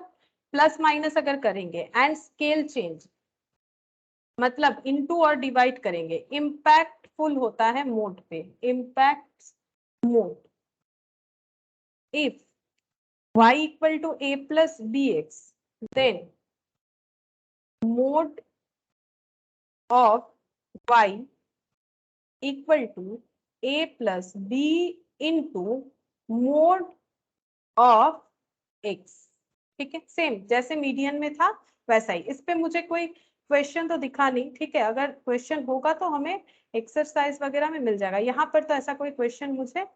प्लस माइनस अगर करेंगे, एंड स्केल चेंज मतलब इनटू और डिवाइड करेंगे, इम्पैक्टफुल होता है मोड पे, impact mode if y equal to a plus bx then mode of y equal to a plus b into mode of x, ठीक है, सेम जैसे मीडियन में था वैसा ही। इस पे मुझे कोई क्वेश्चन तो दिखा नहीं, ठीक है, अगर क्वेश्चन होगा तो हमें एक्सरसाइज वगैरह में मिल जाएगा, यहाँ पर तो ऐसा कोई क्वेश्चन मुझे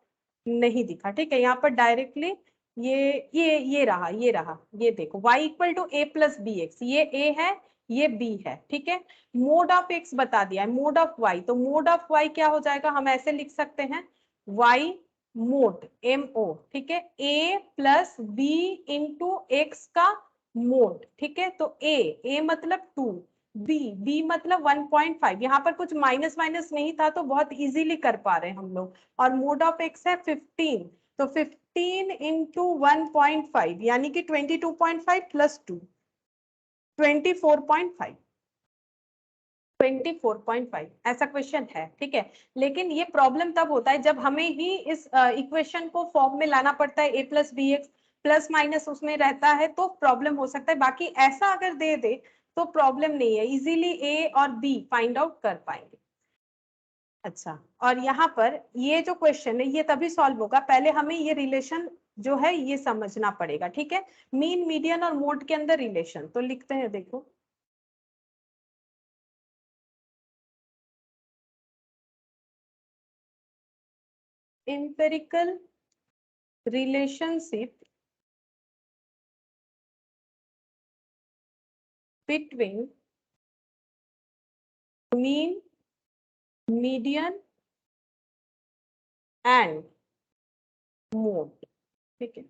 नहीं दिखा, ठीक है। यहाँ पर डायरेक्टली ये रहा, ये देखो y equal to a plus b x, ये a है ये b है, ठीक है। मोड ऑफ x बता दिया है, मोड ऑफ y, तो मोड ऑफ y क्या हो जाएगा, हम ऐसे लिख सकते हैं y मोड MO, ठीक है, a plus b into x का मोड, ठीक है। तो a मतलब 2, b मतलब 1.5, यहाँ पर कुछ माइनस माइनस नहीं था तो बहुत इजीली कर पा रहे हैं हम लोग, और मोड ऑफ एक्स है 15, तो 15 इंटू 1.5 यानी कि 22.5 प्लस 2 24.5, 24.5 ऐसा क्वेश्चन है, ठीक है। लेकिन ये प्रॉब्लम तब होता है जब हमें ही इस इक्वेशन को फॉर्म में लाना पड़ता है, a plus b x plus minus उसमें रहता है तो प्रॉब्लम हो सकता है, बाकी ऐसा अगर दे दे तो प्रॉब्लम नहीं है, इजीली a और b फाइंड आउट कर पाएंगे। अच्छा और यहाँ पर ये जो क्वेश्चन है ये तभी सॉल्व होगा, पहले हमें ये रिलेशन जो है ये समझना पड़ेगा, ठीक है। मीन, मीडियन और मोड के अंदर रिलेशन, तो लिखते हैं, देखो empirical relationship between mean, median and mode, ठीक है।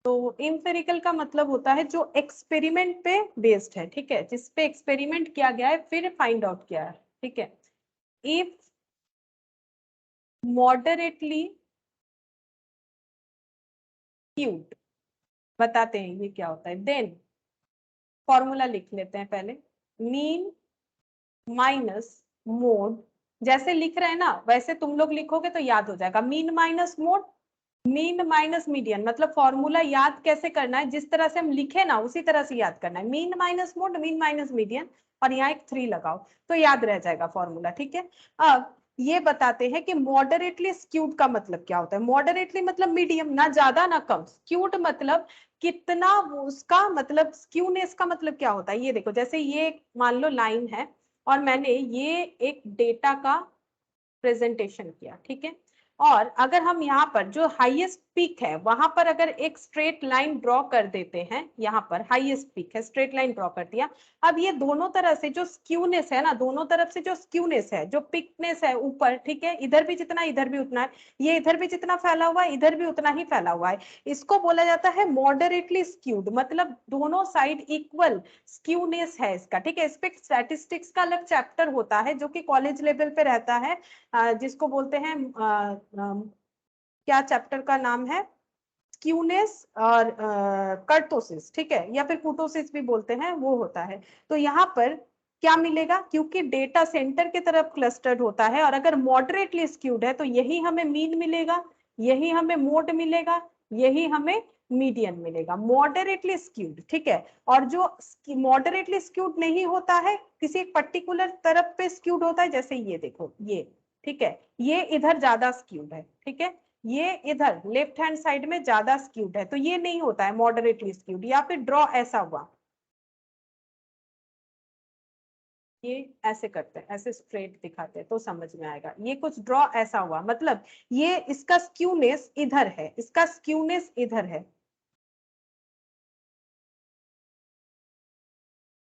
तो एम्पेरिकल का मतलब होता है जो एक्सपेरिमेंट पे बेस्ड है, ठीक है, जिस पे एक्सपेरिमेंट किया गया है फिर फाइंड आउट किया है, ठीक है। इफ मॉडरेटली क्यूट, बताते हैं ये क्या होता है, देन फॉर्मूला लिख लेते हैं पहले, मीन माइनस मोड, जैसे लिख रहे हैं ना वैसे तुम लोग लिखोगे तो याद हो जाएगा, mean minus mode, mean minus median, मतलब फॉर्मूला याद कैसे करना है, जिस तरह से हम लिखे ना उसी तरह से याद करना है, mean minus mode, mean minus median, और यहाँ एक 3 लगाओ तो याद रह जाएगा फॉर्मूला, ठीक है। अब ये बताते हैं कि मॉडरेटली स्क्यूड का मतलब क्या होता है। मॉडरेटली मतलब मीडियम, ना ज्यादा ना कम, स्क्यूड मतलब कितना, उसका मतलब स्क्यूनेस का मतलब क्या होता है, ये देखो जैसे ये मान लो लाइन है और मैंने ये एक डेटा का प्रेजेंटेशन किया, ठीक है, और अगर हम यहाँ पर जो हाईएस्ट पीक है वहां पर अगर एक स्ट्रेट लाइन ड्रॉ कर देते हैं, यहाँ पर हाईएस्ट पीक है, स्ट्रेट लाइन ड्रॉ कर दिया, अब ये दोनों तरह से जो स्क्यूनेस है ना, दोनों तरफ से जो स्क्यूनेस है, जो पिकनेस है ऊपर, ठीक है, इधर भी जितना इधर भी उतना है, ये इधर भी जितना फैला हुआ है इधर भी उतना ही फैला हुआ है, इसको बोला जाता है मॉडरेटली स्क्यूड, मतलब दोनों साइड इक्वल स्क्यूनेस है इसका, ठीक है। इस पे स्टैटिस्टिक्स का अलग चैप्टर होता है जो कि कॉलेज लेवल पे रहता है, जिसको बोलते हैं क्या चैप्टर का नाम है, स्क्यूनेस और कर्टोसिस, ठीक है, या फिर कुटोसिस भी बोलते हैं, वो होता है। तो यहाँ पर क्या मिलेगा, क्योंकि डेटा सेंटर की तरफ क्लस्टर्ड होता है और अगर मॉडरेटली स्क्यूड है तो यही हमें मीन मिलेगा, यही हमें मोड मिलेगा, यही हमें मीडियन मिलेगा, मॉडरेटली स्क्यूड, ठीक है। और जो मॉडरेटली स्क्यूड नहीं होता है, किसी एक पर्टिकुलर तरफ पे स्क्यूड होता है, जैसे ये देखो ये, ठीक है, ये इधर ज्यादा स्क्यूड है, ठीक है, ये इधर लेफ्ट हैंड साइड में ज्यादा स्क्यूड है, तो ये नहीं होता है मॉडरेटली स्क्यूड। या फिर ड्रॉ ऐसा हुआ, ये ऐसे करते हैं, ऐसे स्ट्रेट दिखाते हैं तो समझ में आएगा, ये कुछ ड्रॉ ऐसा हुआ, मतलब ये इसका स्क्यूनेस इधर है, इसका स्क्यूनेस इधर है,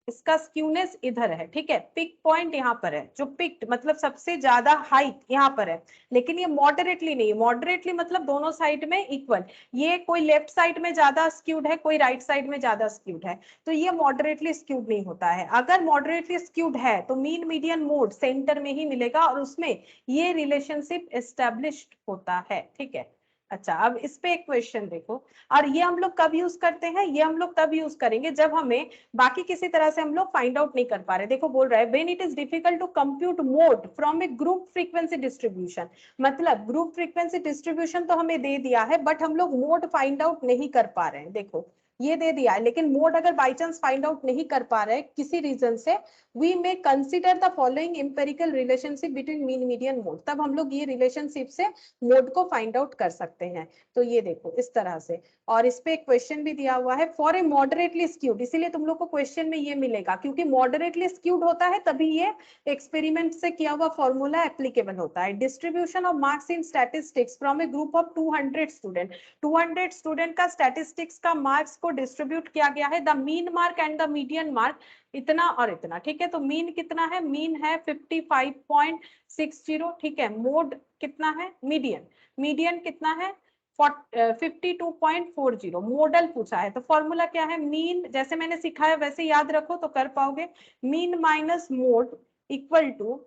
इसका स्क्यूनेस इधर है, ठीक है, पिक पॉइंट यहाँ पर है, जो पिक्ड मतलब सबसे ज्यादा हाइट यहाँ पर है, लेकिन ये मॉडरेटली नहीं, मॉडरेटली मतलब दोनों साइड में इक्वल, ये कोई लेफ्ट साइड में ज्यादा स्क्यूड है, कोई राइट साइड में ज्यादा स्क्यूड है, तो ये मॉडरेटली स्क्यूड नहीं होता है। अगर मॉडरेटली स्क्यूड है तो मीन मीडियन मोड सेंटर में ही मिलेगा और उसमें ये रिलेशनशिप एस्टेब्लिश्ड होता है, ठीक है। अच्छा, अब इस पे एक क्वेश्चन देखो, और ये हम लोग कब यूज करते हैं, ये हम लोग तब यूज करेंगे जब हमें बाकी किसी तरह से हम लोग फाइंड आउट नहीं कर पा रहे। देखो बोल रहा है when it is difficult to compute mode from a group frequency distribution, मतलब ग्रुप फ्रीक्वेंसी डिस्ट्रीब्यूशन तो हमें दे दिया है बट हम लोग मोड फाइंड आउट नहीं कर पा रहे हैं, देखो ये दे दिया है, लेकिन मोड अगर बाई चांस फाइंड आउट नहीं कर पा रहे किसी रीजन से, we may consider the following empirical relationship between mean median mode, तब हम लोग ये रिलेशनशिप से मोड को फाइंड आउट कर सकते हैं। तो ये देखो इस तरह से, और इस पे एक क्वेश्चन भी दिया हुआ है फॉर ए मॉडरेटली स्क्यूड, इसीलिए तुम लोग को क्वेश्चन में ये मिलेगा क्योंकि मॉडरेटली स्क्यूड होता है तभी ये एक्सपेरिमेंट से किया हुआ फॉर्मूला एप्लीकेबल होता है। Distribution of marks in statistics from a group of 200 student, 200 student का स्टैटिस्टिक्स का मार्क्स को डिस्ट्रीब्यूट किया गया है, the mean mark and the median mark इतना और इतना, ठीक है। तो मीन कितना है, मीन है 55.60, ठीक है, मोड कितना है, मीडियन, मीडियन कितना है 52.40, मॉडल पूछा है तो फॉर्मूला क्या है, मीन जैसे मैंने सिखाया वैसे याद रखो तो कर पाओगे, mean minus mode equal to,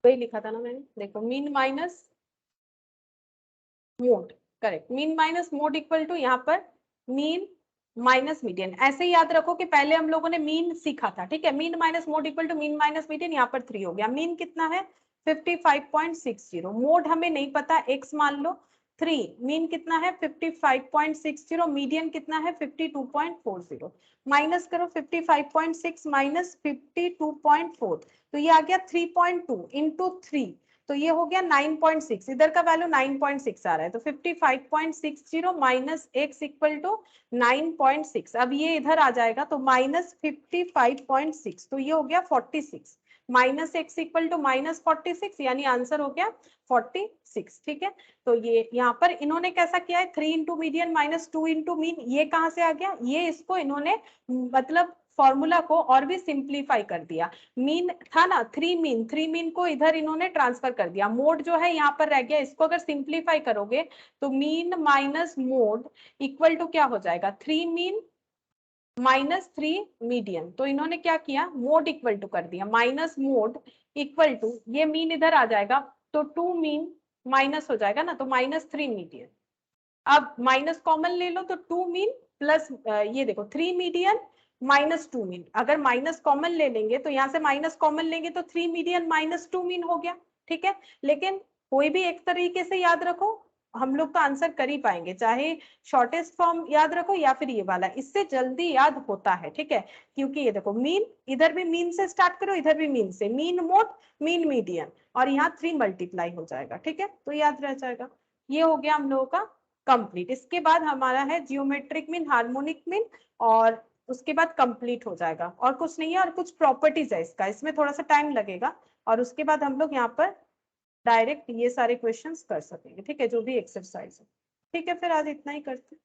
वही लिखा था ना मैंने, देखो mean minus mode, correct, mean minus mode equal to यहाँ पर मीन माइनस मीडियन, ऐसे ही याद रखो कि पहले हम लोगों ने मीन सीखा था, ठीक है, mean minus mode equal to mean minus median, यहाँ पर 3 हो गया, मीन कितना है 55.60, मोड हमें नहीं पता, x मान लो 3, मीन कितना है 55.60, मीडियन कितना है 52.40, माइनस करो 55.6 माइनस 52.4, तो ये आ गया 3.2 इंटू 3, तो ये हो गया 9.6, इधर का वैल्यू 9.6 आ रहा है, तो 55.60 माइनस x इक्वल टू 9.6। अब ये इधर आ जाएगा तो माइनस 55.6, तो ये हो गया 46, minus x equal to minus 46, यानी आंसर हो गया 46। ठीक है, तो ये यहाँ पर इन्होंने कैसा किया है, 3 into median minus 2 into mean, ये कहाँ से आ गया, ये इसको इन्होंने मतलब फॉर्मूला को और भी सिंप्लीफाई कर दिया। मीन था ना 3 मीन को इधर इन्होंने ट्रांसफर कर दिया, मोड जो है यहाँ पर रह गया, इसको अगर सिंप्लीफाई करोगे तो mean minus mode equal to क्या हो जाएगा, 3 मीन माइनस 3 मीडियन। तो इन्होंने क्या किया, मोड इक्वल टू कर दिया, माइनस मोड इक्वल टू, ये मीन इधर आ जाएगा तो 2 मीन माइनस हो जाएगा ना, तो माइनस 3 मीडियन। अब माइनस कॉमन ले लो तो 2 मीन प्लस ये देखो 3 मीडियन माइनस 2 मीन, अगर माइनस कॉमन ले लेंगे तो यहाँ से माइनस कॉमन लेंगे तो 3 मीडियन माइनस 2 मीन हो गया। ठीक है, लेकिन कोई भी एक तरीके से याद रखो, हम लोग तो आंसर कर ही पाएंगे, चाहे शॉर्टेस्ट फॉर्म याद रखो या फिर ये वाला, इससे जल्दी याद होता है। ठीक है, क्योंकि ये देखो मीन, इधर भी मीन से स्टार्ट करो, इधर भी मीन से, मीन मोड मीन मीडियन, और यहाँ 3 मल्टीप्लाई हो जाएगा। ठीक है, तो याद रह जाएगा। ये हो गया हम लोगों का कंप्लीट। इसके बाद हमारा है जियोमेट्रिक मीन, हार्मोनिक मीन, और उसके बाद कंप्लीट हो जाएगा, और कुछ नहीं है, और कुछ प्रॉपर्टीज है इसका, इसमें थोड़ा सा टाइम लगेगा, और उसके बाद हम लोग यहाँ पर डायरेक्ट ये सारे क्वेश्चंस कर सकेंगे। ठीक है, जो भी एक्सरसाइज है। ठीक है, फिर आज इतना ही करते हैं।